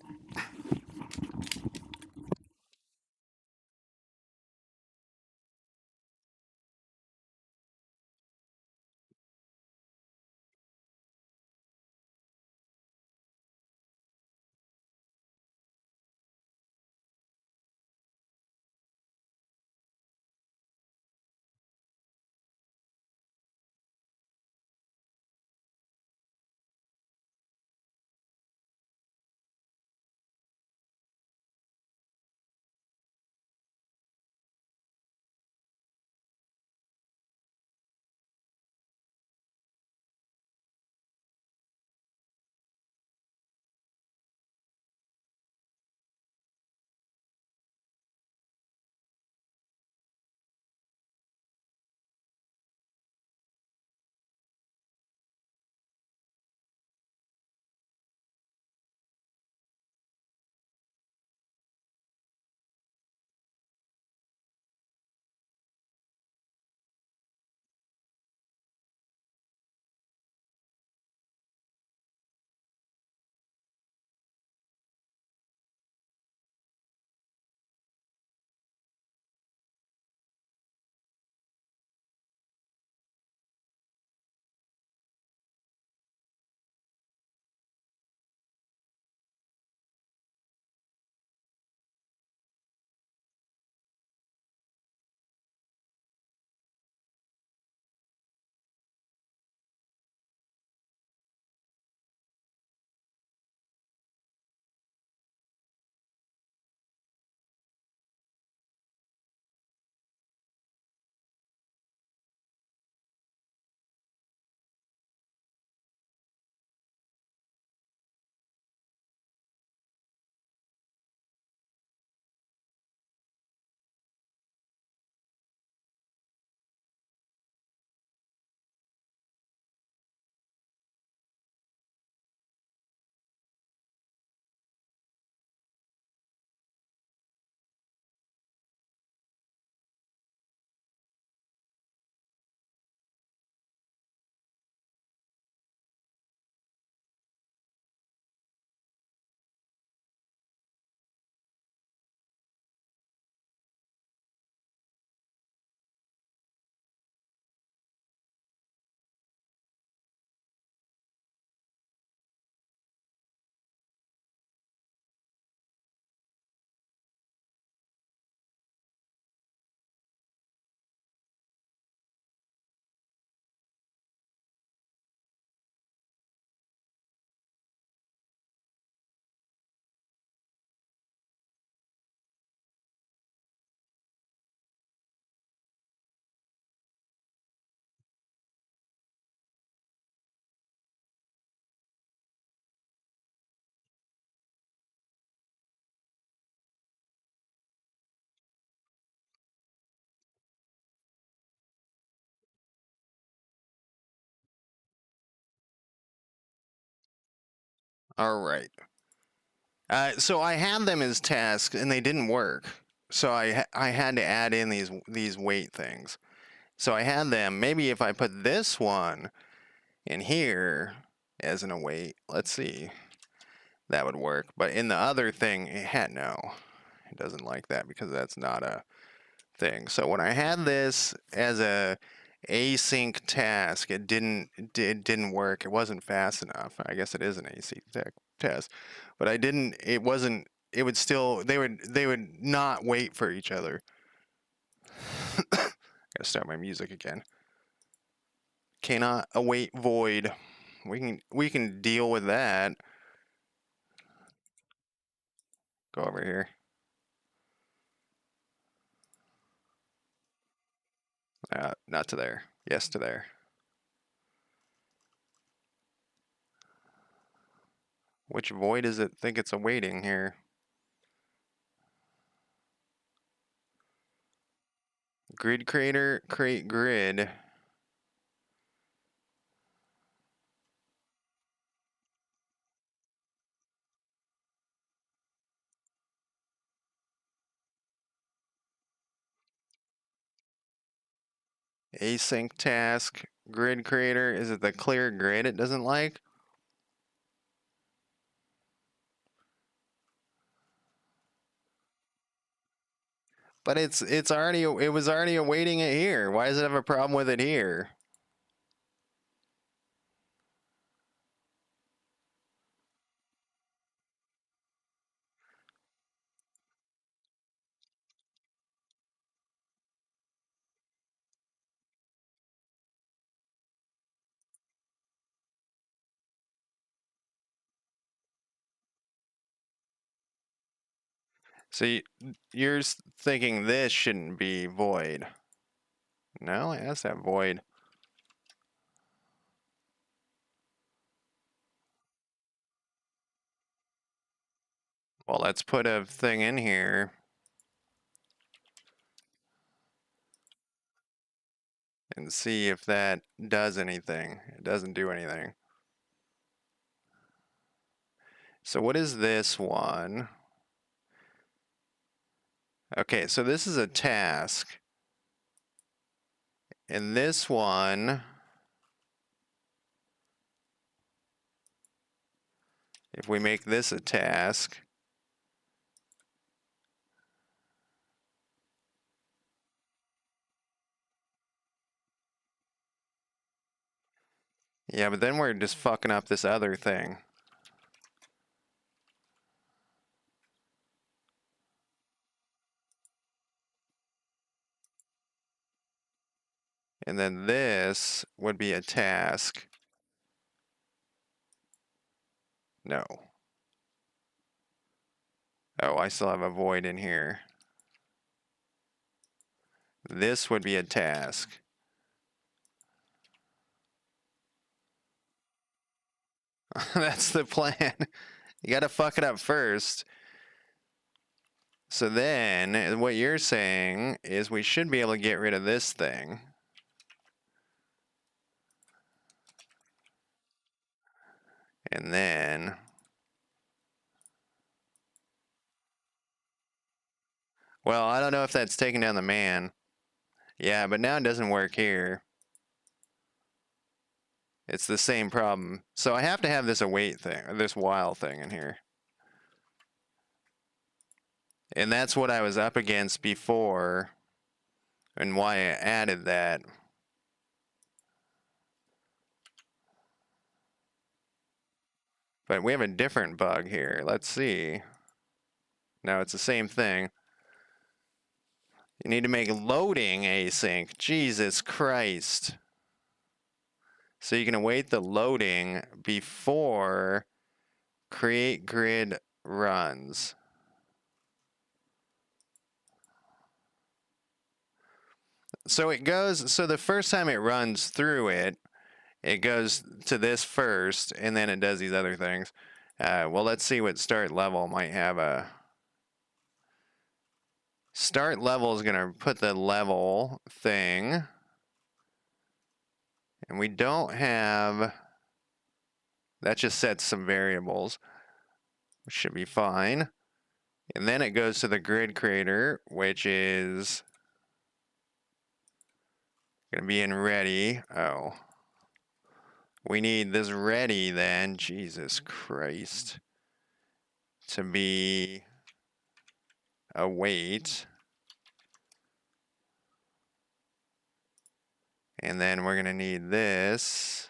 All right. So I had them as tasks and they didn't work. So I had to add in these weight things. So I had them. Maybe if I put this one in here as an await, let's see, that would work. But in the other thing, it had no. It doesn't like that because that's not a thing. So when I had this as a async task, it didn't work. It wasn't fast enough. I guess it is an async task, but I didn't. It wasn't. It would still. They would not wait for each other. Gotta start my music again. Cannot await void. We can deal with that. Go over here. Not to there. Yes to there. Which void does it think it's awaiting here? Grid creator, create grid. Async task, grid creator. Is it the clear grid it doesn't like? But it was already awaiting it here. Why does it have a problem with it here? So you're thinking this shouldn't be void. No, it has to have void. Well, let's put a thing in here and see if that does anything. It doesn't do anything. So what is this one? Okay, so this is a task. And this one, if we make this a task, yeah, but then we're just fucking up this other thing. And then this would be a task. No. Oh, I still have a void in here. This would be a task. That's the plan. You gotta fuck it up first. So then, what you're saying is we should be able to get rid of this thing. And then... Well, I don't know if that's taking down the man. Yeah, but now it doesn't work here. It's the same problem. So I have to have this await thing, or this while thing in here. And that's what I was up against before, and why I added that. But we have a different bug here. Let's see. No, it's the same thing. You need to make loading async. Jesus Christ. So you can await the loading before create grid runs. So it goes, so the first time it runs through it, it goes to this first, and then it does these other things. Well, let's see what start level might have a... Start level is going to put the level thing. And we don't have That just sets some variables, which should be fine. And then it goes to the grid creator, which is going to be in ready. Oh. We need this ready then, Jesus Christ, to be a wait. And then we're going to need this,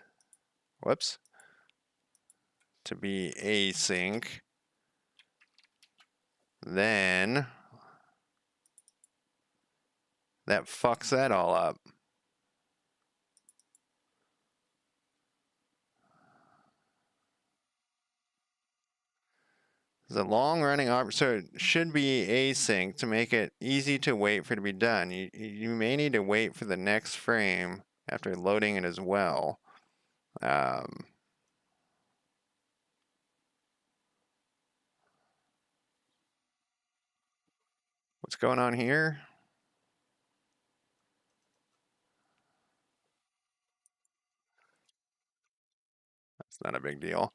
whoops, to be async. Then that fucks that all up. The long-running so it should be async to make it easy to wait for it to be done. You may need to wait for the next frame after loading it as well. What's going on here? That's not a big deal.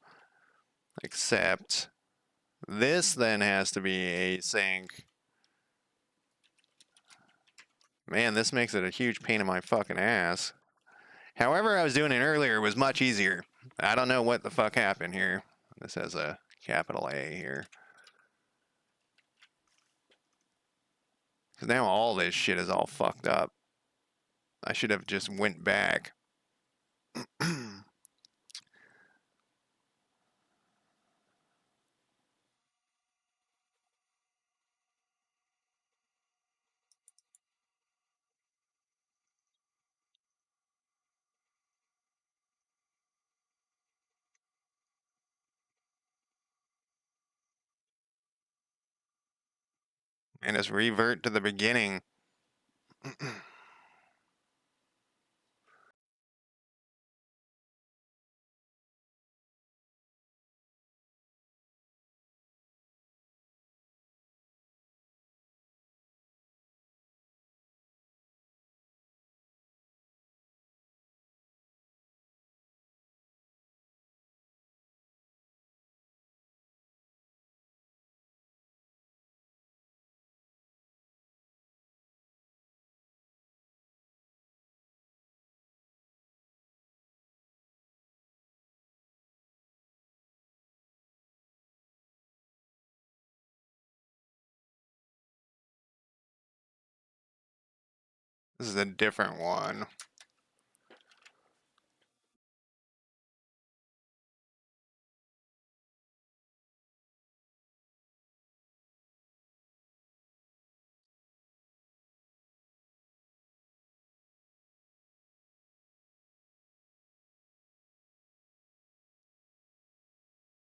Except this then has to be async. Man, this makes it a huge pain in my fucking ass. However, I was doing it earlier, it was much easier. I don't know what the fuck happened here. This has a capital A here. Because now all this shit is all fucked up. I should have just went back. And just revert to the beginning. This is a different one.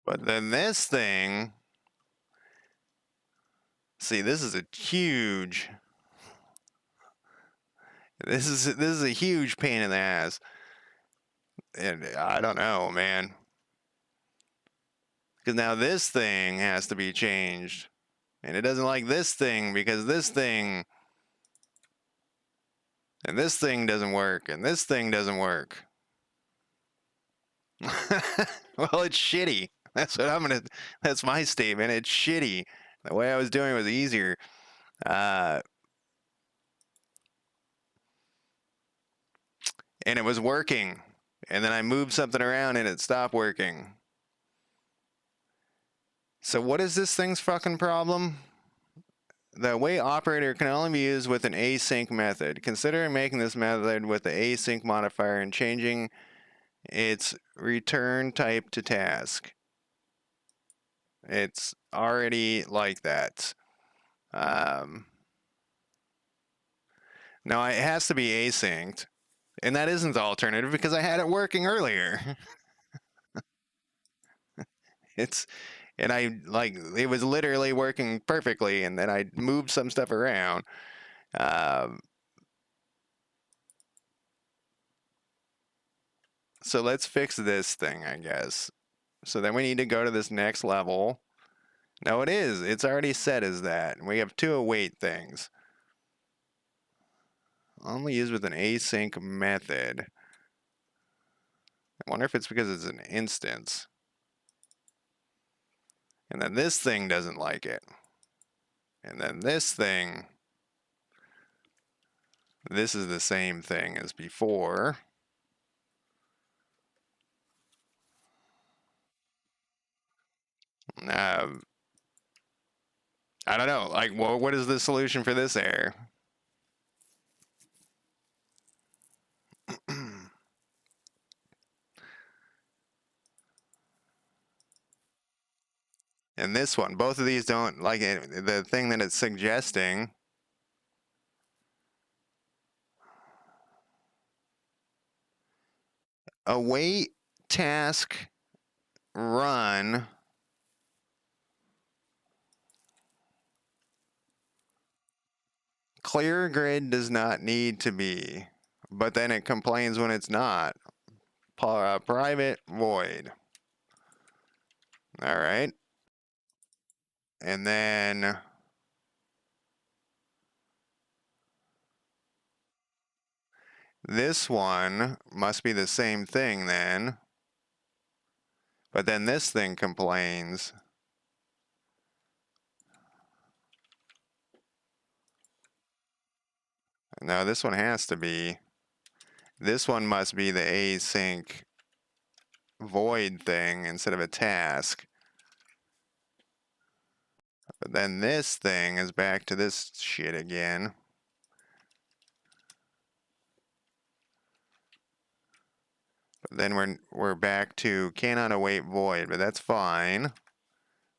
But then this thing, see, this is a huge, this is a huge pain in the ass. And I don't know, man. Because now this thing has to be changed. And it doesn't like this thing because this thing, and this thing doesn't work, and this thing doesn't work. Well, it's shitty. That's what that's my statement. It's shitty. The way I was doing it was easier. And it was working. And then I moved something around and it stopped working. So what is this thing's fucking problem? The wait operator can only be used with an async method. Consider making this method with the async modifier and changing its return type to task. It's already like that. No, it has to be asynced. And that isn't the alternative because I had it working earlier. And I, like, it was literally working perfectly, and then I moved some stuff around. So let's fix this thing, I guess. So then we need to go to this next level. No, it is. It's already set as that. We have two await things. Only used with an async method. I wonder if it's because it's an instance. And then this thing doesn't like it. And then this thing, this is the same thing as before. I don't know. Like, what is the solution for this error? And this one, both of these don't like it. The thing that it's suggesting. Await task run. Clear grid does not need to be, but then it complains when it's not. Private void. All right. And then this one must be the same thing then. But then this thing complains. No, this one has to be. This one must be the async void thing instead of a task. But then this thing is back to this shit again. But then we're back to cannot await void, but that's fine.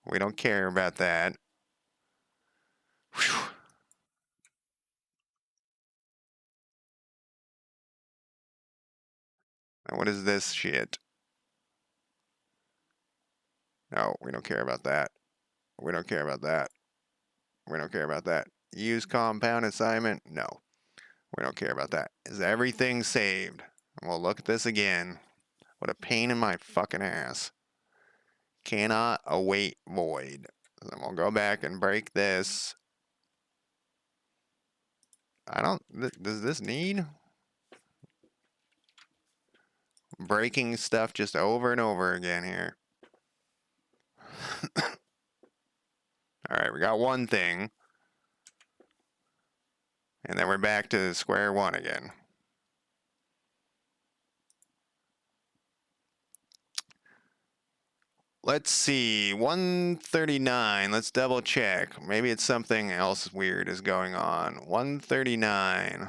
We don't care about that. Whew. And what is this shit? No, we don't care about that. We don't care about that. We don't care about that. Use compound assignment? No. We don't care about that. Is everything saved? Well, look at this again. What a pain in my fucking ass. Cannot await void. Then we'll go back and break this. Does this need? Breaking stuff just over and over again here. Alright, we got one thing. And then we're back to square one again. Let's see, 139, let's double check. Maybe it's something else weird is going on. 139.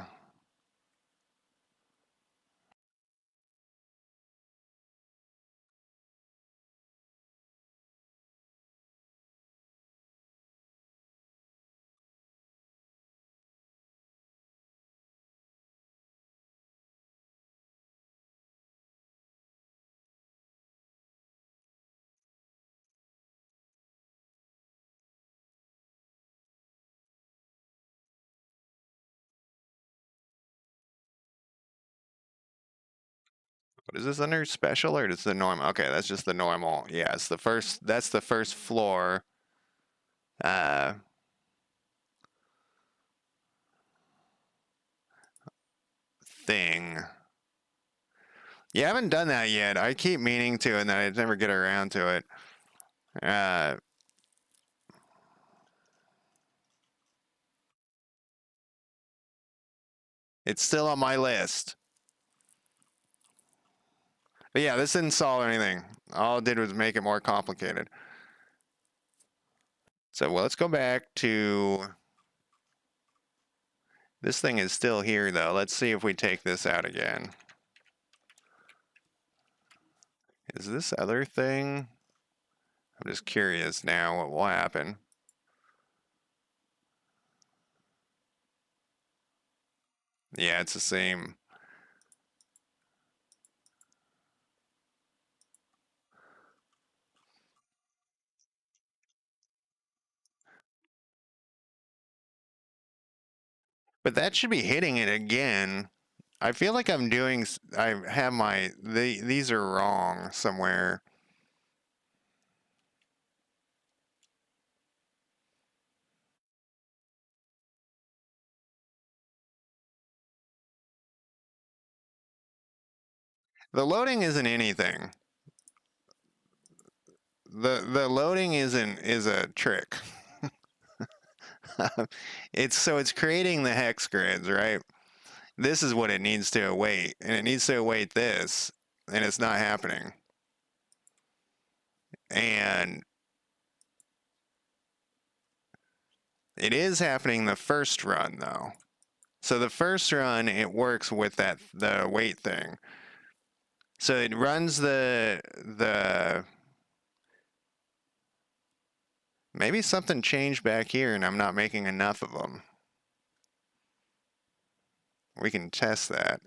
What is this under special or is the normal? Okay, that's just the normal. Yeah, it's the first, that's the first floor. Thing. You haven't done that yet. I keep meaning to, and then I never get around to it. It's still on my list. But yeah, this didn't solve anything. All it did was make it more complicated. So well, let's go back to... This thing is still here, though. Let's see if we take this out again. Is this other thing? I'm just curious now what will happen. Yeah, it's the same. But that should be hitting it again. I feel like I'm doing... I have my... These are wrong somewhere. The loading isn't anything. the loading is a trick. It's creating the hex grids, right? This is what it needs to await, and it needs to await this, and it's not happening. And it is happening the first run though. So the first run it works with the wait thing. So it runs the maybe something changed back here and I'm not making enough of them. We can test that.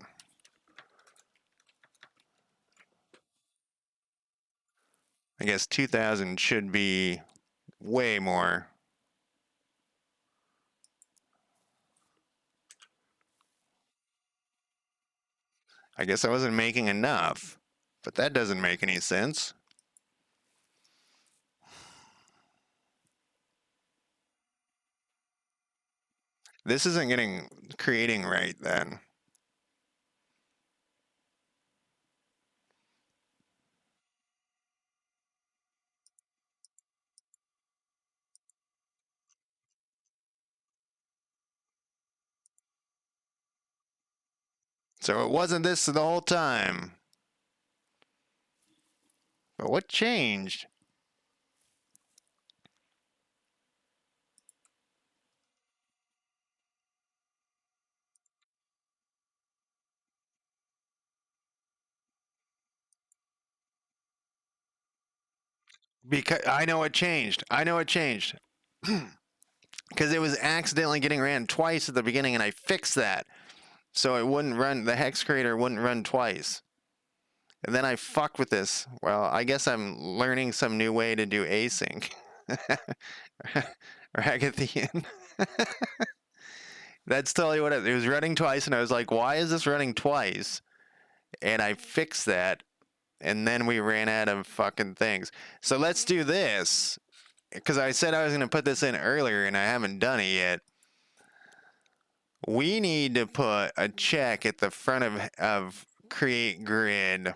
I guess 2000 should be way more. I guess I wasn't making enough, but that doesn't make any sense. This isn't creating right then. So it wasn't this the whole time. But what changed? Because I know it changed. I know it changed. Because it was accidentally getting ran twice at the beginning, and I fixed that. So it wouldn't run, the hex creator wouldn't run twice. And then I fucked with this. Well, I guess I'm learning some new way to do async. Ragathian. That's totally what it was running twice, and I was like, why is this running twice? And I fixed that, and then we ran out of fucking things. So let's do this, because I said I was going to put this in earlier, and I haven't done it yet. We need to put a check at the front of create grid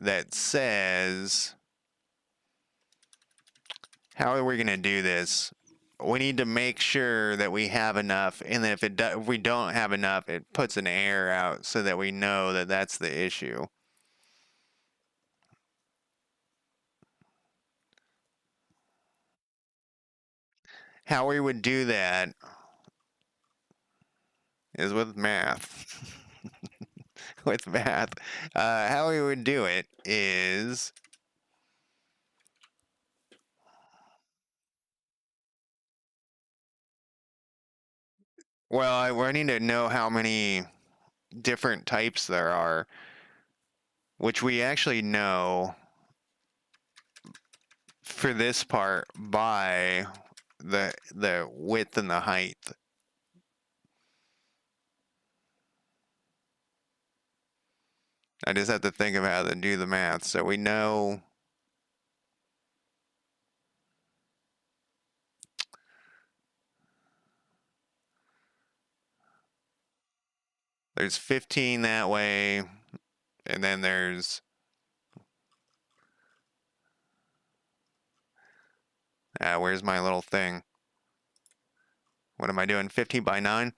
that says, how are we going to do this? We need to make sure that we have enough, and then if we don't have enough, it puts an error out so that we know that that's the issue. How we would do that is with math. With math. How we would do it is, well, I need to know how many different types there are, which we actually know for this part by the width and the height. I just have to think of how to do the math. So we know there's 15 that way, and then there's where's my little thing? What am I doing? 15 by 9?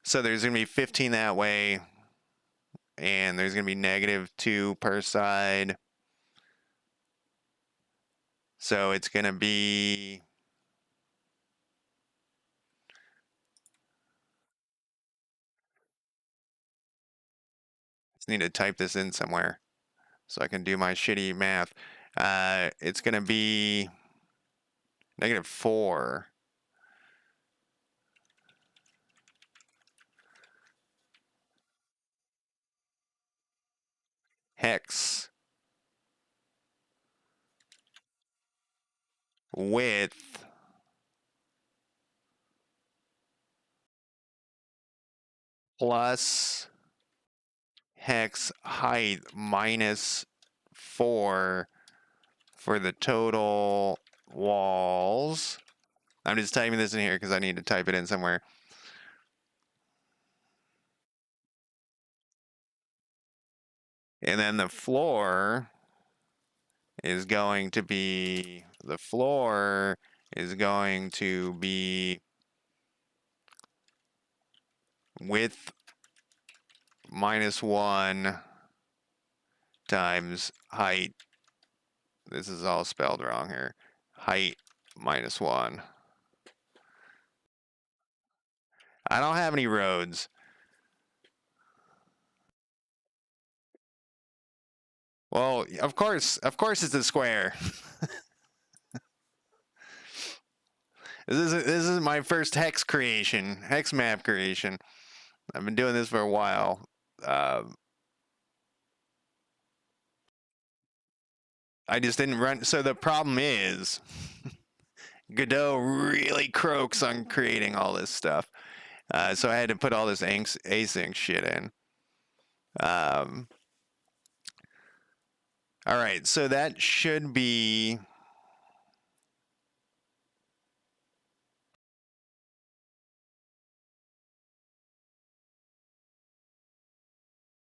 So there's going to be 15 that way, and there's going to be -2 per side. So it's going to be, I just need to type this in somewhere so I can do my shitty math. It's going to be -4. Hex width plus hex height -4 for the total walls. I'm just typing this in here because I need to type it in somewhere. And then the floor is going to be, the floor is going to be width -1 times height. This is all spelled wrong here. Height -1. I don't have any roads. Well, of course it's a square. This is my first hex map creation. I've been doing this for a while. I just didn't run. So the problem is, Godot really croaks on creating all this stuff. So I had to put all this async shit in. All right, so that should be.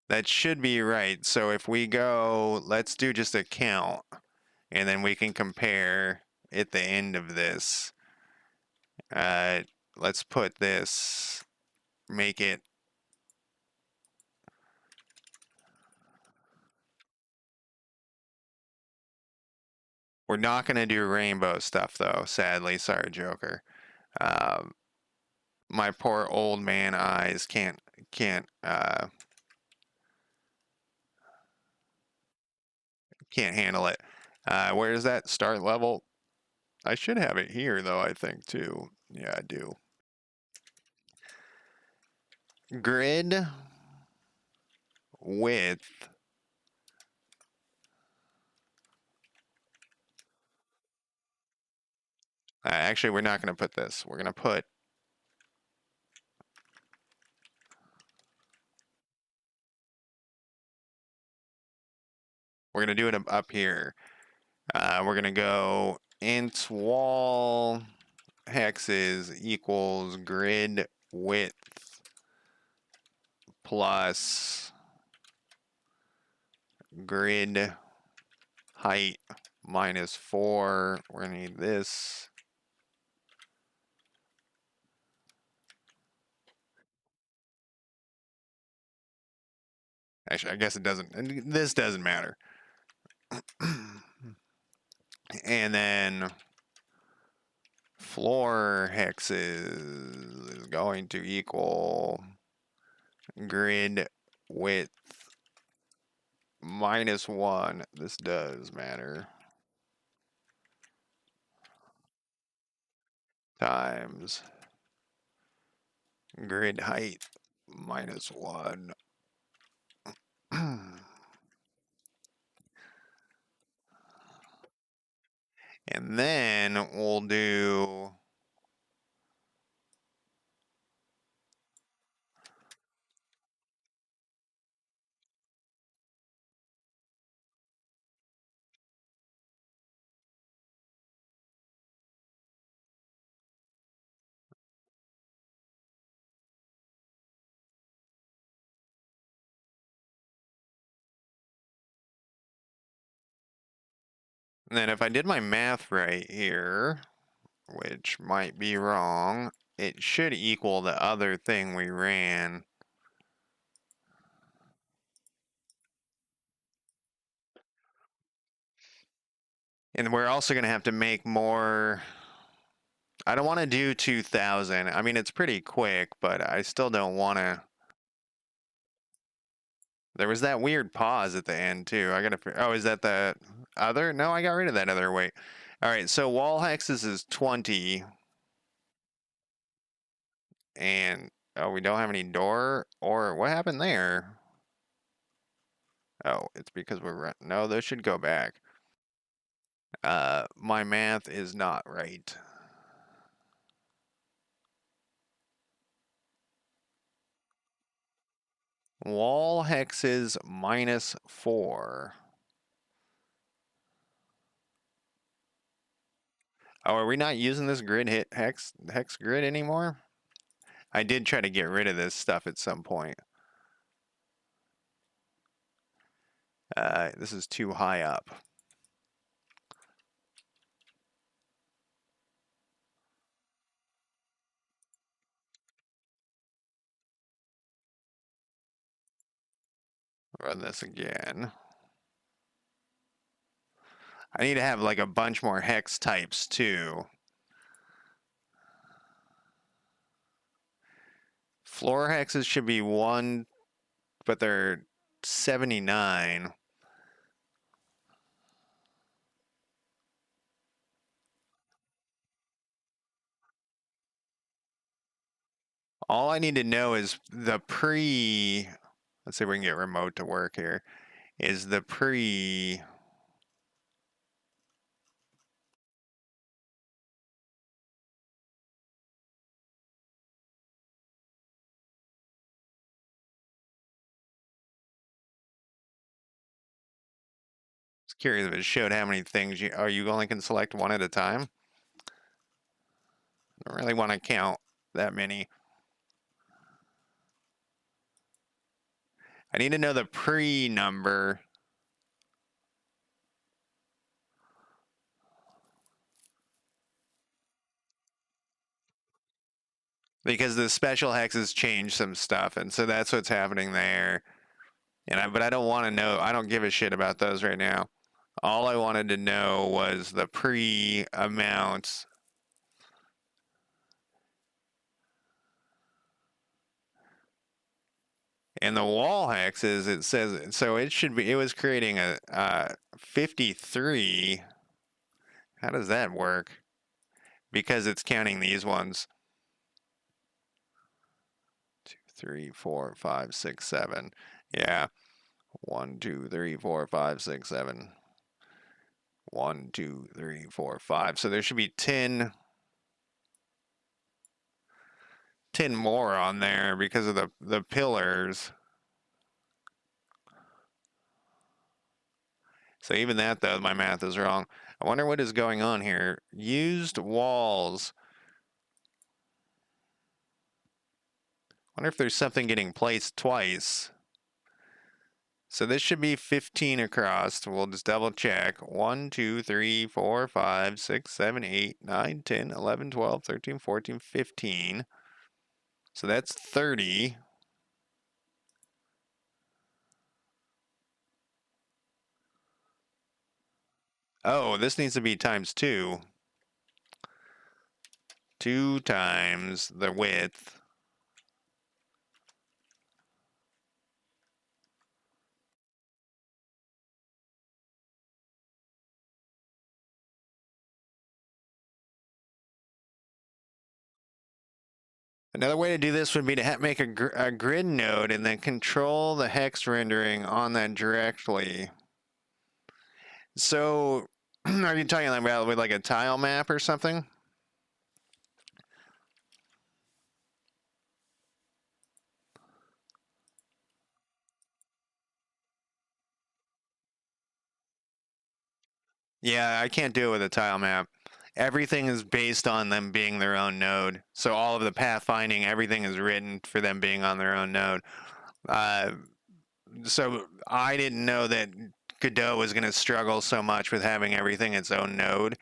That should be right. So if we go, let's do just a count, and then we can compare at the end of this. Let's put this, make it. We're not going to do rainbow stuff, though, sadly. Sorry, Joker. My poor old man eyes can't handle it. Where is that start level? I should have it here, though, I think, too. Yeah, I do. Grid width. Actually, we're not going to put this. We're going to put. We're going to do it up here. We're going to go int wall hexes equals grid width plus grid height -4. We're going to need this. Actually, I guess it doesn't. This doesn't matter. And then floor hexes is going to equal grid width -1. This does matter. Times grid height -1. And then we'll do and then if I did my math right here, which might be wrong, it should equal the other thing we ran. And we're also going to have to make more. I don't want to do 2000. I mean, it's pretty quick, but I still don't want to. There was that weird pause at the end, too. I got to. Oh, is that the other? No, I got rid of that other. Wait. All right, so wall hexes is 20. And, oh, we don't have any door? Or what happened there? Oh, it's because we're. No, those should go back. My math is not right. Wall hexes -4. Oh, are we not using this grid hex grid anymore? I did try to get rid of this stuff at some point. This is too high up. run this again. I need to have like a bunch more hex types too. Floor hexes should be 1, but they're 79. All I need to know is the pre, let's see if we can get remote to work here, is the pre, I was curious if it showed how many things you, oh, you only can select one at a time? I don't really want to count that many. I need to know the pre number. Because the special hexes change some stuff, and so that's what's happening there. But I don't want to know. I don't give a shit about those right now. All I wanted to know was the pre amounts. And the wall hexes, it says, so it should be, it was creating a 53. How does that work? Because it's counting these ones. 2, 3, 4, 5, 6, 7. Yeah. 1, 2, 3, 4, 5, 6, 7. 1, 2, 3, 4, 5. So there should be 10 more on there because of the pillars. So even that, though, my math is wrong. I wonder what is going on here. Used walls. Wonder if there's something getting placed twice. So this should be 15 across. We'll just double check. 1, 2, 3, 4, 5, 6, 7, 8, 9, 10, 11, 12, 13, 14, 15. So that's 30. Oh, this needs to be times 2. 2 times the width. Another way to do this would be to make a grid node and then control the hex rendering on that directly. So, are you talking about with like a tile map or something? Yeah, I can't do it with a tile map. Everything is based on them being their own node. So all of the pathfinding, everything is written for them being on their own node. So I didn't know that Godot was going to struggle so much with having everything its own node.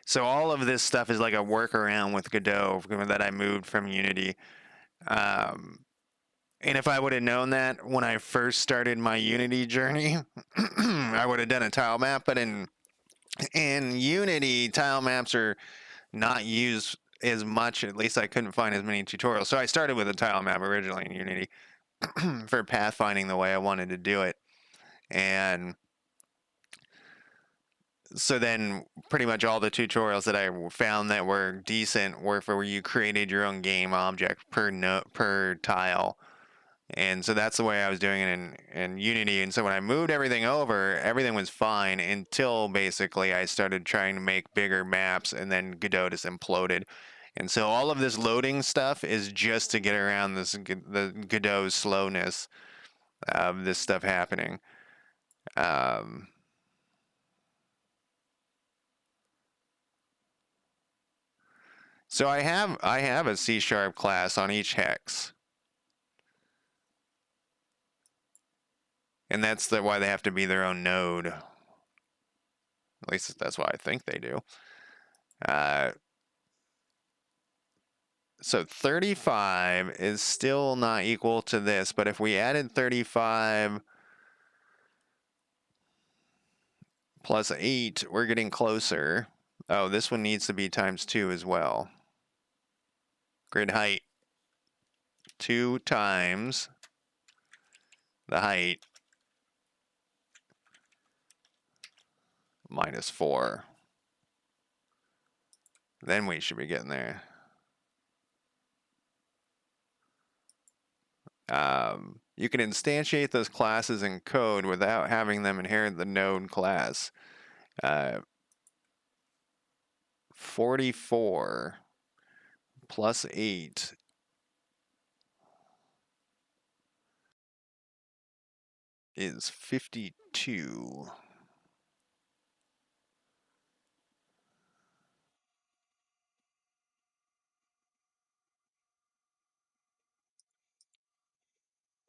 So all of this stuff is like a workaround with Godot that I moved from Unity. And if I would have known that when I first started my Unity journey, I would have done a tile map. But in Unity, tile maps are not used as much. At least I couldn't find as many tutorials. So I started with a tile map originally in Unity for pathfinding the way I wanted to do it. And so then pretty much all the tutorials that I found that were decent were for where you created your own game object per tile. And so that's the way I was doing it in Unity. And so when I moved everything over, everything was fine until basically I started trying to make bigger maps, and then Godot just imploded. And so all of this loading stuff is just to get around the Godot slowness of this stuff happening. So I have a C# class on each hex. And that's why they have to be their own node. At least that's why I think they do. So 35 is still not equal to this, but if we added 35 plus 8. We're getting closer. Oh, this one needs to be times 2 as well. Grid height. 2 times the height minus 4. Then we should be getting there. You can instantiate those classes in code without having them inherit the node class. 44 plus 8 is 52.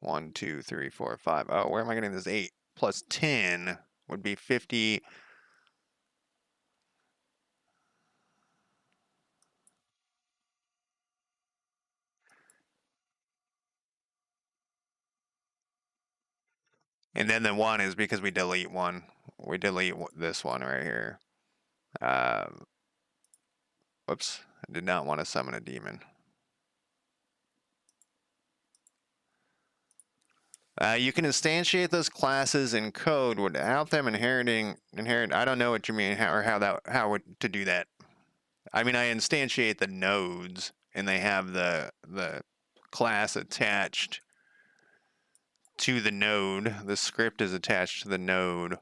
One, two, three, four, five. Oh, where am I getting this 8? Plus 10 would be 50. And then the 1 is because we delete 1. We delete this one right here. Whoops. I did not want to summon a demon. You can instantiate those classes in code without them inherit. I don't know what you mean, how to do that. I mean, I instantiate the nodes, and they have the class attached to the node. The script is attached to the node.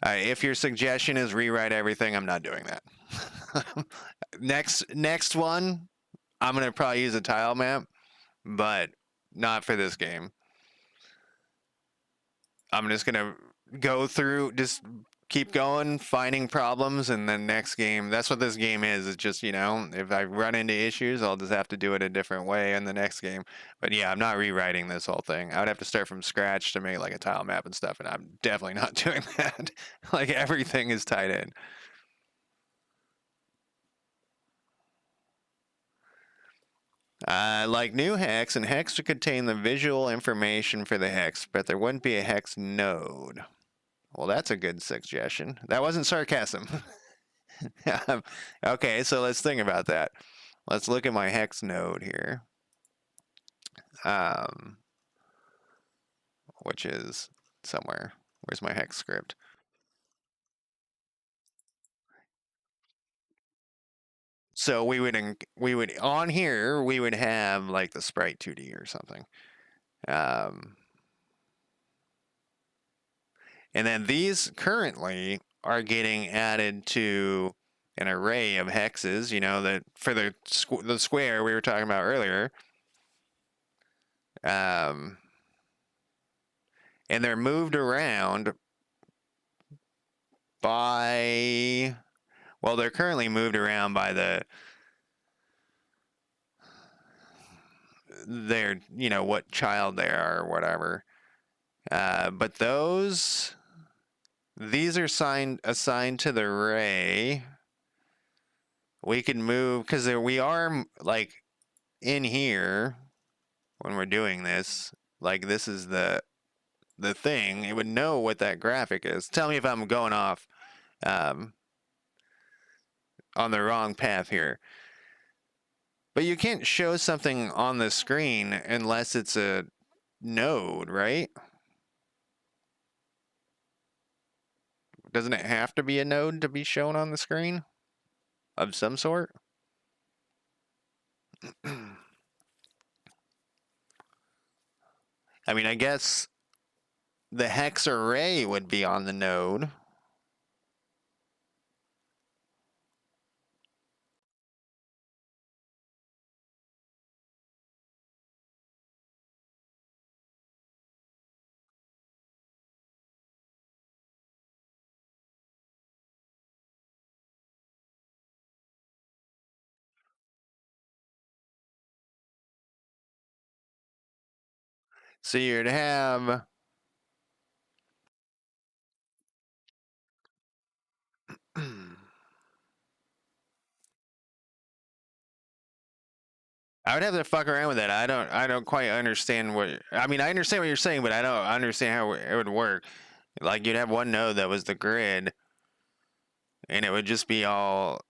If your suggestion is rewrite everything, I'm not doing that. Next one, I'm gonna probably use a tile map, but not for this game. I'm just gonna go through, just keep going, finding problems, and then next game, that's what this game is. It's just, if I run into issues, I'll just have to do it a different way in the next game. But yeah, I'm not rewriting this whole thing. I would have to start from scratch to make like a tile map and stuff, and I'm definitely not doing that. Like everything is tied in. Like new hex, and hex would contain the visual information for the hex, but there wouldn't be a hex node. Well, that's a good suggestion. That wasn't sarcasm. Okay, so let's think about that. Let's look at my hex node here, which is somewhere. Where's my hex script? So we would on here we would have like the sprite 2D or something. And then these currently are getting added to an array of hexes, that for the square we were talking about earlier. And they're moved around by, well, they're currently moved around by their, what child they are or whatever. But these are assigned to the array. We can move, because we are like in here when we're doing this. Like this is the thing. It would know what that graphic is. Tell me if I'm going off on the wrong path here. But you can't show something on the screen unless it's a node, right? Doesn't it have to be a node to be shown on the screen of some sort? I mean, I guess the hex array would be on the node. So you'd have I would have to fuck around with that. I don't quite understand what. I mean, I understand what you're saying, but I don't understand how it would work. Like you'd have one node that was the grid, and it would just be all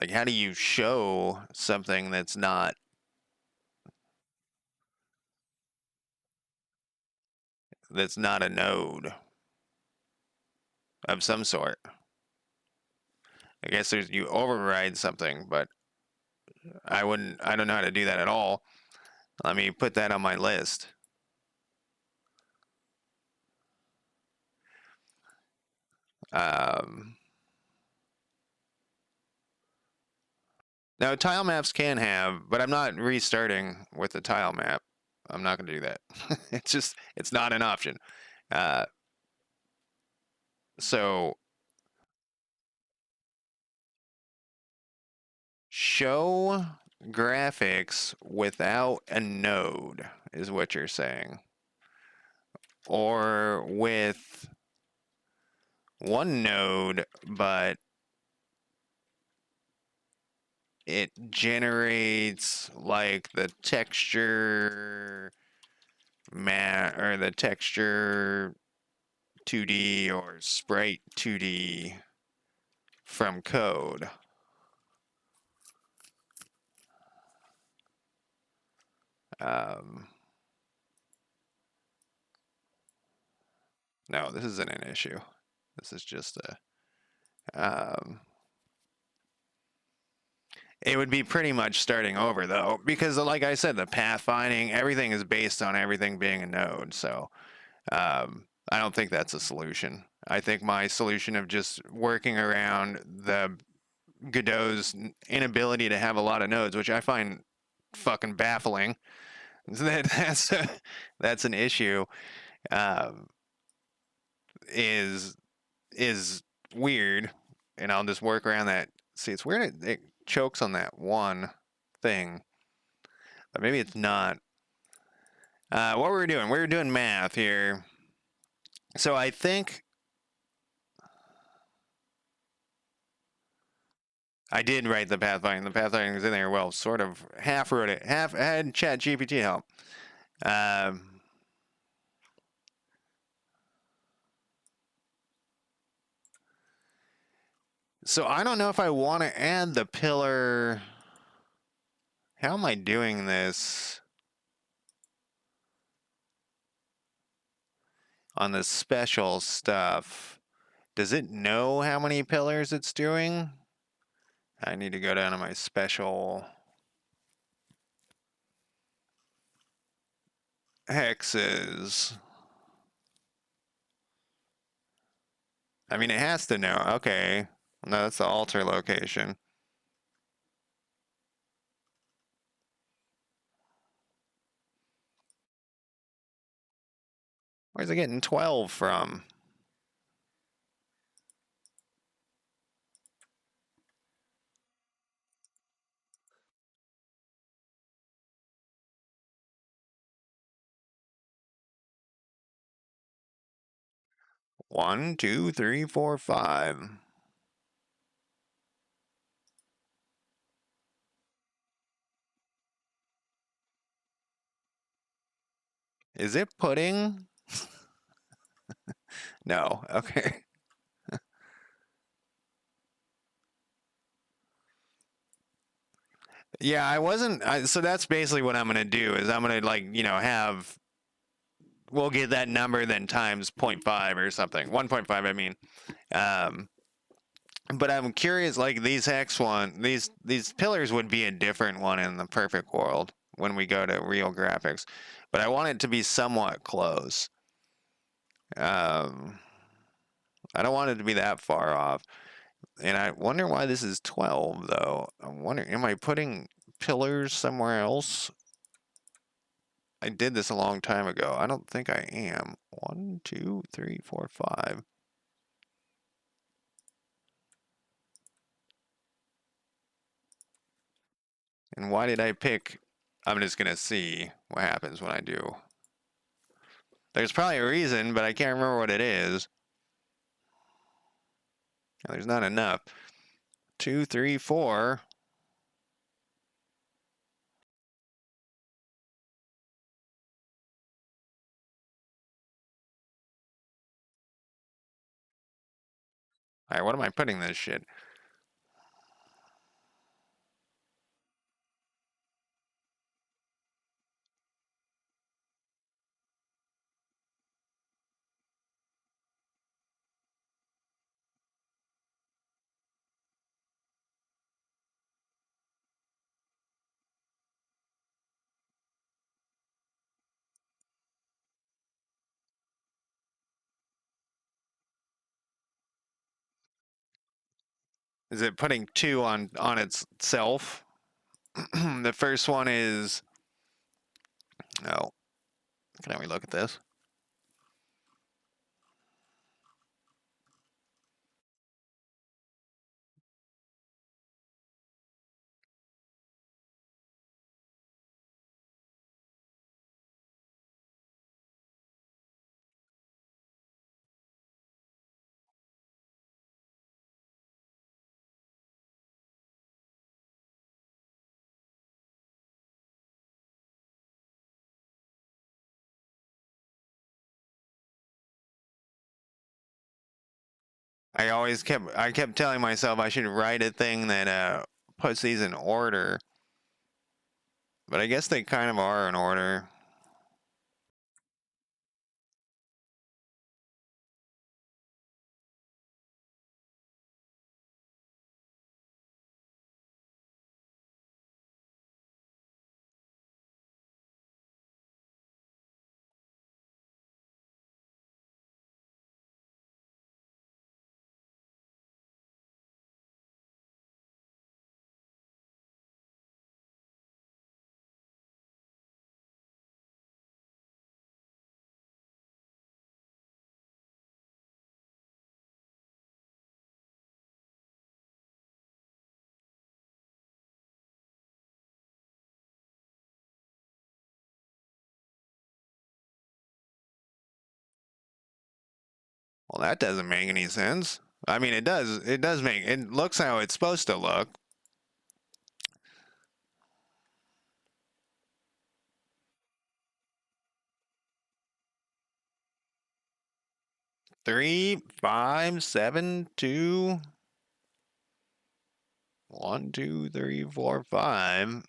like, how do you show something that's not a node of some sort? I guess there's you override something, but I wouldn't. I don't know how to do that at all. Let me put that on my list. Um, Now tile maps can have, but I'm not restarting with the tile map. I'm not going to do that. It's not an option. Uh, so show graphics without a node is what you're saying, or with one node, but it generates like the texture mat or the texture 2D or sprite 2D from code. No, this isn't an issue. This is just it would be pretty much starting over though, because like I said, the pathfinding, everything is based on everything being a node. So I don't think that's a solution. I think my solution of just working around the Godot's inability to have a lot of nodes, which I find fucking baffling, that's an issue. Um, is is weird, and I'll just work around that. See, it's weird it chokes on that one thing, but maybe it's not. What we're doing? We're doing math here. So I think I did write the pathfinding. The pathfinding is in there. Well, sort of half wrote it. Half had Chat GPT help. So I don't know if I want to add the pillar. How am I doing this on the special stuff? Does it know how many pillars it's doing? I need to go down to my special hexes. I mean, it has to know. Okay. No, that's the altar location. Where's it getting 12 from? One, two, three, four, five. Is it pudding? No. Okay. Yeah, I wasn't. So that's basically what I'm going to do is I'm going to like, have, we'll get that number then times 0.5 or something. 1.5, I mean. But I'm curious, like these these pillars would be a different one in the perfect world when we go to real graphics. But I want it to be somewhat close. I don't want it to be that far off. And I wonder why this is 12, though. I'm wondering, am I putting pillars somewhere else? I did this a long time ago. I don't think I am. 1, 2, 3, 4, 5. And why did I pick? I'm just going to see what happens when I do. There's probably a reason, but I can't remember what it is. There's not enough. 2, 3, 4. All right, what am I putting this shit? Is it putting 2 on itself? The first one is, oh, can we look at this? I kept telling myself I should write a thing that puts these in order, but I guess they kind of are in order. Well, that doesn't make any sense. I mean, it does. It does make it looks how it's supposed to look. Three, 5, 7, 2, 1, 2, 3, 4, 5.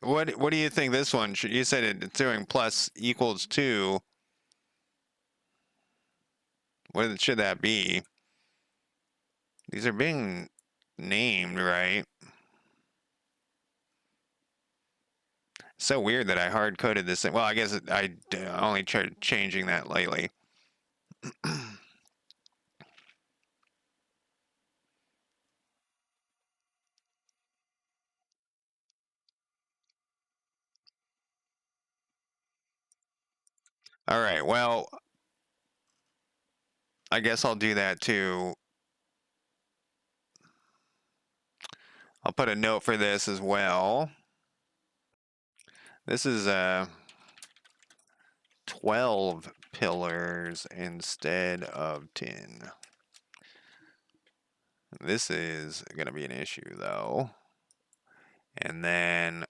What do you think this one should? You said it's doing plus equals 2. What should that be? These are being named, right? So weird that I hard coded this thing. Well, I guess I only tried changing that lately. All right, well, I guess I'll do that too. I'll put a note for this as well. This is 12 pillars instead of 10. This is going to be an issue though. And then,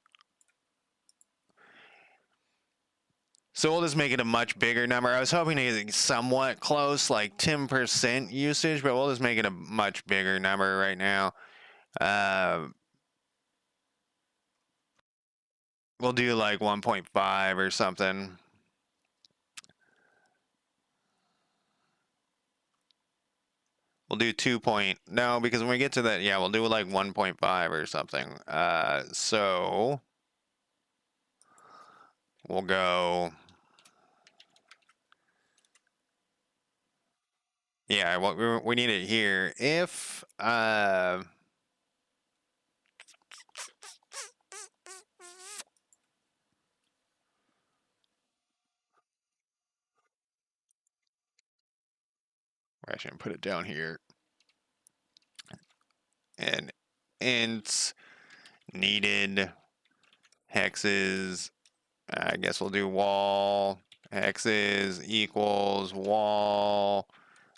so we'll just make it a much bigger number. I was hoping to get somewhat close, like 10% usage, but we'll just make it a much bigger number right now. We'll do like 1.5 or something. We'll do 2 point, no, because when we get to that, yeah, we'll do like 1.5 or something. So we'll go, yeah, well, we need it here. If, I shouldn't put it down here. And ints needed hexes. I guess we'll do wall hexes equals wall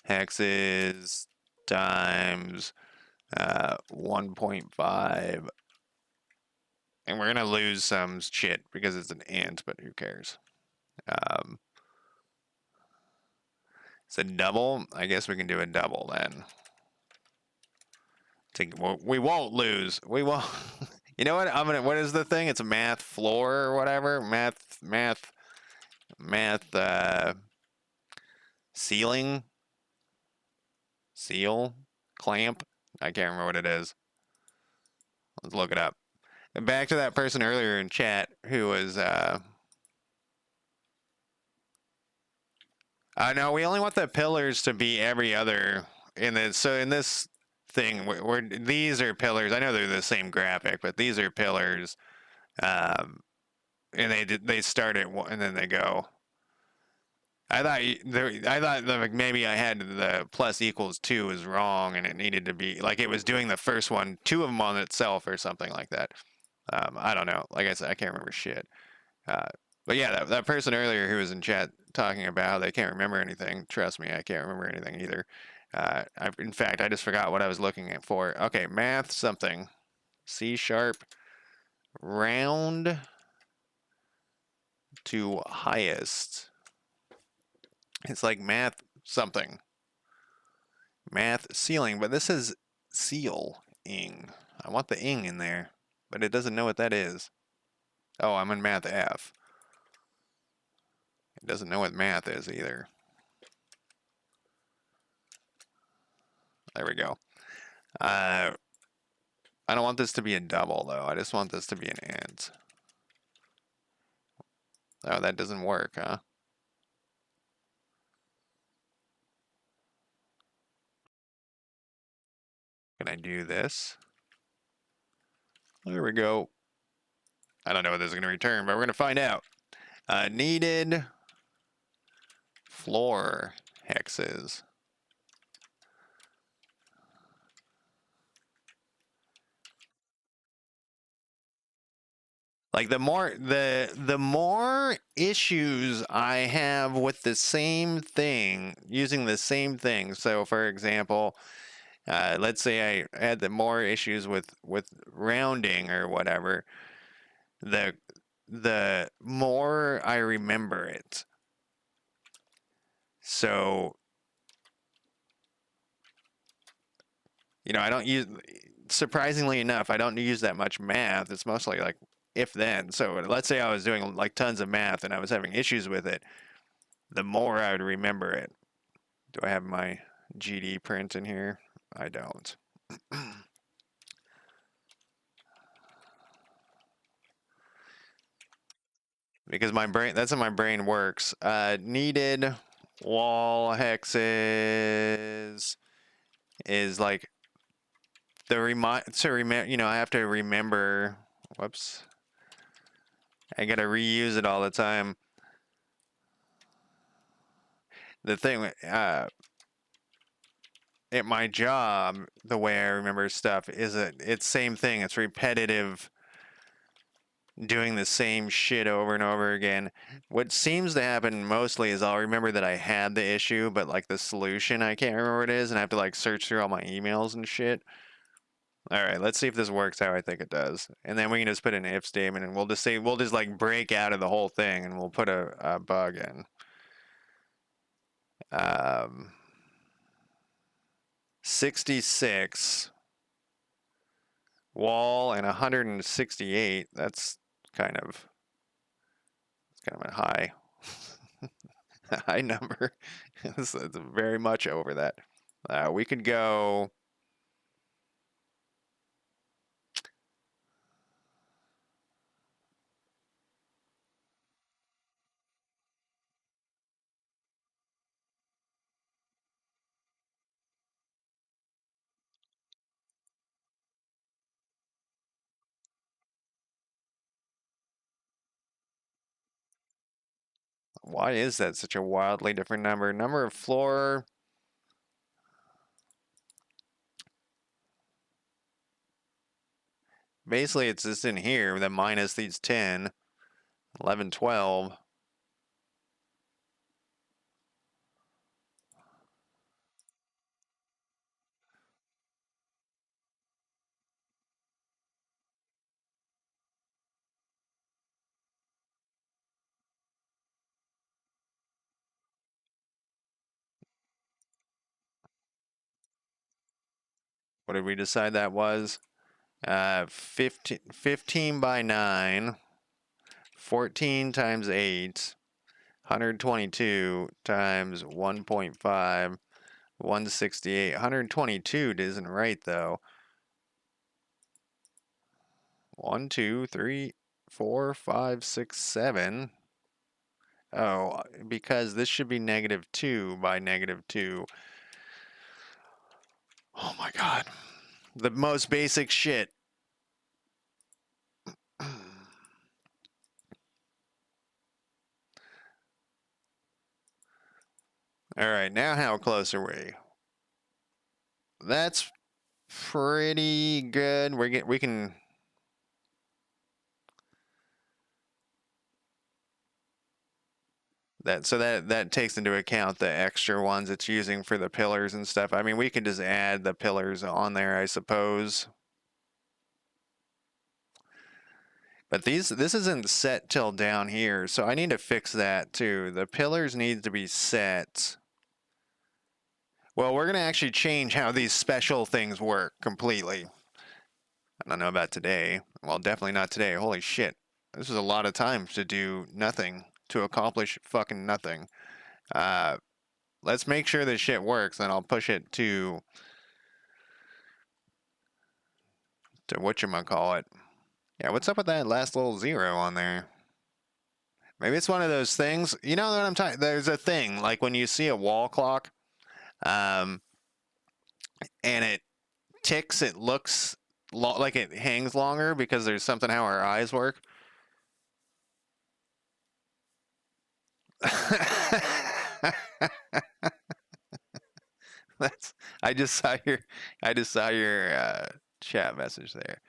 hexes times 1.5. And we're gonna lose some shit because it's an int, but who cares? It's a double. I guess we can do a double then. We won't lose. We won't. You know what? I'm gonna. What is the thing? It's a math floor or whatever. Math. Ceiling. Seal. Clamp. I can't remember what it is. Let's look it up. And back to that person earlier in chat who was. No, we only want the pillars to be every other. So in this thing, these are pillars. I know they're the same graphic, but these are pillars. And they start at one and then they go. I thought like maybe I had the plus equals 2 was wrong and it needed to be like it was doing the first one, 2 of them on itself or something like that. I don't know. Like I said, I can't remember shit. But yeah, that person earlier who was in chat talking about how they can't remember anything. Trust me, I can't remember anything either. In fact, I just forgot what I was looking at for. Okay, math something. C# round to highest. It's like math something. Math ceiling, but this is seal-ing. I want the ing in there, but it doesn't know what that is. Oh, I'm in math F. It doesn't know what math is either. There we go. I don't want this to be a double, though. I just want this to be an int. Oh, that doesn't work, huh? Can I do this? There we go. I don't know what this is going to return, but we're going to find out. Needed floor hexes. Like the more issues I have with the same thing, using the same thing. So for example, let's say I had the more issues with rounding or whatever, the more I remember it. So, you know, I don't use, surprisingly enough, I don't use that much math. It's mostly like if then. So let's say I was doing like tons of math and I was having issues with it, the more I would remember it. Do I have my GD print in here? I don't. Because my brain, that's how my brain works. Needed wall hexes is like you know, I have to remember, whoops. I gotta reuse it all the time. The thing, at my job, the way I remember stuff is it's same thing. It's repetitive, doing the same shit over and over again. What seems to happen mostly is I'll remember that I had the issue, but like the solution, I can't remember what it is, and I have to like search through all my emails and shit. All right, let's see if this works how I think it does. And then we can just put an if statement and we'll just like break out of the whole thing and we'll put a bug in. 66 wall and 168. That's kind of a high high number. It's very much over that. We could go. Why is that such a wildly different number? Number of floor. Basically, it's just in here, then minus these 10, 11, 12. What did we decide that was? 15 by 9, 14 times 8, 122 times 1.5, 168. 122 isn't right, though. 1, 2, 3, 4, 5, 6, 7. Oh, because this should be -2 by -2. Oh my god. The most basic shit. Alright, now how close are we? That's pretty good. We can... that takes into account the extra ones it's using for the pillars and stuff. I mean, we could just add the pillars on there, I suppose. But this isn't set till down here, so I need to fix that too. The pillars need to be set. Well, we're going to actually change how these special things work completely. I don't know about today. Well, definitely not today. Holy shit. This is a lot of time to do nothing, to accomplish fucking nothing. Let's make sure this shit works, and I'll push it to whatchamacallit. Yeah, what's up with that last little 0 on there? Maybe it's one of those things. You know what I'm talking? There's a thing, like when you see a wall clock, and it ticks, it looks like it hangs longer because there's something how our eyes work. I just saw your chat message there.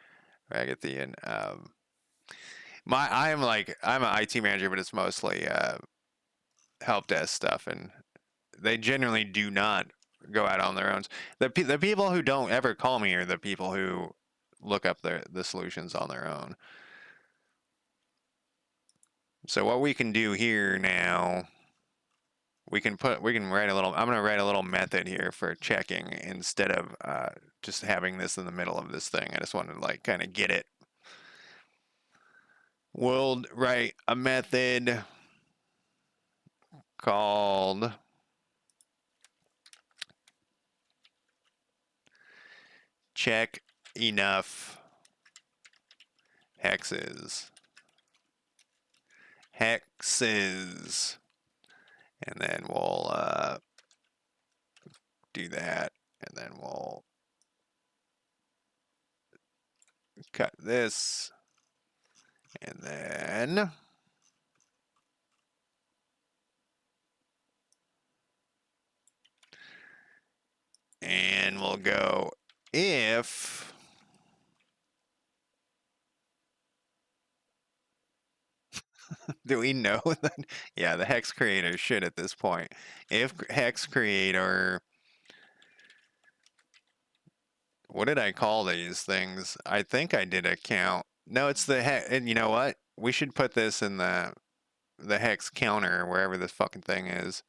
Ragathian. I'm an IT manager, but it's mostly help desk stuff, and they generally do not go out on their own. The people who don't ever call me are the people who look up the solutions on their own. So what we can do here now, we can write a little, I'm going to write a little method here for checking instead of just having this in the middle of this thing. I just wanted to like kind of get it. We'll write a method called check enough hexes. And then we'll do that, and then we'll cut this, and then we'll go if do we know that? Yeah, the hex creator should at this point. If hex creator, what did I call these things? I think I did a count. No, it's the hex, and you know what? We should put this in the hex counter, wherever this fucking thing is.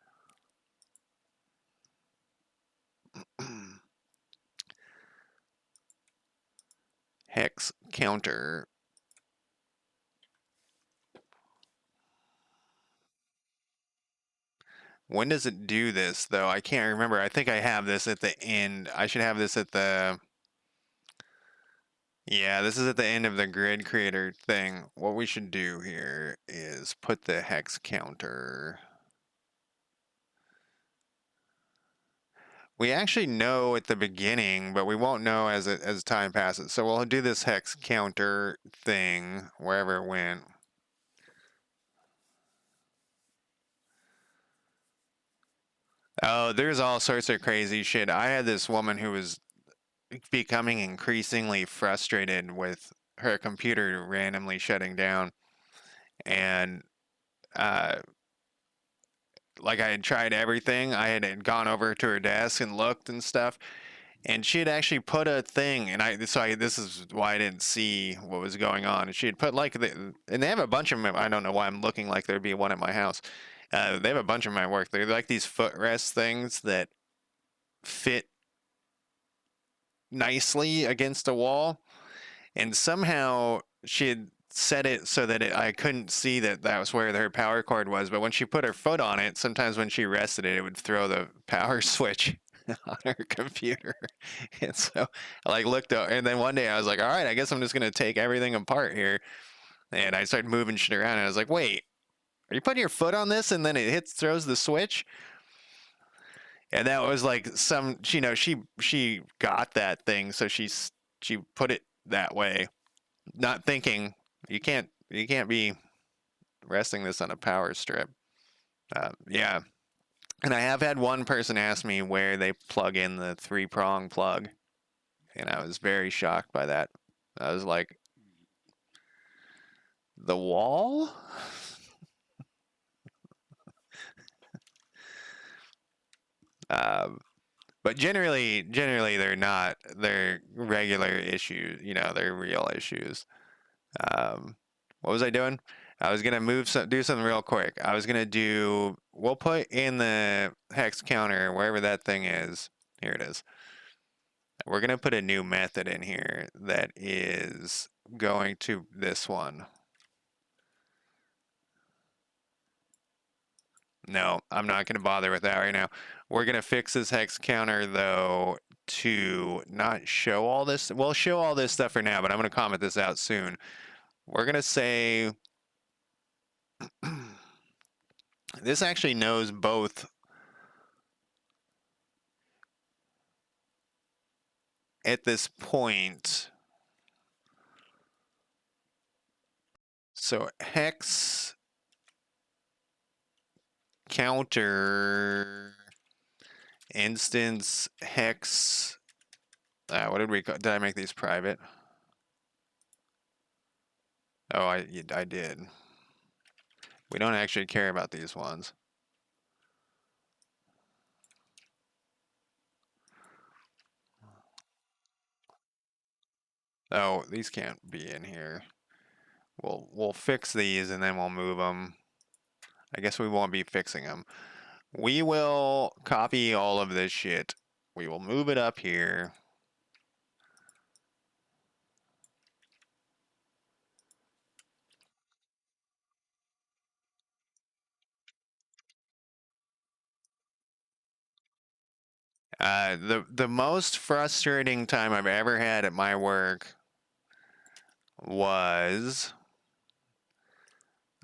Hex counter. When does it do this, though? I can't remember. I think I have this at the end. I should have this at the... Yeah, this is at the end of the grid creator thing. What we should do here is put the hex counter... We actually know at the beginning, but we won't know as time passes. So we'll do this hex counter thing wherever it went. Oh, there's all sorts of crazy shit. I had this woman who was becoming increasingly frustrated with her computer randomly shutting down, and like I had tried everything. I had gone over to her desk and looked and stuff, and she had actually put a thing, and this is why I didn't see what was going on. And she had put like and they have a bunch of them. I don't know why I'm looking like there'd be one at my house. They have a bunch of my work. They're like these footrest things that fit nicely against a wall, and somehow she had set it so that I couldn't see that that was where her power cord was. But when she put her foot on it, sometimes when she rested it, it would throw the power switch on her computer. And so I like looked up, and then one day I was like, all right, I guess I'm just gonna take everything apart here. And I started moving shit around, and I was like, wait, are you putting your foot on this and then it throws the switch? And that was like some, you know, she got that thing, so she put it that way, not thinking you can't be resting this on a power strip. Yeah, and I have had one person ask me where they plug in the 3-prong plug, and I was very shocked by that. I was like, the wall? But generally they're not. They're regular issues. You know, they're real issues. What was I doing? I was gonna do something real quick. I was gonna do. We'll put in the hex counter wherever that thing is. Here it is. We're gonna put a new method in here that is going to this one. No, I'm not gonna bother with that right now. We're gonna fix this hex counter though to not show all this. We'll show all this stuff for now, but I'm gonna comment this out soon. We're gonna say this actually knows both at this point. So hex counter instance hex. What did we call? Did I make these private? Oh, I did. We don't actually care about these ones. Oh, these can't be in here. We'll fix these and then we'll move them. I guess we won't be fixing them. We will copy all of this shit. We will move it up here. The most frustrating time I've ever had at my work was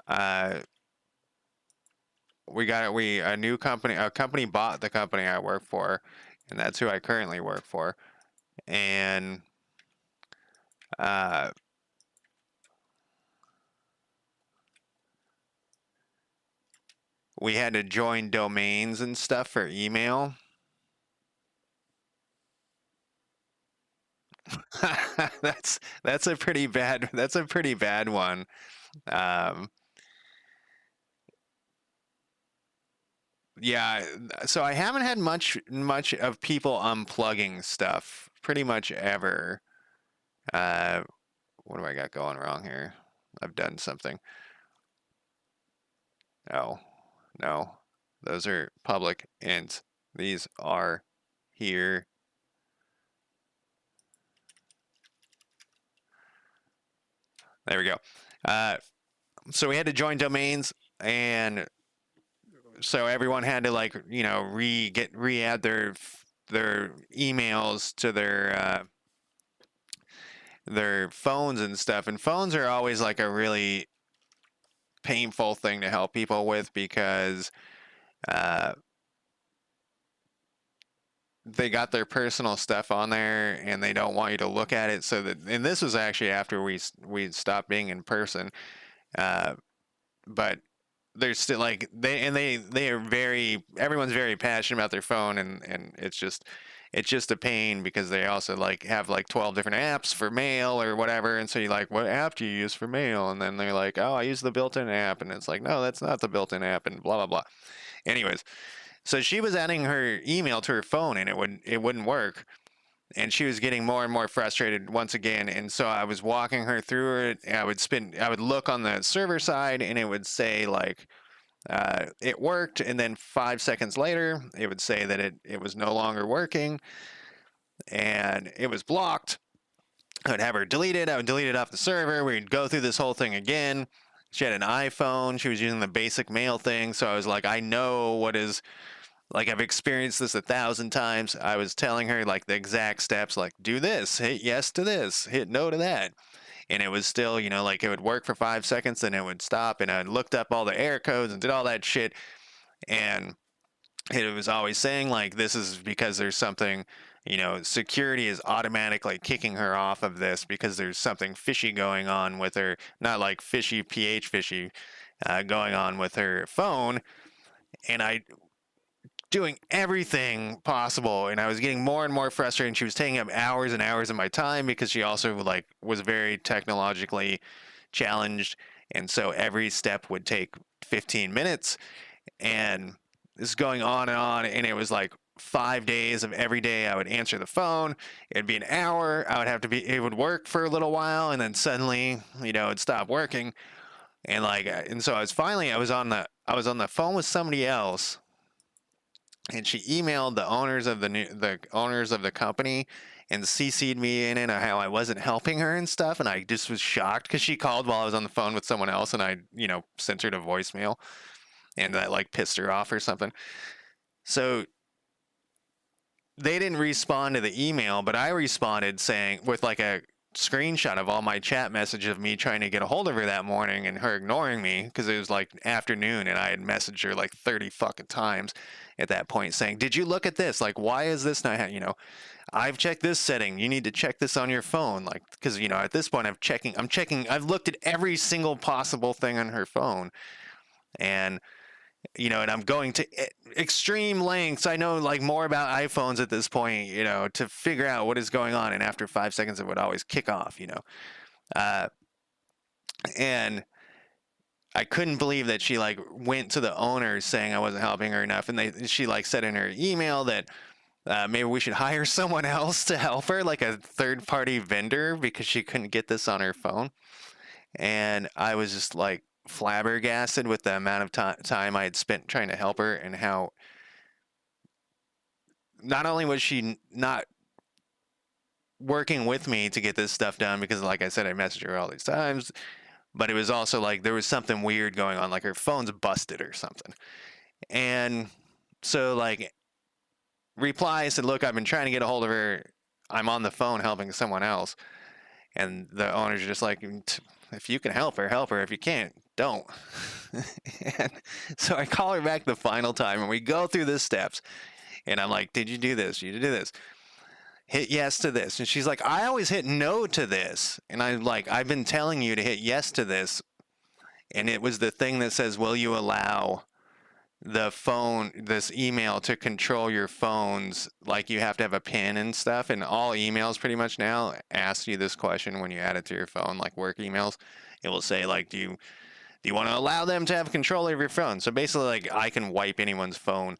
a new company, a company bought the company I work for, and that's who I currently work for. And we had to join domains and stuff for email. That's a pretty bad one. Yeah, so I haven't had much of people unplugging stuff pretty much ever. What do I got going wrong here? I've done something. Oh, no. Those are public ints. These are here. There we go. So we had to join domains, and so everyone had to, like, you know, re-add their emails to their phones and stuff. And phones are always like a really painful thing to help people with because they got their personal stuff on there and they don't want you to look at it. So that, and this was actually after we stopped being in person, but they're still like they are everyone's very passionate about their phone, and it's just a pain because they also like have like 12 different apps for mail or whatever, and so you're like, what app do you use for mail? And then they're like, oh, I use the built-in app, and it's like, no, that's not the built-in app, and blah blah blah. Anyways, so she was adding her email to her phone and it wouldn't work, and she was getting more and more frustrated once again. And so I was walking her through it. I would look on the server side and it would say like it worked, and then 5 seconds later it would say that it was no longer working. and it was blocked. I would have her delete it. I would delete it off the server. We'd go through this whole thing again. She had an iPhone. She was using the basic mail thing. So I was like, I know what is, like, I've experienced this 1,000 times. I was telling her, like, the exact steps, like, do this, hit yes to this, hit no to that. And it was still, like, it would work for 5 seconds, then it would stop. And I looked up all the error codes and did all that shit. And it was always saying, like, this is because there's something, security is automatically kicking her off of this because there's something fishy going on with her, not like fishy, pH fishy, going on with her phone. And I, doing everything possible, and I was getting more and more frustrated, and she was taking up hours and hours of my time because she also, like, was very technologically challenged. And so every step would take 15 minutes. And this is going on, and it was like 5 days of every day I would answer the phone. It'd be an hour. I would have to be, it would work for a little while, and then suddenly, it'd stop working. And like, and so I was on the phone with somebody else, and she emailed the owners of the owners of the company and CC'd me in it, how I wasn't helping her and stuff. And I just was shocked because she called while I was on the phone with someone else, and I, sent her a voicemail, and that, like, pissed her off or something. So they didn't respond to the email, but I responded saying, with like a screenshot of all my chat messages of me trying to get a hold of her that morning and her ignoring me because it was like afternoon, and I had messaged her like 30 fucking times at that point saying, did you look at this? Like, why is this not, I've checked this setting. You need to check this on your phone. Like, because, at this point I've looked at every single possible thing on her phone. And and I'm going to extreme lengths. I know, like, more about iPhones at this point, to figure out what is going on. And after 5 seconds, it would always kick off, and I couldn't believe that she, like, went to the owners saying I wasn't helping her enough. And she, like, said in her email that maybe we should hire someone else to help her, like a third-party vendor, because she couldn't get this on her phone. And I was just, like, flabbergasted with the amount of time I had spent trying to help her, and how not only was she not working with me to get this stuff done, because, like I said, I messaged her all these times, but it was also like there was something weird going on, like her phone's busted or something. And so, like, reply said, look, I've been trying to get a hold of her. I'm on the phone helping someone else. And the owners are just like, if you can help her, help her. If you can't, don't. And so I call her back the final time, and we go through the steps. And I'm like, did you do this? You do this. Hit yes to this. And she's like, I always hit no to this. And I'm like, I've been telling you to hit yes to this. And it was the thing that says, will you allow this email to control your phones? Like, you have to have a PIN and stuff. And all emails pretty much now ask you this question when you add it to your phone, like work emails. It will say, like, do you want to allow them to have control of your phone? So basically, like, I can wipe anyone's phone.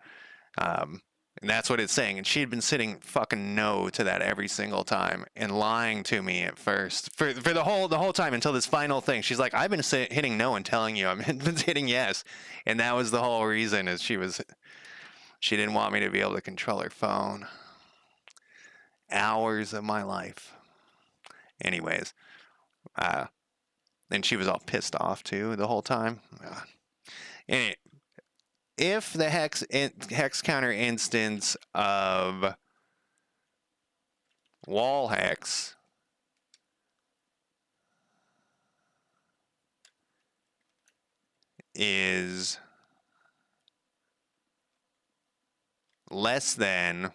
And that's what it's saying. And she had been sitting fucking no to that every single time and lying to me at first for the whole time until this final thing. She's like, I've been hitting no and telling you I'm hitting yes. And that was the whole reason, is she didn't want me to be able to control her phone. Hours of my life. Anyways, and she was all pissed off too the whole time. Anyway, if the hex counter instance of wall hex is less than,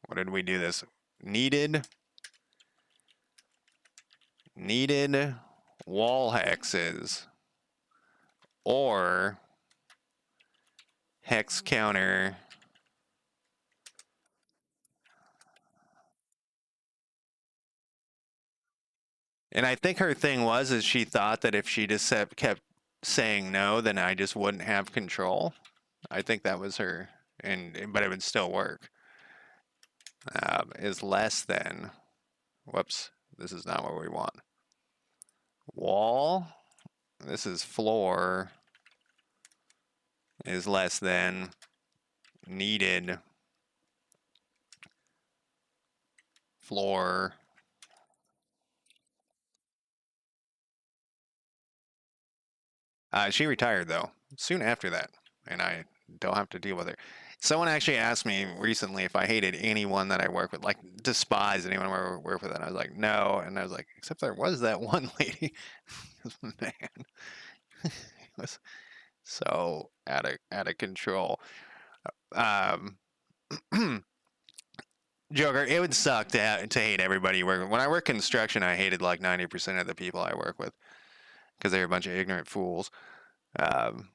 what did we do this? Needed wall hexes, or hex counter and I think her thing is she thought that if she just kept saying no, then I just wouldn't have control. I think that was her, but it would still work. Is less than, whoops, this is not what we want. Wall, this is floor, is less than needed floor she retired though soon after that, and I don't have to deal with her. Someone actually asked me recently if I hated anyone that I work with, like despise anyone I work with, and I was like, no. And I was like, except there was that one lady. Man, it was so out of control. Um, Joker, it would suck to hate everybody you work with. When I work construction, I hated like 90% of the people I work with because they're a bunch of ignorant fools. Um,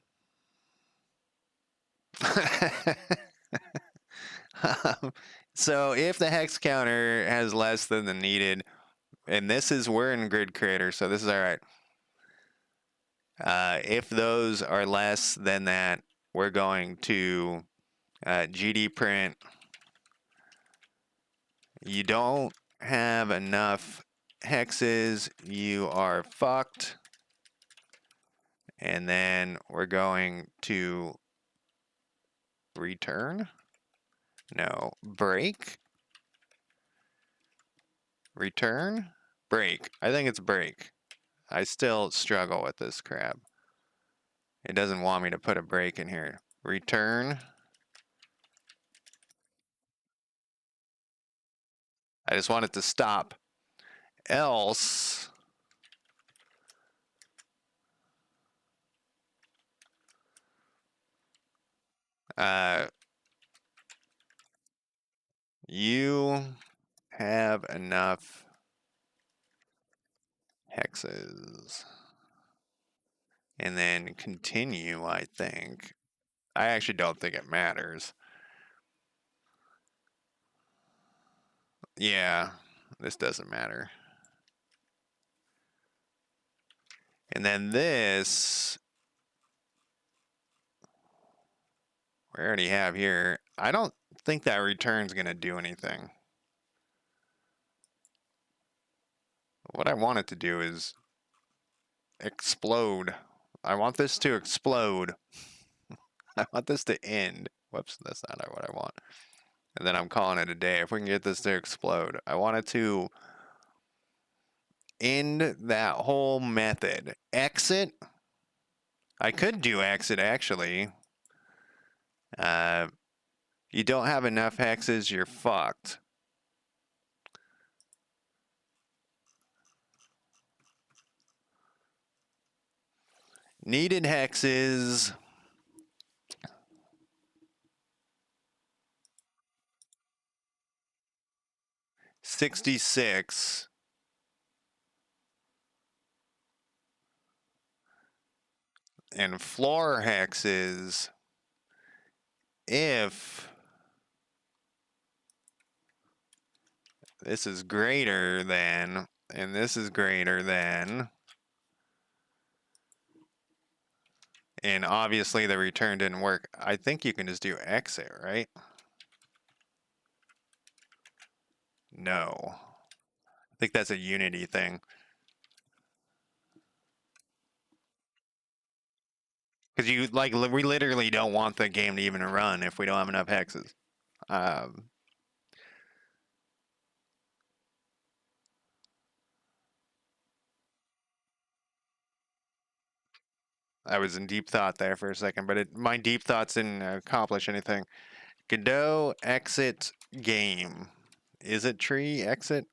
so if the hex counter has less than the needed, and we're in grid creator, so this is all right. If those are less than that, we're going to GD print. You don't have enough hexes, you are fucked. And then we're going to return. No, break. Return. Break. I think it's break. I still struggle with this crap. It doesn't want me to put a break in here. Return. I just want it to stop. Else, you have enough hexes. And then continue, I think. I actually don't think it matters. Yeah, this doesn't matter. And then this, we already have here. I don't think that return's going to do anything. What I want it to do is explode. I want this to explode. I want this to end. Whoops, that's not what I want. And then I'm calling it a day. If we can get this to explode, I want it to end that whole method. Exit. I could do exit actually. You don't have enough hexes, you're fucked. Needed hexes. $66. And floor hexes if this is greater than, and this is greater than, and obviously the return didn't work. I think you can just do exit, right? No. I think that's a Unity thing. Because you, like, we literally don't want the game to even run if we don't have enough hexes. I was in deep thought there for a second, but my deep thoughts didn't accomplish anything. Godot exit game. Is it tree exit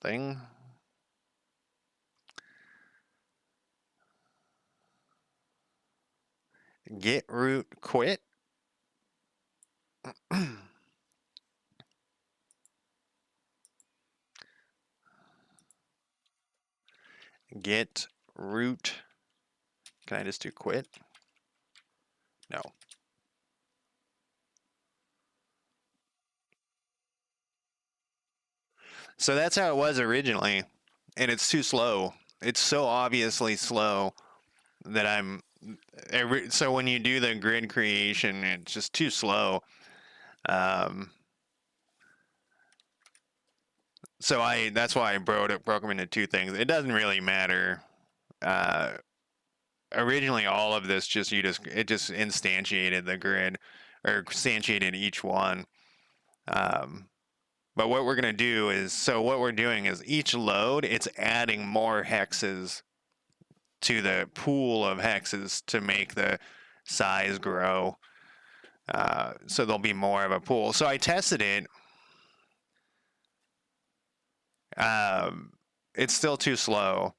thing? Get root quit. Get root. Can I just do quit? No. So that's how it was originally, and it's too slow. It's so obviously slow that so when you do the grid creation, it's just too slow. So that's why I broke them into two things. It doesn't really matter originally all of this it just instantiated the grid or instantiated each one. Um, but what we're going to do is, so what we're doing is each load, it's adding more hexes to the pool of hexes to make the size grow. So there'll be more of a pool. So I tested it. It's still too slow.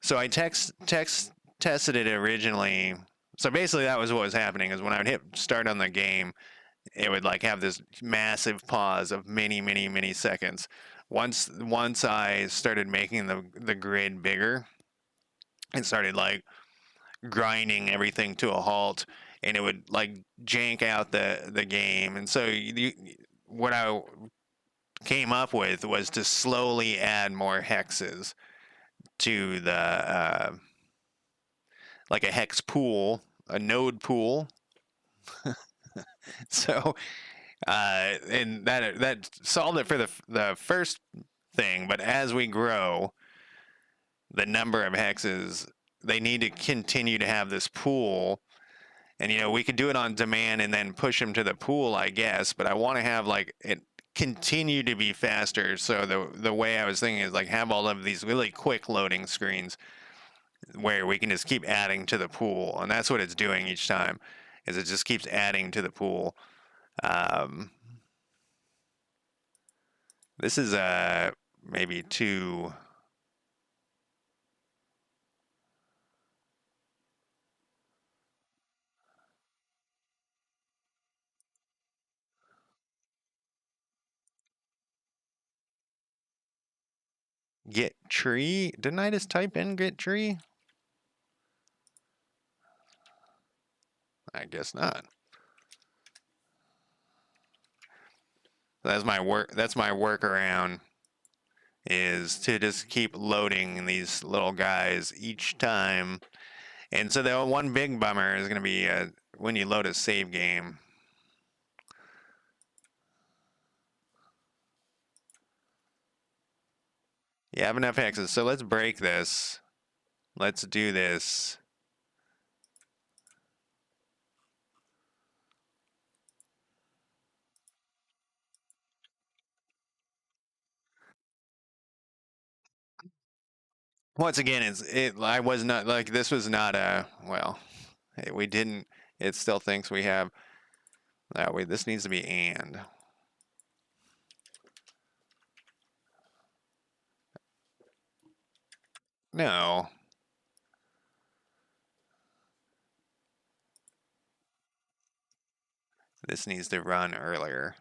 So I tested it originally. So basically, that was what was happening. Is when I would hit start on the game, it would like have this massive pause of many seconds. Once I started making the grid bigger, it started like grinding everything to a halt, and it would like jank out the game. And so what I came up with was to slowly add more hexes to the like a hex pool, a node pool. So and that solved it for the first thing. But as we grow, the number of hexes, they need to continue to have this pool. And you know, we could do it on demand and then push them to the pool, I guess. But I want to have like it continue to be faster. So the way I was thinking is like have all of these really quick loading screens where we can just keep adding to the pool, and that's what it's doing each time. Is it just keeps adding to the pool. Um, this is maybe too. Get tree? Didn't I just type in get tree? I guess not. That's my work. That's my workaround. Is to just keep loading these little guys each time. And so the one big bummer is going to be when you load a save game. You have enough hexes. So let's break this. Let's do this. Once again, I was not like this was not a well. We didn't. It still thinks we have. Wait, this needs to be and. No. This needs to run earlier.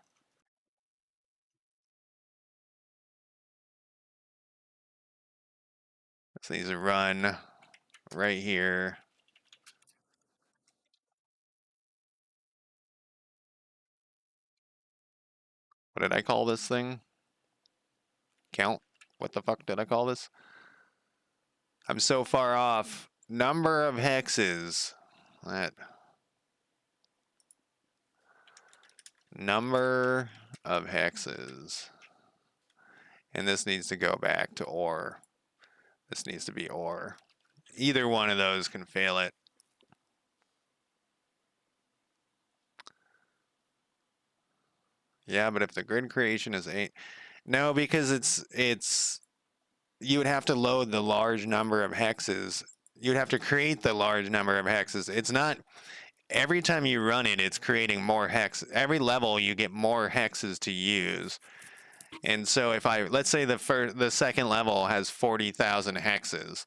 This needs to run right here. What did I call this thing? Count? What the fuck did I call this? I'm so far off. Number of hexes. That. Number of hexes. And this needs to go back to OR. This needs to be OR. Either one of those can fail it. Yeah, but if the grid creation is 8, no, because it's you would have to load the large number of hexes. You'd have to create the large number of hexes. It's not every time you run it, it's creating more hexes. Every level you get more hexes to use. And so if let's say the second level has 40,000 hexes.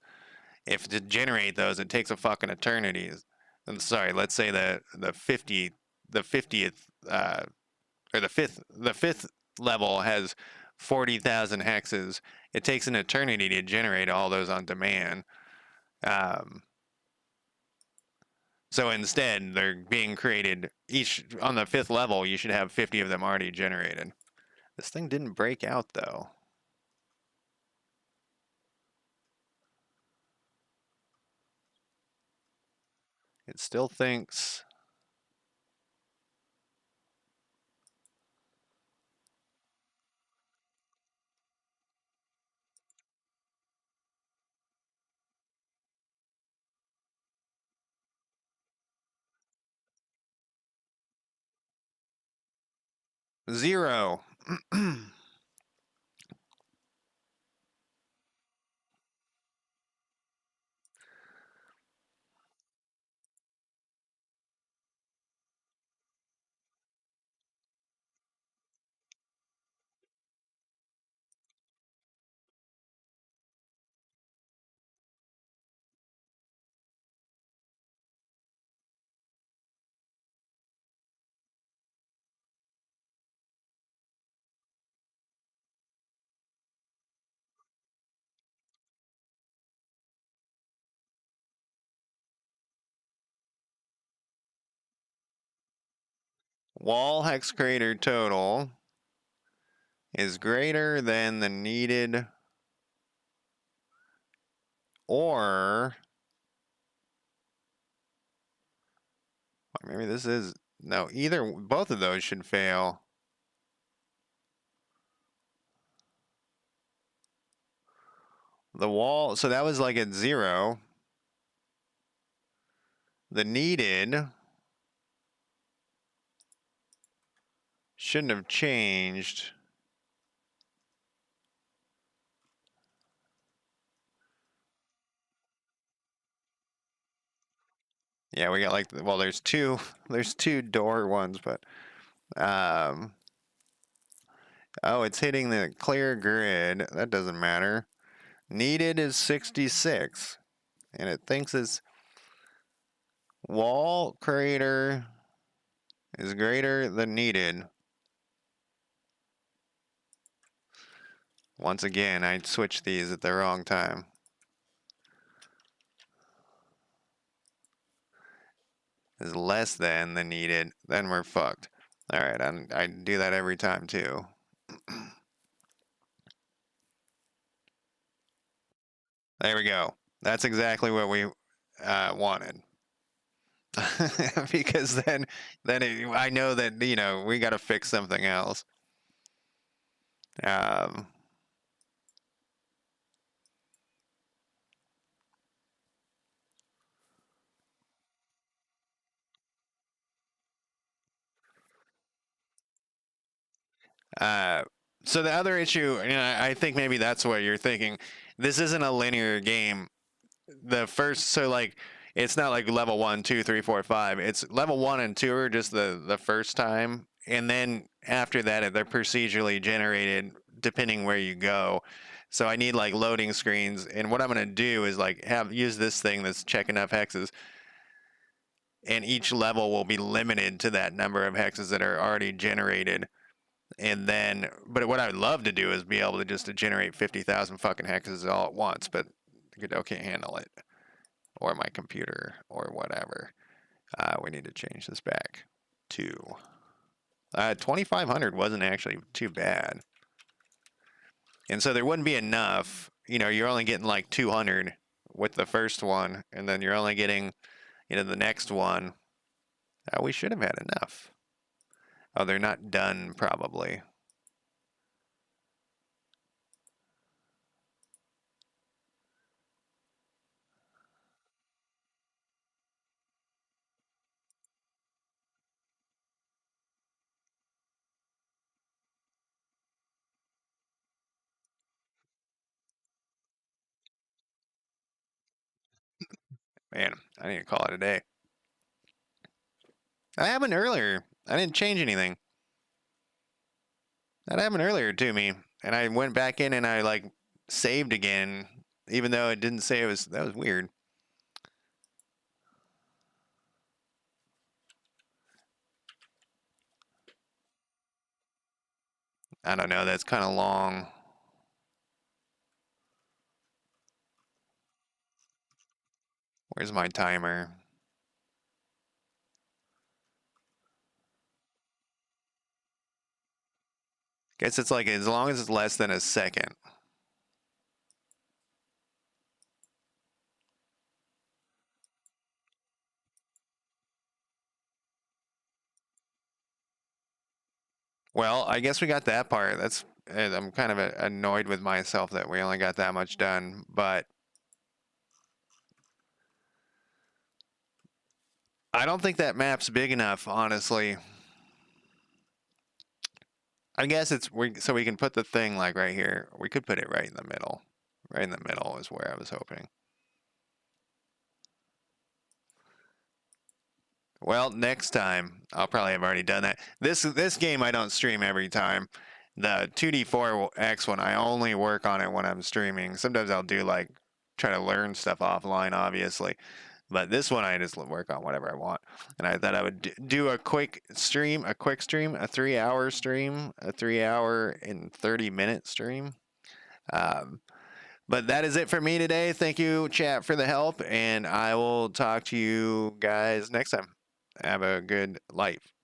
If to generate those it takes a fucking eternity. I'm sorry, let's say the 50th or the fifth level has 40,000 hexes. It takes an eternity to generate all those on demand. So instead, they're being created each on the fifth level. You should have 50 of them already generated. This thing didn't break out though. It still thinks. 0. Wall hex crater total is greater than the needed, or maybe this is, no, both of those should fail. The wall, so that was like at 0. The needed shouldn't have changed. Yeah, we got like, well, there's two door ones, but oh, it's hitting the clear grid. That doesn't matter. Needed is 66, and it thinks its wall crater is greater than needed. Once again, I switched these at the wrong time. Is less than the needed, then we're fucked. All right, I do that every time too. There we go. That's exactly what we wanted. Because then I know that, you know, we got to fix something else. Um, so the other issue, you know, I think maybe that's what you're thinking. This isn't a linear game. The first, so like, it's not like level 1, 2, 3, 4, 5. It's level 1 and 2 are just the first time, and then after that, they're procedurally generated depending where you go. So I need like loading screens, and what I'm gonna do is like use this thing that's checking up hexes, and each level will be limited to that number of hexes that are already generated. And then, but what I would love to do is be able to just to generate 50,000 fucking hexes all at once, but Godot can't handle it, or my computer, or whatever. We need to change this back to 2,500 wasn't actually too bad. And so there wouldn't be enough. You know, you're only getting like 200 with the first one, and then you're only getting, you know, the next one. We should have had enough. Oh, they're not done, probably. Man, I need to call it a day. That happened earlier. I didn't change anything. That happened earlier to me, and I went back in and I like saved again, even though it didn't say it was. That was weird. I don't know. That's kind of long. Where's my timer? Guess it's like as long as it's less than a second. Well, I guess we got that part. That's I'm kind of annoyed with myself that we only got that much done, but I don't think that map's big enough, honestly. I guess it's so we can put the thing like right here. We could put it right in the middle. Right in the middle is where I was hoping. Well, next time I'll probably have already done that. This game I don't stream every time. The 2D4X one I only work on it when I'm streaming. Sometimes I'll do like try to learn stuff offline, obviously. But this one I just work on whatever I want. And I thought I would do a quick stream, a 3-hour stream, a 3-hour and 30-minute stream. But that is it for me today. Thank you, chat, for the help, and I will talk to you guys next time. Have a good life.